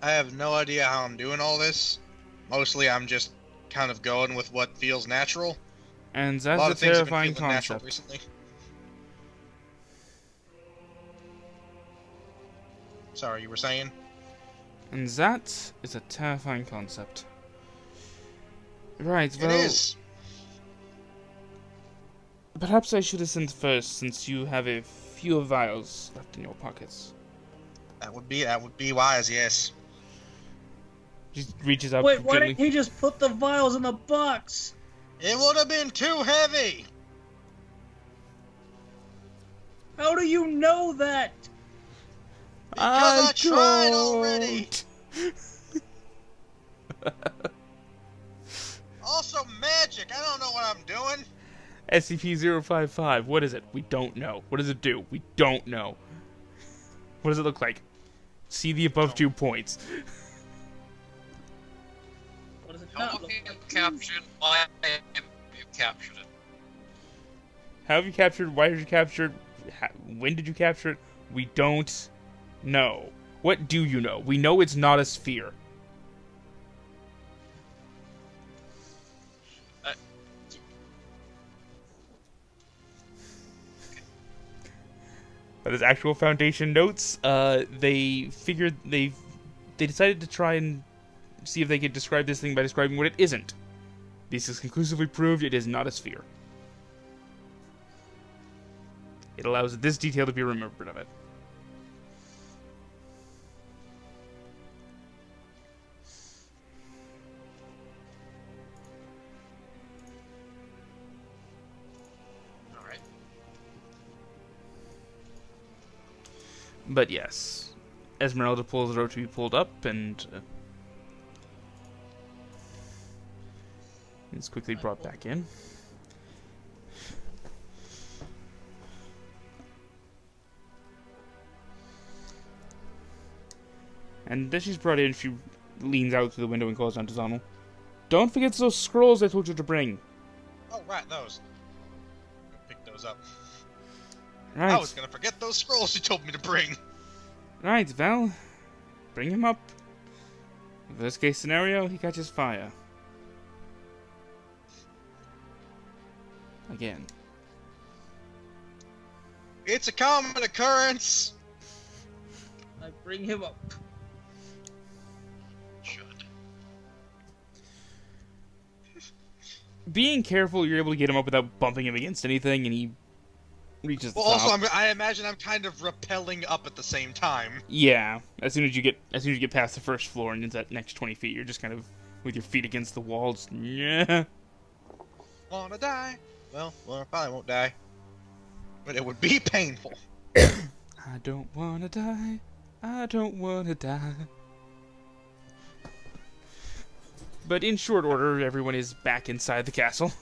I have no idea how I'm doing all this. Mostly I'm just kind of going with what feels natural. And A lot that's of a things have been terrifying feeling natural concept. recently. Sorry, you were saying? And that is a terrifying concept. Right, well... It is. Perhaps I should have sent first, since you have a few vials left in your pockets. That would be wise, yes. Just reaches up Wait, why gently. didn't he just put the vials in the box? It would have been too heavy. How do you know that? Because I tried already. Also magic. I don't know what I'm doing. SCP-055, what is it? We don't know. What does it do? We don't know. What does it look like? See the above 2 points. What does it How not have look you like? captured? Why have you captured it? How have you captured? Why did you capture? When did you capture it? We don't know. What do you know? We know it's not a sphere. But as actual Foundation notes, they decided to try and see if they could describe this thing by describing what it isn't. This is conclusively proved it is not a sphere. It allows this detail to be remembered of it. Alright. But yes, Esmeralda pulls the rope to be pulled up, and it's quickly brought back in. And as she's brought in, she leans out through the window and calls down to Donnel. Don't forget those scrolls I told you to bring. Oh, right, those. Go pick those up. Right. I was gonna forget those scrolls you told me to bring. Right, Val. Bring him up. Worst case scenario, he catches fire. Again. It's a common occurrence. I bring him up. Should. Being careful, you're able to get him up without bumping him against anything, and he reaches the Well, top. also, I imagine I'm kind of rappelling up at the same time. Yeah, as soon as you get past the first floor and into that next 20 feet, you're just kind of with your feet against the walls. Yeah. Wanna die? Well, I probably won't die. But it would be painful. I don't wanna die. I don't wanna die. But in short order, everyone is back inside the castle.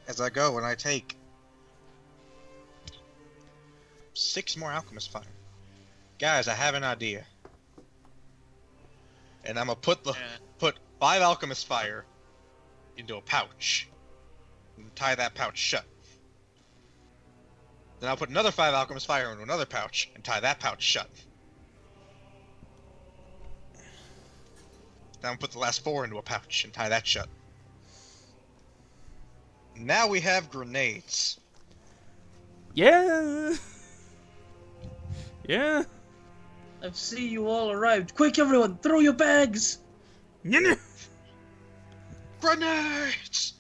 As I go and I take 6 more alchemist fire. Guys, I have an idea. And I'm gonna put 5 alchemist fire into a pouch. And tie that pouch shut. Then I'll put another 5 alchemist fire into another pouch and tie that pouch shut. Then I'll put the last 4 into a pouch and tie that shut. Now we have grenades. Yeah. Yeah. I see you all arrived. Quick, everyone, throw your bags! Yeah. Grenades!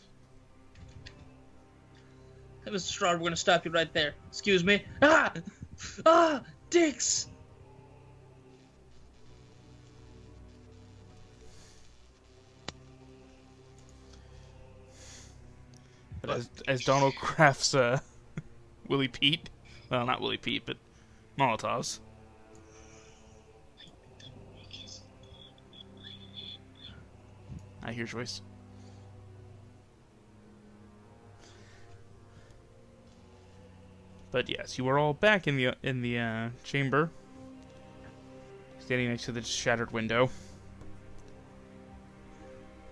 Hey, Mr. Strahd, we're gonna stop you right there. Excuse me. Ah! Ah! Dicks! But as Donald crafts Willie Pete, well, not Willie Pete, but Molotovs. I hear Joyce. But yes, you are all back in the chamber, standing next to the shattered window.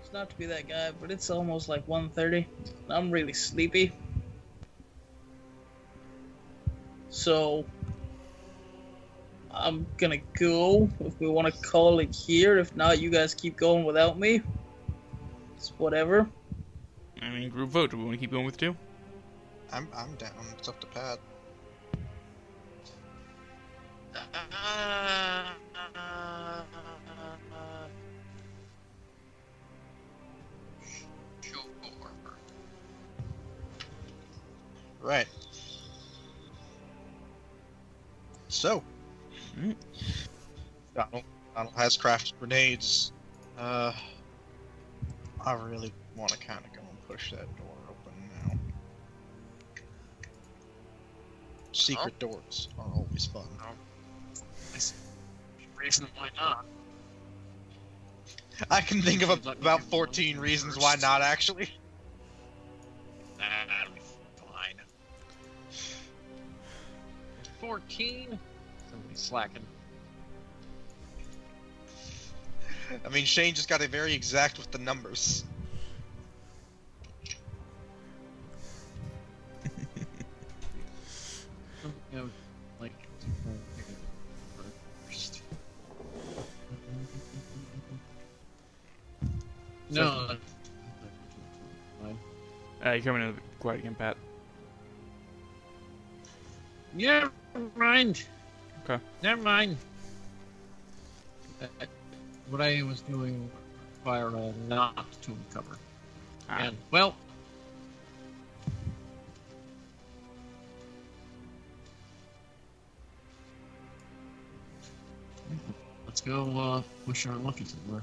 It's not to be that guy, but it's almost like 1:30. I'm really sleepy. So, I'm gonna go if we want to call it here. If not, you guys keep going without me. It's whatever. I mean, group vote. Do we want to keep going with 2? I'm down. It's up to Pat. Sure. Right. So, Donald has crafted grenades. I really want to kind of go and push that door open now. Secret doors are always fun. Reason why not? I can think of about 14 reasons why not, actually. That'll be fine. 14? Somebody's slacking. I mean, Shane just got it very exact with the numbers. Yeah, like first. No. You're coming in quiet again, Pat. Never mind. Okay. Never mind. What I was doing required a not to uncover. Ah. And, well... Let's go push our lucky somewhere.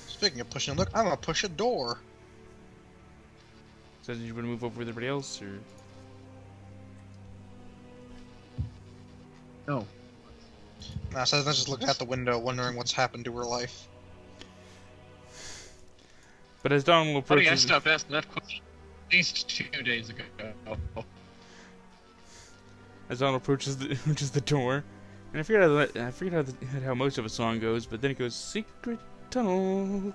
Speaking of pushing, look, I'm gonna push a door. So did you want to move over with everybody else, or? No. Nah, so I'm just looking out the window, wondering what's happened to her life. But as Donnel Buddy, I approaches, stopped asking that question at least 2 days ago. as Donnel approaches the door, and I forget how most of a song goes, but then it goes secret tunnel.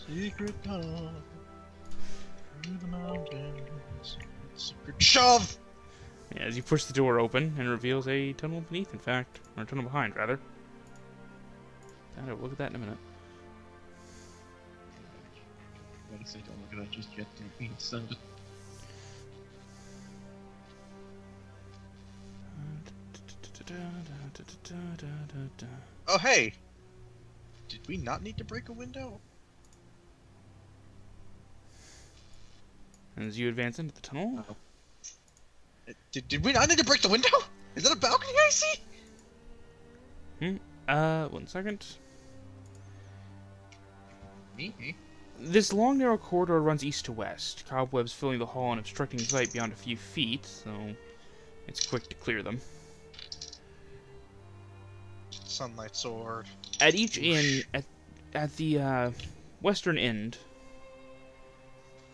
Secret tunnel through the mountains. Secret shove. Yeah, as you push the door open and reveals a tunnel beneath, in fact, or a tunnel behind, rather. We'll look at that in a minute. I say don't look at that just yet. Send it. Oh, hey! Did we not need to break a window? And as you advance into the tunnel, Did we not need to break the window? Is that a balcony I see? 1 second. Me? This long, narrow corridor runs east to west, cobwebs filling the hall and obstructing sight beyond a few feet, so it's quick to clear them. Sunlight sword. At each inn, at the western end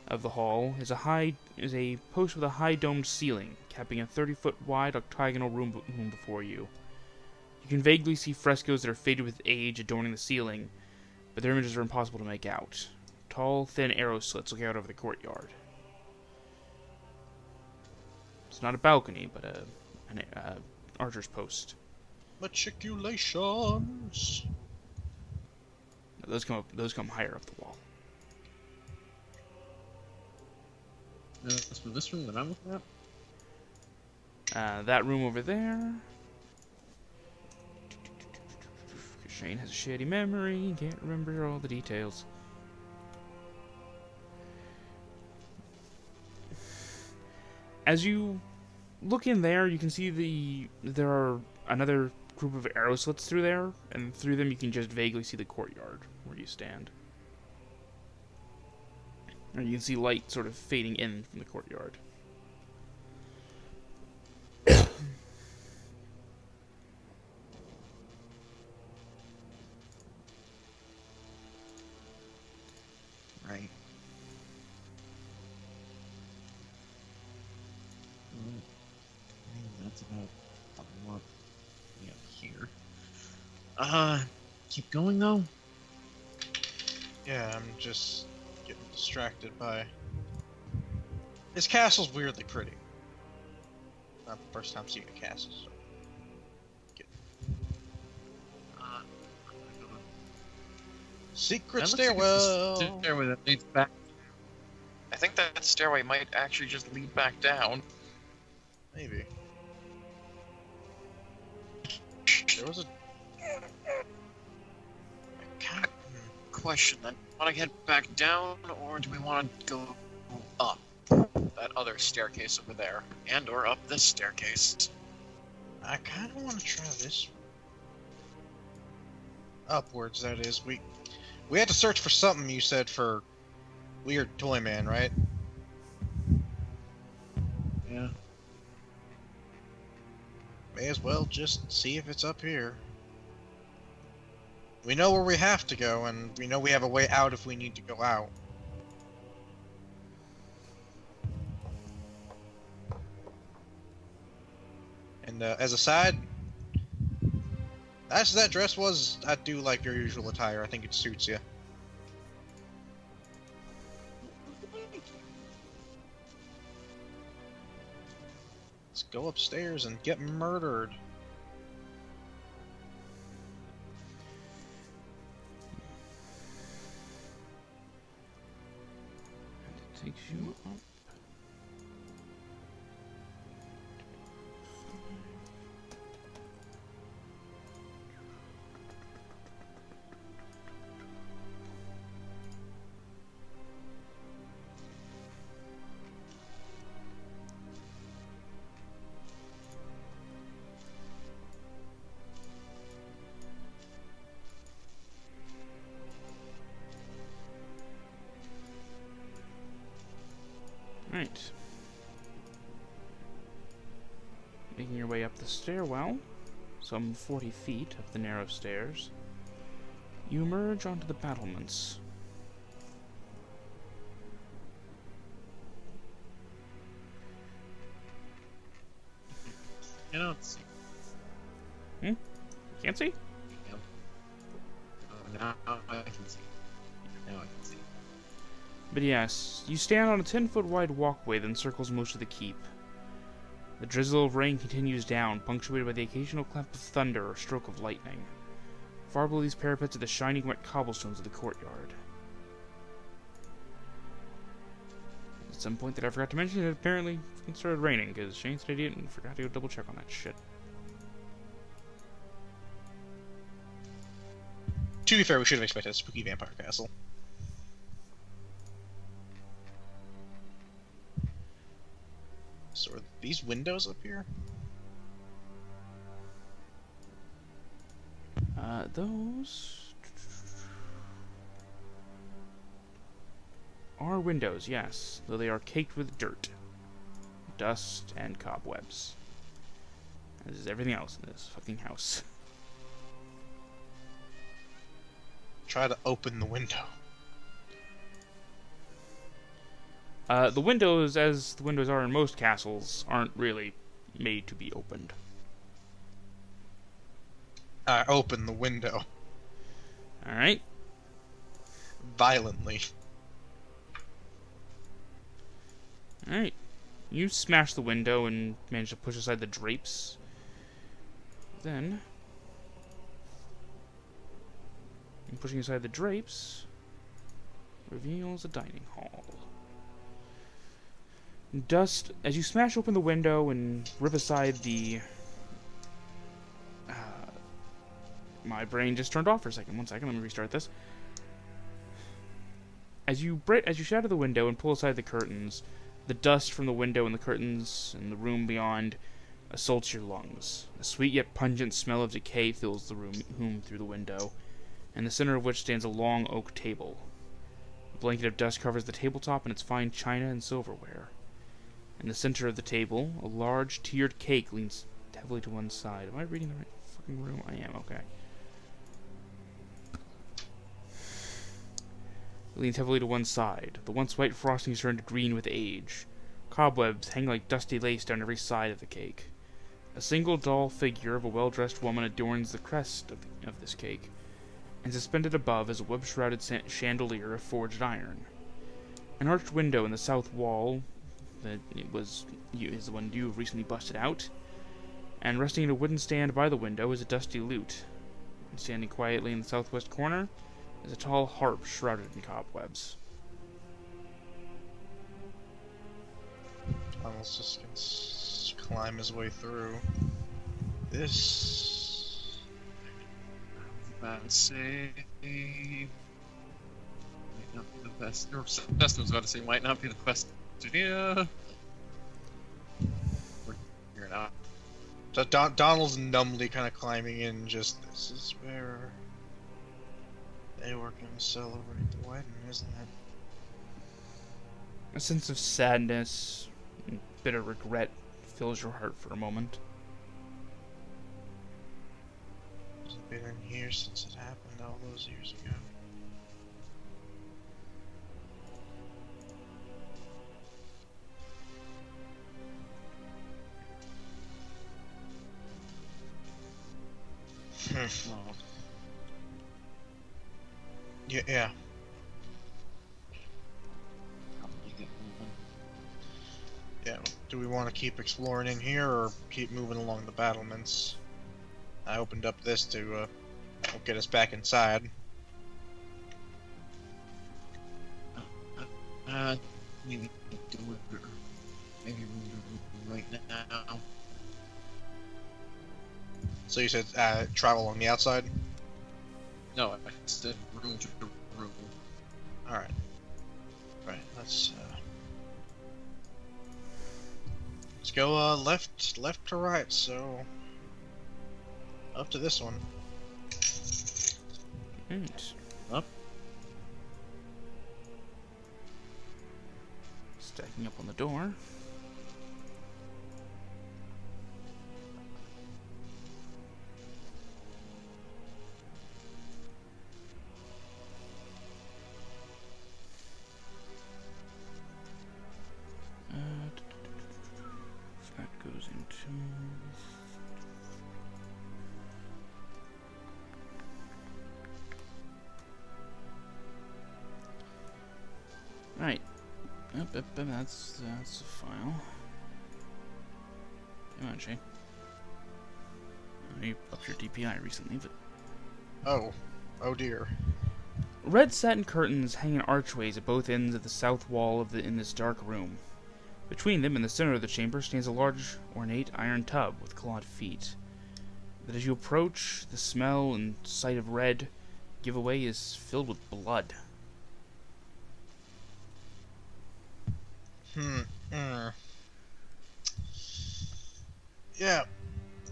of the hall is a post with a high domed ceiling, capping a 30-foot wide octagonal room before you. You can vaguely see frescoes that are faded with age adorning the ceiling, but their images are impossible to make out. Tall, thin arrow slits looking out over the courtyard. It's not a balcony, but an archer's post. Matriculations. Those come higher up the wall. That's for this room that I'm looking at? That room over there. Shane has a shitty memory, can't remember all the details. As you look in there, you can see there are another group of arrow slits through there, and through them you can just vaguely see the courtyard where you stand. And you can see light sort of fading in from the courtyard. Right. That's about what we have here. Keep going though? Yeah, I'm just getting distracted by... This castle's weirdly pretty. Not the first time seeing a castle, so... Secret stairwell! Stairway that leads back. I think that stairway might actually just lead back down. Maybe. There was a... Question then. Want to head back down, or do we want to go up that other staircase over there, and or up this staircase? I kind of want to try this one. Upwards, that is. We had to search for something, you said, for Weird Toy Man, right? Yeah. May as well just see if it's up here. We know where we have to go, and we know we have a way out if we need to go out. And as a side, as that dress was, I do like your usual attire. I think it suits you. Let's go upstairs and get murdered. Takes you up. Making your way up the stairwell, some 40 feet up the narrow stairs, you emerge onto the battlements. You don't see. Can't see? Yep. Oh, now I can see. Now I can see. But yes, you stand on a 10-foot wide walkway that encircles most of the keep. The drizzle of rain continues down, punctuated by the occasional clap of thunder or stroke of lightning. Far below these parapets are the shining wet cobblestones of the courtyard. At some point that I forgot to mention, it apparently started raining, because Shane's an idiot and forgot to go double check on that shit. To be fair, we should have expected a spooky vampire castle. So are these windows up here? Those are windows, yes, though they are caked with dirt, dust, and cobwebs. As is everything else in this fucking house. Try to open the window. The windows, as the windows are in most castles, aren't really made to be opened. Open the window. Alright. Violently. Alright. You smash the window and manage to push aside the drapes. Then, in pushing aside the drapes, reveals a dining hall. Dust, as you smash open the window and rip aside the... my brain just turned off for a second. 1 second, let me restart this. As you shatter the window and pull aside the curtains, the dust from the window and the curtains and the room beyond assaults your lungs. A sweet yet pungent smell of decay fills the room through the window, in the center of which stands a long oak table. A blanket of dust covers the tabletop and its fine china and silverware. In the center of the table, a large tiered cake leans heavily to one side. Am I reading the right fucking room? I am, okay. It leans heavily to one side. The once white frosting has turned green with age. Cobwebs hang like dusty lace down every side of the cake. A single doll figure of a well-dressed woman adorns the crest of this cake, and suspended above is a web-shrouded chandelier of forged iron. An arched window in the south wall that is the one you have recently busted out, and resting in a wooden stand by the window is a dusty lute. And standing quietly in the southwest corner is a tall harp shrouded in cobwebs. Donnel's just gonna climb his way through. This... About to say... might not be the best... Or Sesna was about to say might not be the best idea. We're figuring it out. So Donnel's numbly kind of climbing in, just, this is where they were going to celebrate the wedding, isn't it? A sense of sadness and bitter regret fills your heart for a moment. Hasn't been in here since it happened all those years ago. Oh. Yeah. Probably get moving. Yeah, do we want to keep exploring in here or keep moving along the battlements? I opened up this to get us back inside. Maybe do it. Maybe we'll do it right now. So you said travel on the outside? No, I said room to room. Alright. Right, let's go left to right, so up to this one. Right. Up. Stacking up on the door. Alright. Yep, that's a file. Come on, Shay. You upped your DPI recently, but... Oh dear. Red satin curtains hang in archways at both ends of the south wall in this dark room. Between them, in the center of the chamber, stands a large, ornate iron tub with clawed feet. That as you approach, the smell and sight of red giveaway is filled with blood. Yeah,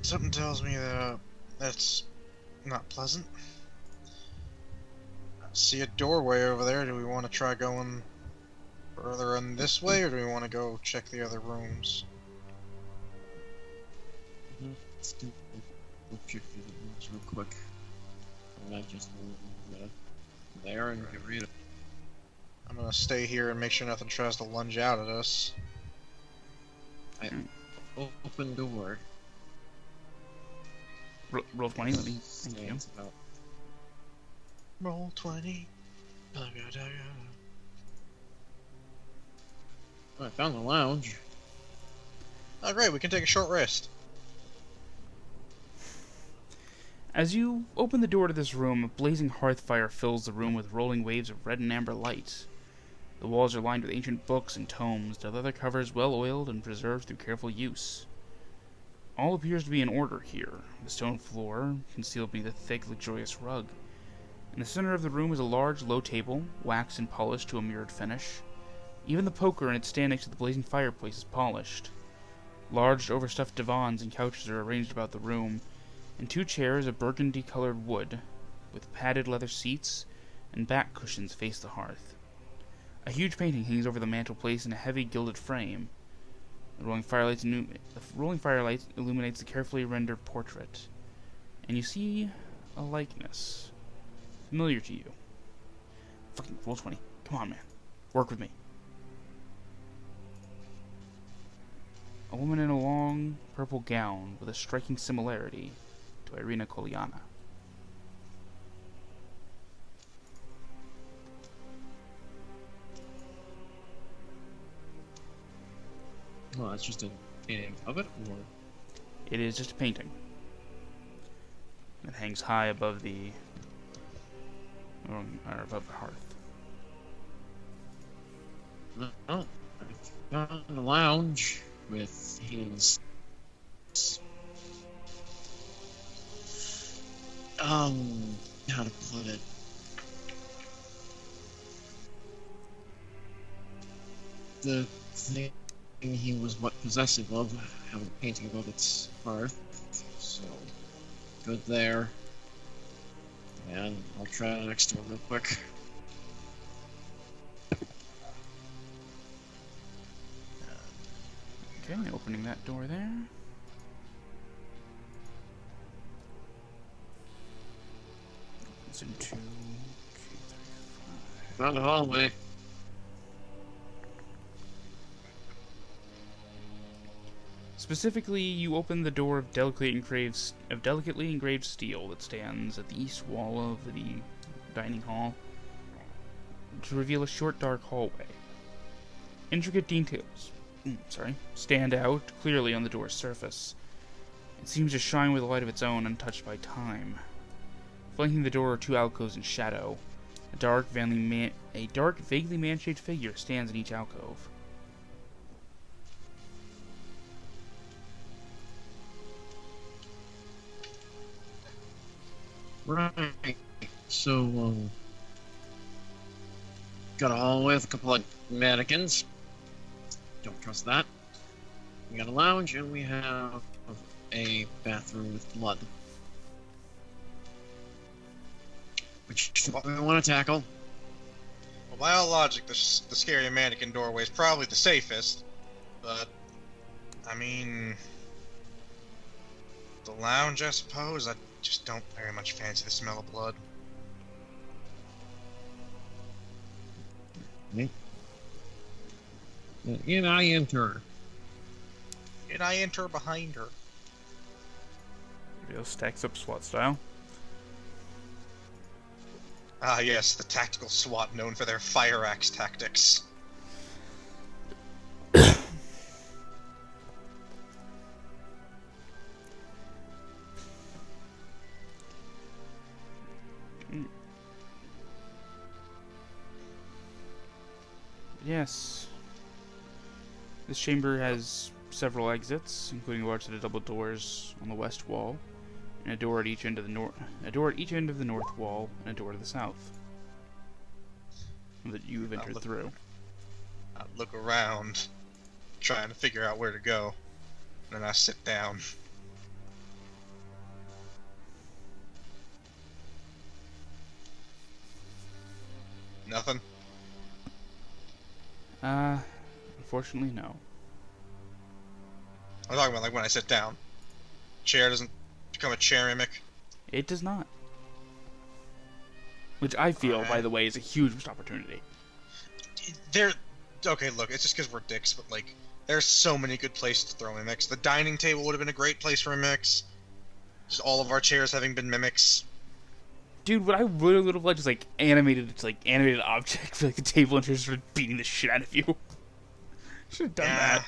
something tells me that that's not pleasant. I see a doorway over there. Do we want to try going further in this way, or do we want to go check the other rooms? Let's do we'll check the other rooms real quick. I might just move there and get rid of. I'm gonna stay here and make sure nothing tries to lunge out at us. Open door. Roll 20, let me... Thank you. Roll 20. Oh, I found the lounge. Oh great, we can take a short rest. As you open the door to this room, a blazing hearth fire fills the room with rolling waves of red and amber light. The walls are lined with ancient books and tomes, the leather covers well oiled and preserved through careful use. All appears to be in order here, the stone floor concealed beneath a thick, luxurious rug. In the center of the room is a large, low table, waxed and polished to a mirrored finish. Even the poker in its stand next to the blazing fireplace is polished. Large, overstuffed divans and couches are arranged about the room, and 2 chairs of burgundy-colored wood, with padded leather seats and back cushions face the hearth. A huge painting hangs over the mantelpiece in a heavy gilded frame. The rolling firelight illuminates the carefully rendered portrait, and you see a likeness familiar to you. Fucking roll 20. Come on, man. Work with me. A woman in a long purple gown with a striking similarity to Irina Kolyana. Well, that's just a painting of it, or? It is just a painting. It hangs high above the... or above the hearth. Well, I found the lounge with his... how to put it? The thing he was possessive of, having a painting above its hearth, so good there. And I'll try the next door real quick. Okay, opening that door there. It's into... Found a hallway. Specifically, you open the door of delicately engraved steel that stands at the east wall of the dining hall to reveal a short, dark hallway. Intricate details, stand out clearly on the door's surface. It seems to shine with a light of its own, untouched by time. Flanking the door are 2 alcoves in shadow. A dark, vaguely man-shaped figure stands in each alcove. Right. So, got a hallway with a couple of mannequins. Don't trust that. We got a lounge, and we have a bathroom with blood. Which is what we want to tackle. Well, by all logic, the scary mannequin doorway is probably the safest, but I mean, the lounge, I suppose. I just don't very much fancy the smell of blood. In I enter. and I enter behind her. Everybody else stacks up SWAT style. Ah, yes, the tactical SWAT known for their fire axe tactics. Yes. This chamber has several exits, including a large set of double doors on the west wall, and a door at each end of the north wall, and a door to the south that you've entered through. I look around, trying to figure out where to go. Then I sit down. Nothing? Unfortunately, no. I'm talking about like when I sit down. Chair doesn't become a chair mimic. It does not. Which I feel, by the way, is a huge missed opportunity. Okay, look, it's just because we're dicks, but like, there's so many good places to throw mimics. The dining table would have been a great place for mimics. Just all of our chairs having been mimics. Dude, what I really would have liked is like animated object for like the table and just started beating the shit out of you. Should have done that.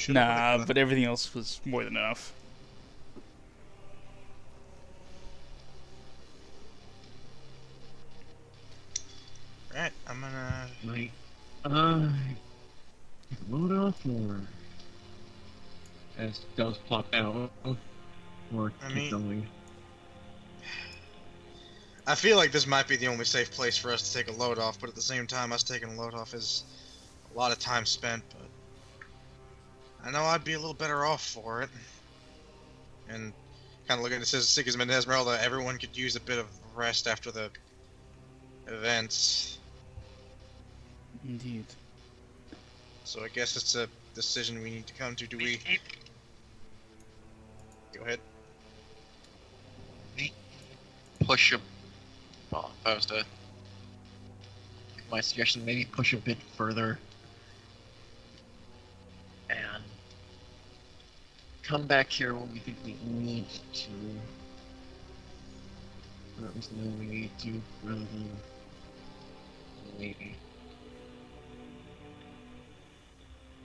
Nah, but everything else was more than enough. Alright, I'm gonna... Right. Load off or... As does plop out. Or keep going. I feel like this might be the only safe place for us to take a load off, but at the same time, us taking a load off is a lot of time spent, but I know I'd be a little better off for it. And kind of looking at Sigismund and Esmeralda, everyone could use a bit of rest after the events. Indeed. So I guess it's a decision we need to come to. Do we... Go ahead. Push a... Well, if I was to... My suggestion, maybe push a bit further. And... come back here when we think we need to. Or at least know we need to, rather than... maybe.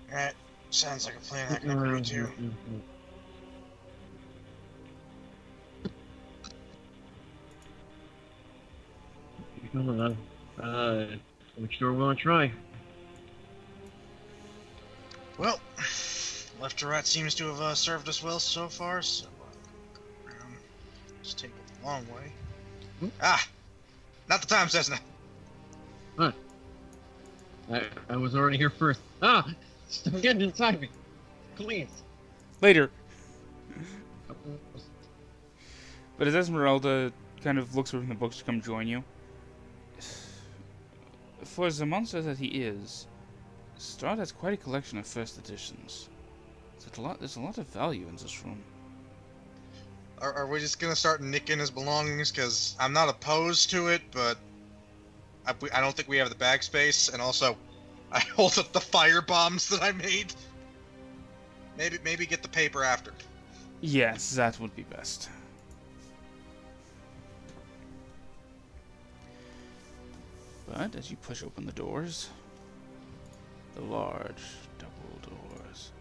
Alright, sounds like a plan I can agree to. Which door will I try? Well, left to right seems to have served us well so far, so just take it the long way. Ah! Not the time, Sesna! Huh. I was already here first. Ah! Stop getting inside me! Please! Later. But as Esmeralda kind of looks over from the books to come join you, for the monster that he is, Strahd has quite a collection of first editions. There's a lot of value in this room. Are we just gonna start nicking his belongings? Because I'm not opposed to it, but I don't think we have the bag space, and also, I hold up the fire bombs that I made. Maybe get the paper after. Yes, that would be best. But as you push open the doors, the large double doors,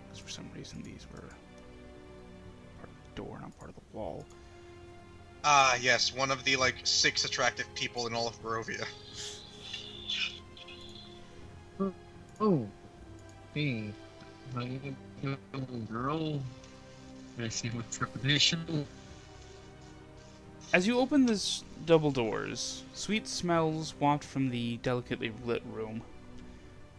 because for some reason these were part of the door, not part of the wall. Ah, yes, one of the, like, 6 attractive people in all of Barovia. Oh. Hey. How you doing, girl? I see with trepidation. As you open these double doors, sweet smells waft from the delicately lit room.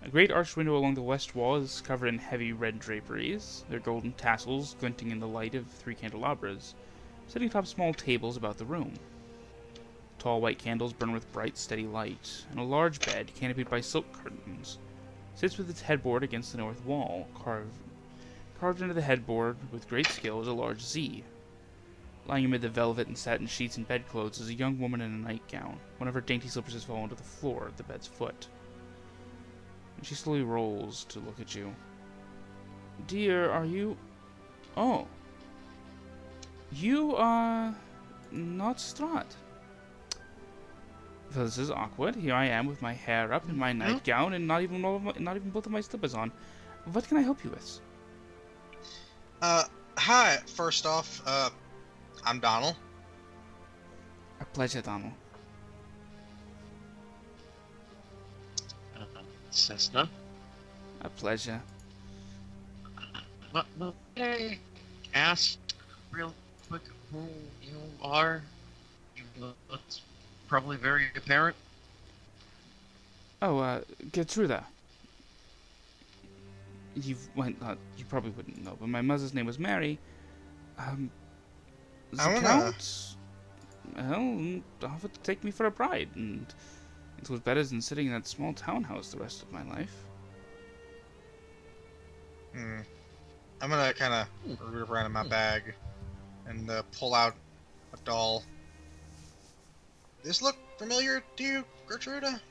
A great arched window along the west wall is covered in heavy red draperies, their golden tassels glinting in the light of 3 candelabras, sitting atop small tables about the room. Tall white candles burn with bright, steady light, and a large bed, canopied by silk curtains, sits with its headboard against the north wall. Carved into the headboard with great skill is a large Z. Lying amid the velvet and satin sheets and bedclothes is a young woman in a nightgown. One of her dainty slippers has fallen to the floor at the bed's foot. And she slowly rolls to look at you. Dear, are you... Oh. You are... not Strahd. So this is awkward. Here I am with my hair up in my nightgown and not even both of my slippers on. What can I help you with? Hi. First off, I'm Donnel. A pleasure, Donnel. Sesna. A pleasure. May I ask real quick who you are? That's probably very apparent. Oh, Gertruda. You probably wouldn't know, but my mother's name was Mary. The I wanna- Count, well, offered to take me for a bride, and it was better than sitting in that small townhouse the rest of my life. I'm gonna kind of root around in my bag and pull out a doll. This look familiar to you, Gertruda?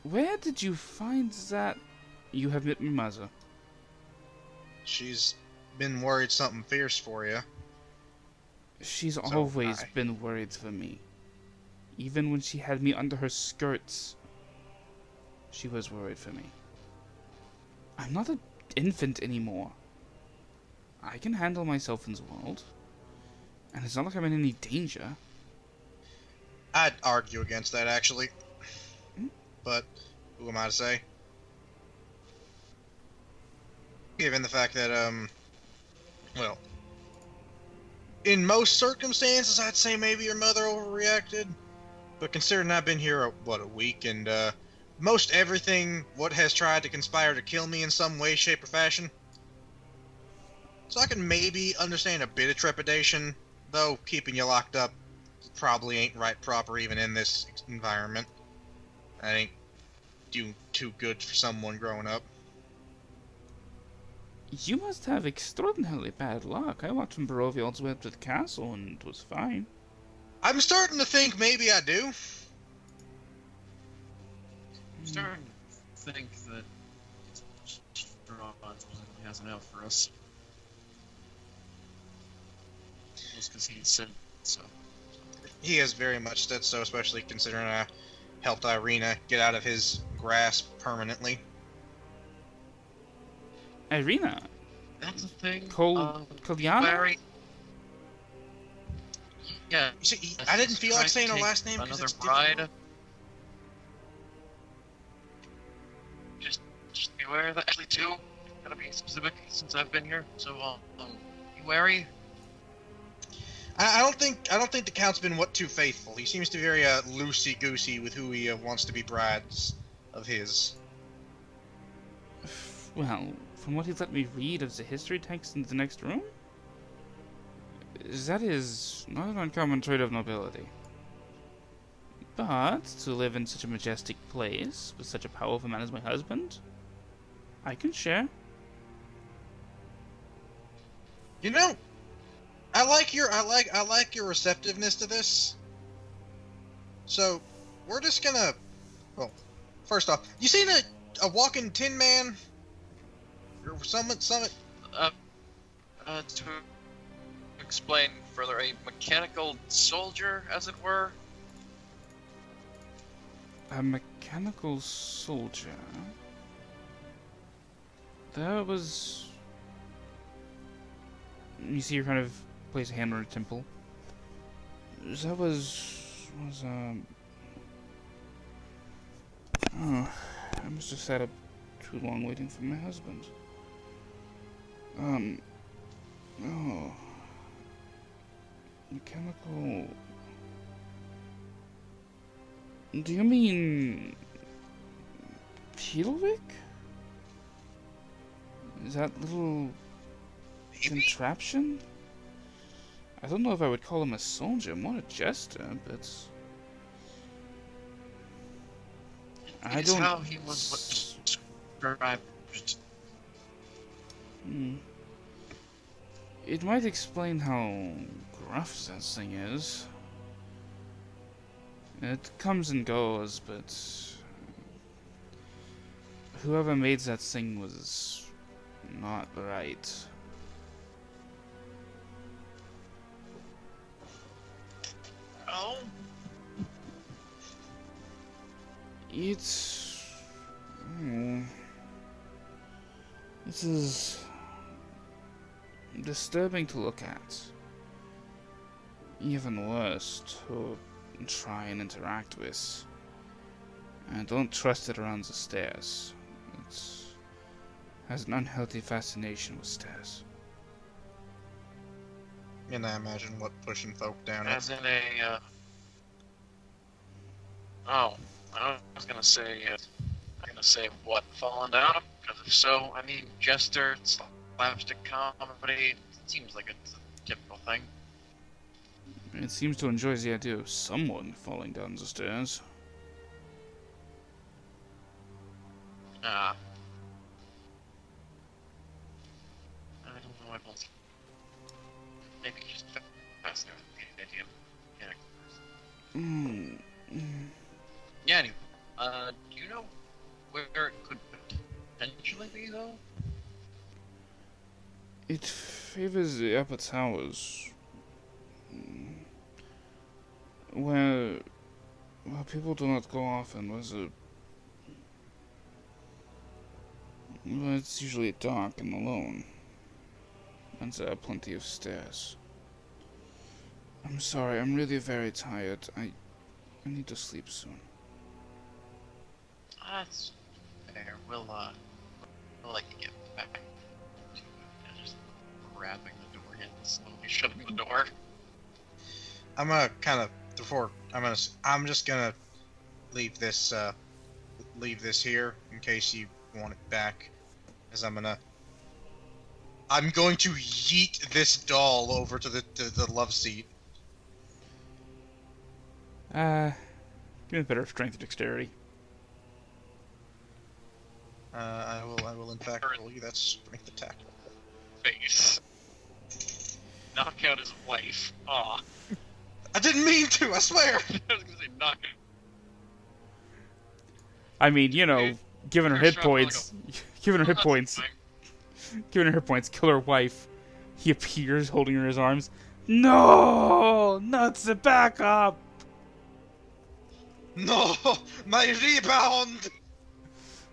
Where did you find that? You have met my mother. She's been worried something fierce for you. She's So always I- been worried for me. Even when she had me under her skirts, she was worried for me. I'm not an infant anymore. I can handle myself in the world. And it's not like I'm in any danger. I'd argue against that, actually. But who am I to say? Given the fact that, well, in most circumstances, I'd say maybe your mother overreacted. But considering I've been here, a week, and, most everything what has tried to conspire to kill me in some way, shape, or fashion. So I can maybe understand a bit of trepidation, though keeping you locked up probably ain't right proper even in this environment. That ain't doing too good for someone growing up. You must have extraordinarily bad luck. I walked from Barovia all the way up to the castle, and it was fine. I'm starting to think maybe I do. I'm starting to think that Strahd has enough for us. Just because he said so. He has very much said so, especially considering I helped Irina get out of his grasp permanently. Irina, That's the thing. Kalyana? Larry. Yeah. You see, I didn't feel like saying her last name because Another it's bride. difficult. Just be aware of that. Actually, too. Gotta be specific since I've been here. So, be wary. I don't think the Count's been too faithful. He seems to be very loosey-goosey with who he wants to be brides of his. Well, from what he's let me read of the history text in the next room, that is not an uncommon trait of nobility. But to live in such a majestic place with such a powerful man as my husband, I can share. You know, I like your receptiveness to this. So, we're just gonna. Well, first off, you seen a walking Tin Man? Or summit? To explain further, a mechanical soldier, as it were. A mechanical soldier. That was. You see her kind of place a hand on her temple. That was. Oh, I must have sat up too long waiting for my husband. Oh. Mechanical. Do you mean Peelwick? Is that little contraption? I don't know if I would call him a soldier, more a jester, but I It's don't. how he was described. It might explain how gruff that thing is. It comes and goes, but whoever made that thing was not right. Oh, It's... oh, this is disturbing to look at. Even worse to try and interact with. I don't trust it around the stairs. It has an unhealthy fascination with stairs. And I imagine what pushing folk down it. As in a, Oh, I was gonna say, what, falling down? Because if so, I mean, jester, slapstick comedy, seems like it's a typical thing. It seems to enjoy the idea of someone falling down the stairs. Ah. I don't know what else. Maybe just faster with the idea of characters. Yeah, anyway. Do you know where it could potentially be, though? It favors the upper towers. Where people do not go often, where it's usually dark and alone. And there are plenty of stairs. I'm sorry, I'm really very tired. I need to sleep soon. That's fair. We'll let you get back to just grabbing the door and slowly shutting the door. I'm gonna kind of I'm just gonna leave this here in case you want it back, as I'm going to yeet this doll over to the love seat. Give me a better strength and dexterity. I will in fact roll you that strength attack. Face. Knock out his wife. Aw. I didn't mean to, I swear! I was gonna say knock out. I mean, you know, given her hit Strahd points, given her hit That's points, fine. given her hit points, kill her wife. He appears holding her in his arms. No, not the backup. No! My rebound!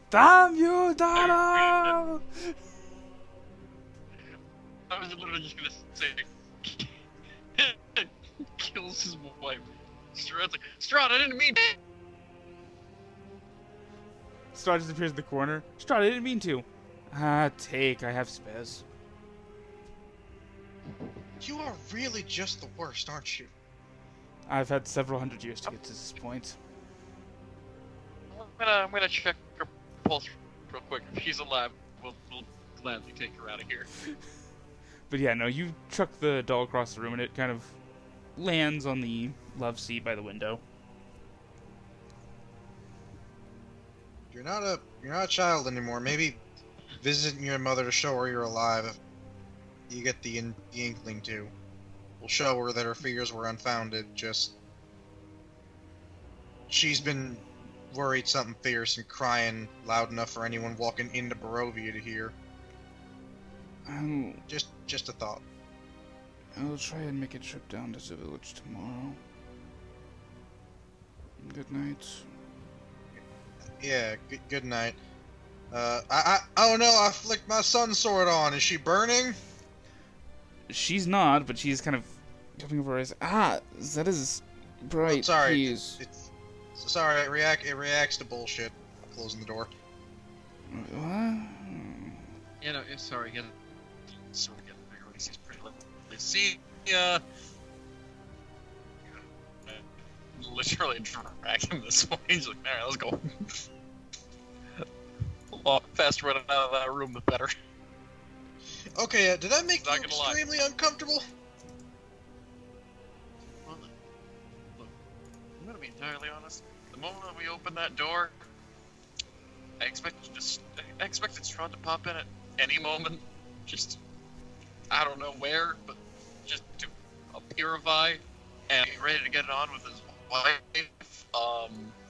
Damn you, Donnel! I was literally just gonna say kills his wife. Strahd's like, Strahd, I didn't mean to. Strahd just appears in the corner. Strahd, I didn't mean to. Take. I have spares. You are really just the worst, aren't you? I've had several hundred years to get to this point. I'm gonna check her pulse real quick. If she's alive, we'll gladly take her out of here. But yeah, no, you chuck the doll across the room and it kind of lands on the love seat by the window. You're not a child anymore. Maybe visit your mother to show her you're alive. If you get the inkling to. We'll show her that her fears were unfounded. Just she's been worried something fierce and crying loud enough for anyone walking into Barovia to hear. Just a thought. I'll try and make a trip down to the village tomorrow. Good night. Yeah, good night. Oh no, I flicked my sun sword on. Is she burning? She's not, but she's kind of coming over her eyes. That is bright. Oh, sorry, Please. Sorry, it reacts to bullshit. Closing the door. What? Yeah, no, sorry, get sort of getting bigger when he sees pretty little. See, literally dragging this way. He's like, alright, let's go. The faster running out of that room, the better. Okay, did that make you Not gonna lie. extremely uncomfortable? Well, look, I'm gonna be entirely honest. The moment we open that door, I expected Strahd to pop in at any moment. Just, I don't know where, but just to appearify and be ready to get it on with his wife.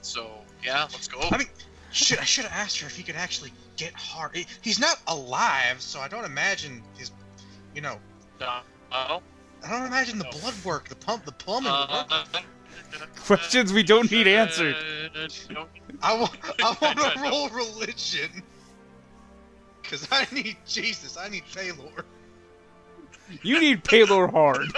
So yeah, let's go. I should have asked her if he could actually get hard. He's not alive, so I don't imagine his, you know, No. I don't imagine the blood work, the plumbing would work. Questions we don't need answered. I want to roll religion. Cause I need Paylor. You need Paylor hard.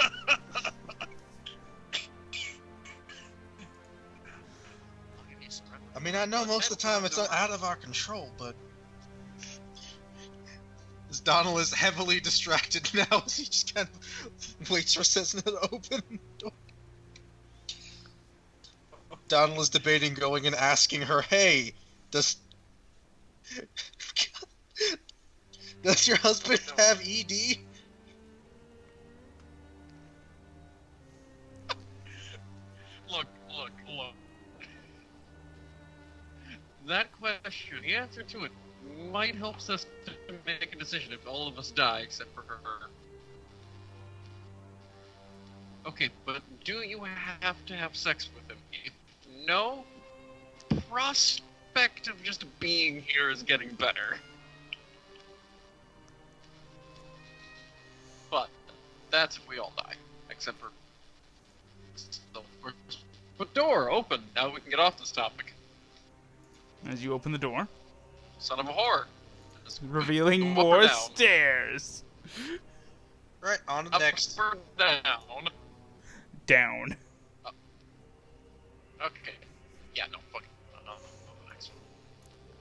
I mean, I know most of the time it's out of our control, but as Donnel is heavily distracted now, he just kind of waits for Sesna to open the door. Donnel is debating going and asking her, "Hey, does your husband have ED?" Look. That question, the answer to it, might help us to make a decision if all of us die except for her. Okay, but do you have to have sex with him? If no, prospect of just being here is getting better. But that's if we all die, except for but door open. Now we can get off this topic. As you open the door, Son of a whore. Just revealing go up more or down? stairs. Right, on to the Up next. or down? Down. Okay. Yeah, no, fuck it. No, next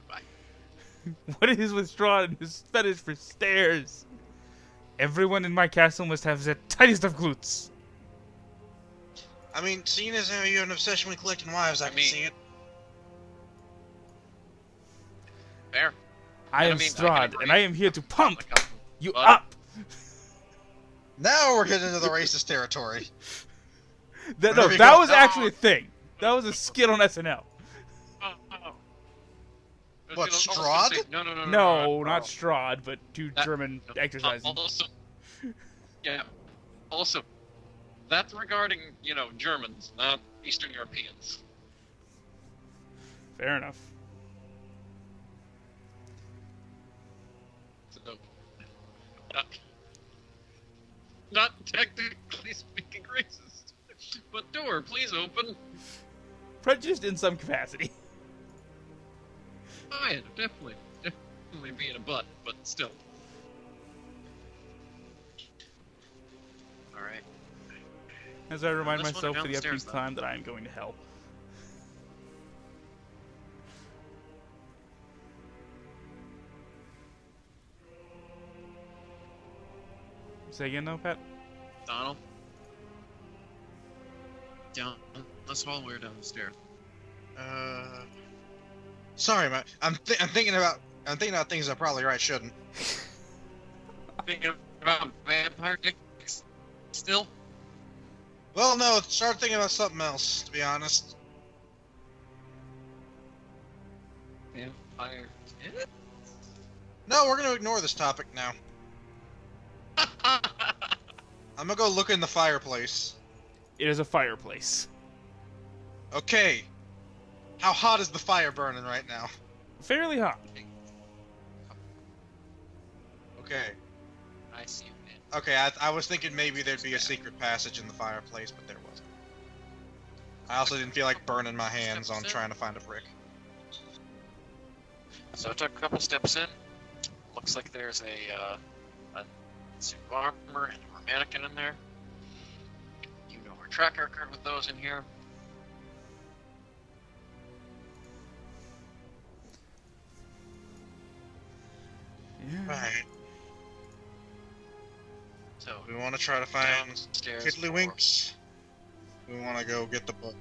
one. Bye. What is with Strahd and his fetish for stairs? Everyone in my castle must have the tightest of glutes. I mean, seeing as how you have an obsession with collecting wives, I can see it. Fair. I am I can Strahd, agree. and I am here to pump you But- up. Now we're getting into the racist territory. No, Wherever you that go. was actually a thing. That was a skit on SNL. Oh. What, I was gonna Strahd? say- No, No, not Strahd, but two That- German exercising. Also, yeah. Also, that's regarding, Germans, not Eastern Europeans. Fair enough. So, not technically speaking racist. But door, please open. Prejudiced in some capacity. Oh yeah, definitely being a butt, but still. Alright. As I remind Let's myself look for the downstairs, upbeat then. time that I am going to hell. Say again, no, Pat? Donnel? Down this hall, we're down the stairs. Sorry, man. I'm thinking about things I probably shouldn't. Thinking about vampire dicks still? Well, no, start thinking about something else, to be honest. Vampire No, we're gonna ignore this topic now. I'm gonna go look in the fireplace. It is a fireplace. Okay. How hot is the fire burning right now? Fairly hot. Okay. I see you, man. Okay, I was thinking maybe there'd be a secret passage in the fireplace, but there wasn't. I also didn't feel like burning my hands on trying to find a brick. So I took a couple steps in. Looks like there's a suit of armor and a mannequin in there. You know our track record with those in here. Yeah. Right. So We want to try to find downstairs. Tiddlywinks. We want to go get the book.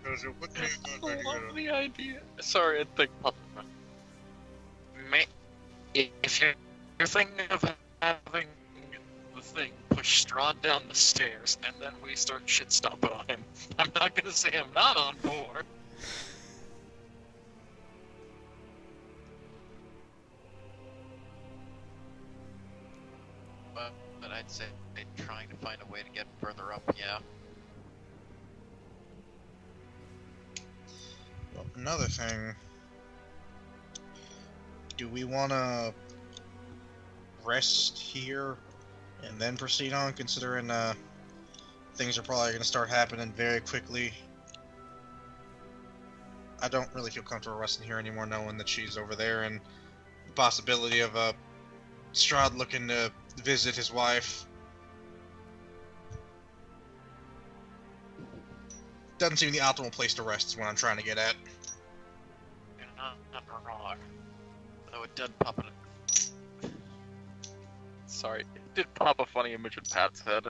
I love the idea. Sorry, I think. If you're thinking of having the thing push Strahd down the stairs and then we start shit stomping on him, I'm not gonna say I'm not on board. But I'd say trying to find a way to get further up, yeah. another thing. Do we want to rest here and then proceed on, considering things are probably going to start happening very quickly? I don't really feel comfortable resting here anymore, knowing that she's over there, and the possibility of Strahd looking to visit his wife. Doesn't seem the optimal place to rest is what I'm trying to get at. You're not wrong. Though it did pop in. Sorry, it did pop a funny image in Pat's head.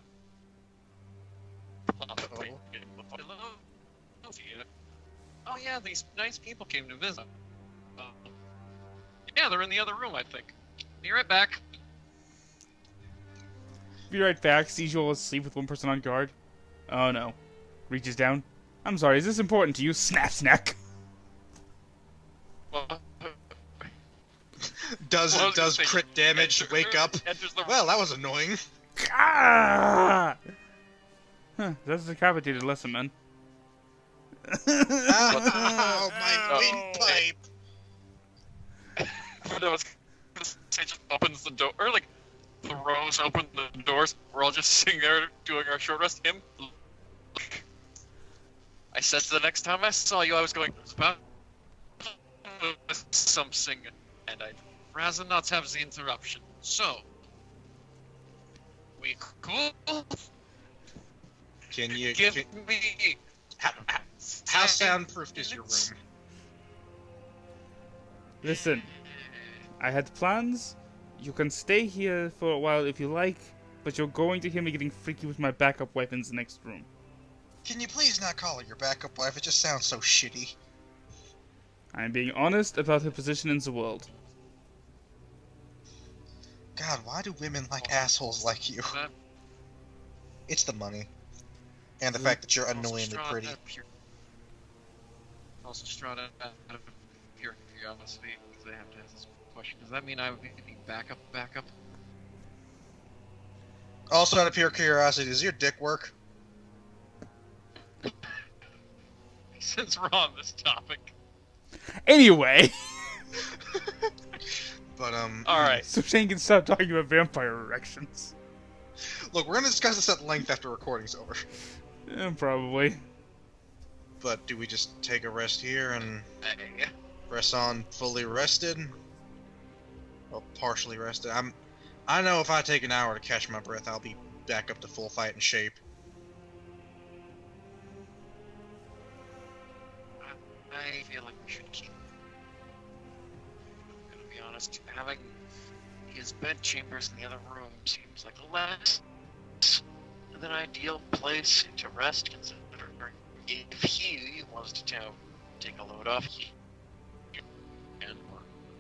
Oh yeah, these nice people came to visit. Yeah, they're in the other room, I think. Be right back. Be right back. Sees you all asleep with one person on guard. Oh no. Reaches down. I'm sorry, is this important to you? Snaps neck. Does crit damage wake up? Well, that was annoying. Ah! Huh, that's a decapitated lesson, man. Oh, my windpipe! Just opens the door, or like throws open the doors. We're all just sitting there doing our short rest. Him. I said the next time I saw you, I was going, "There's about something," and I'd rather not have the interruption. So, we cool? Can you Give me. how soundproofed is your room? Listen, I had plans. You can stay here for a while if you like, but you're going to hear me getting freaky with my backup wife in the next room. Can you please not call her your backup wife? It just sounds so shitty. I'm being honest about her position in the world. God, why do women like assholes like you? It's the money. And the fact that you're annoyingly pretty. Also, Strahd, out of pure curiosity, because I have to ask this question, does that mean I would be backup? Also, out of pure curiosity, does your dick work? Since we're on this topic. Anyway! But, Alright. So Shane can stop talking about vampire erections. Look, we're gonna discuss this at length after recording's over. Probably. But do we just take a rest here and Yeah. press on fully rested? Well, partially rested. I know if I take an hour to catch my breath, I'll be back up to full fight and shape. I feel like we should keep. I'm gonna be honest, having his bed chambers in the other room seems like a less than ideal place to rest, considering if he wants to take a load off and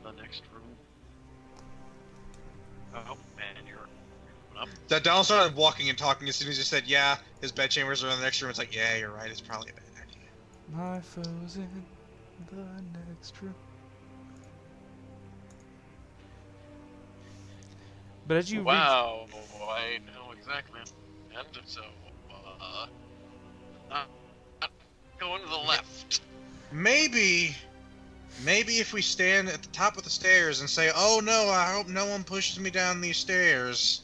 the next room. Oh man, you're up. That Donnel started walking and talking as soon as he said, yeah, his bed chambers are in the next room. It's like, yeah, you're right, it's probably a bad idea. My foe's in the next room. But as you Wow, I know exactly. And so, going to the left. Maybe if we stand at the top of the stairs and say, oh no, I hope no one pushes me down these stairs,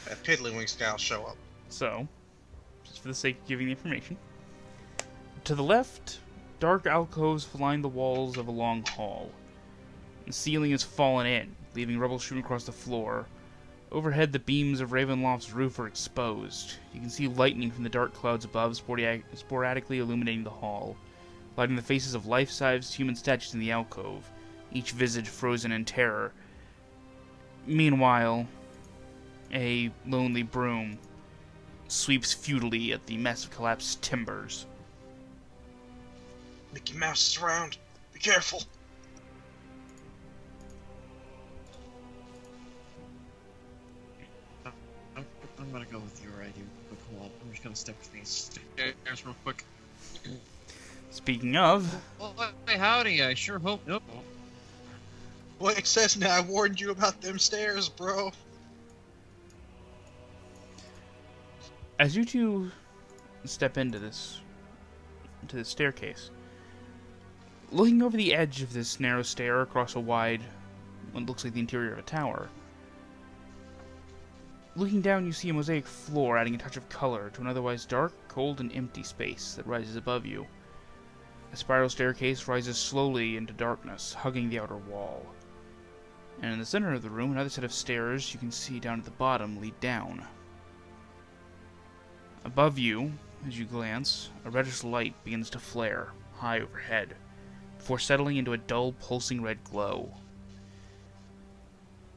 that Piddlywink guy will show up. So, just for the sake of giving the information, to the left, dark alcoves line the walls of a long hall. The ceiling is fallen in, leaving rubble strewn across the floor. Overhead, the beams of Ravenloft's roof are exposed. You can see lightning from the dark clouds above sporadically illuminating the hall, lighting the faces of life-sized human statues in the alcove, each visage frozen in terror. Meanwhile, a lonely broom sweeps futilely at the mess of collapsed timbers. Mickey Mouse is around. Be careful. I'm gonna go with your idea. But hold on, I'm just gonna step to these stairs real quick. Speaking of, Well, hey, howdy, I sure hope. Nope. Wait, Sesna, I warned you about them stairs, bro. as you two step into this staircase, Looking over the edge of this narrow stair across a wide, what looks like the interior of a tower. Looking down, you see a mosaic floor adding a touch of color to an otherwise dark, cold, and empty space that rises above you. A spiral staircase rises slowly into darkness, hugging the outer wall. And in the center of the room, another set of stairs you can see down at the bottom lead down. Above you, as you glance, a reddish light begins to flare, high overhead, before settling into a dull, pulsing red glow.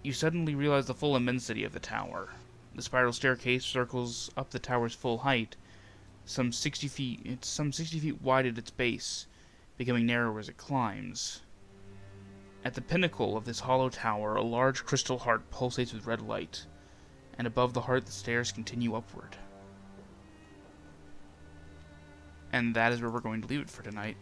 You suddenly realize the full immensity of the tower. The spiral staircase circles up the tower's full height, some 60 feet. It's some 60 feet wide at its base, becoming narrower as it climbs. At the pinnacle of this hollow tower, a large crystal heart pulsates with red light, and above the heart the stairs continue upward. And that is where we're going to leave it for tonight.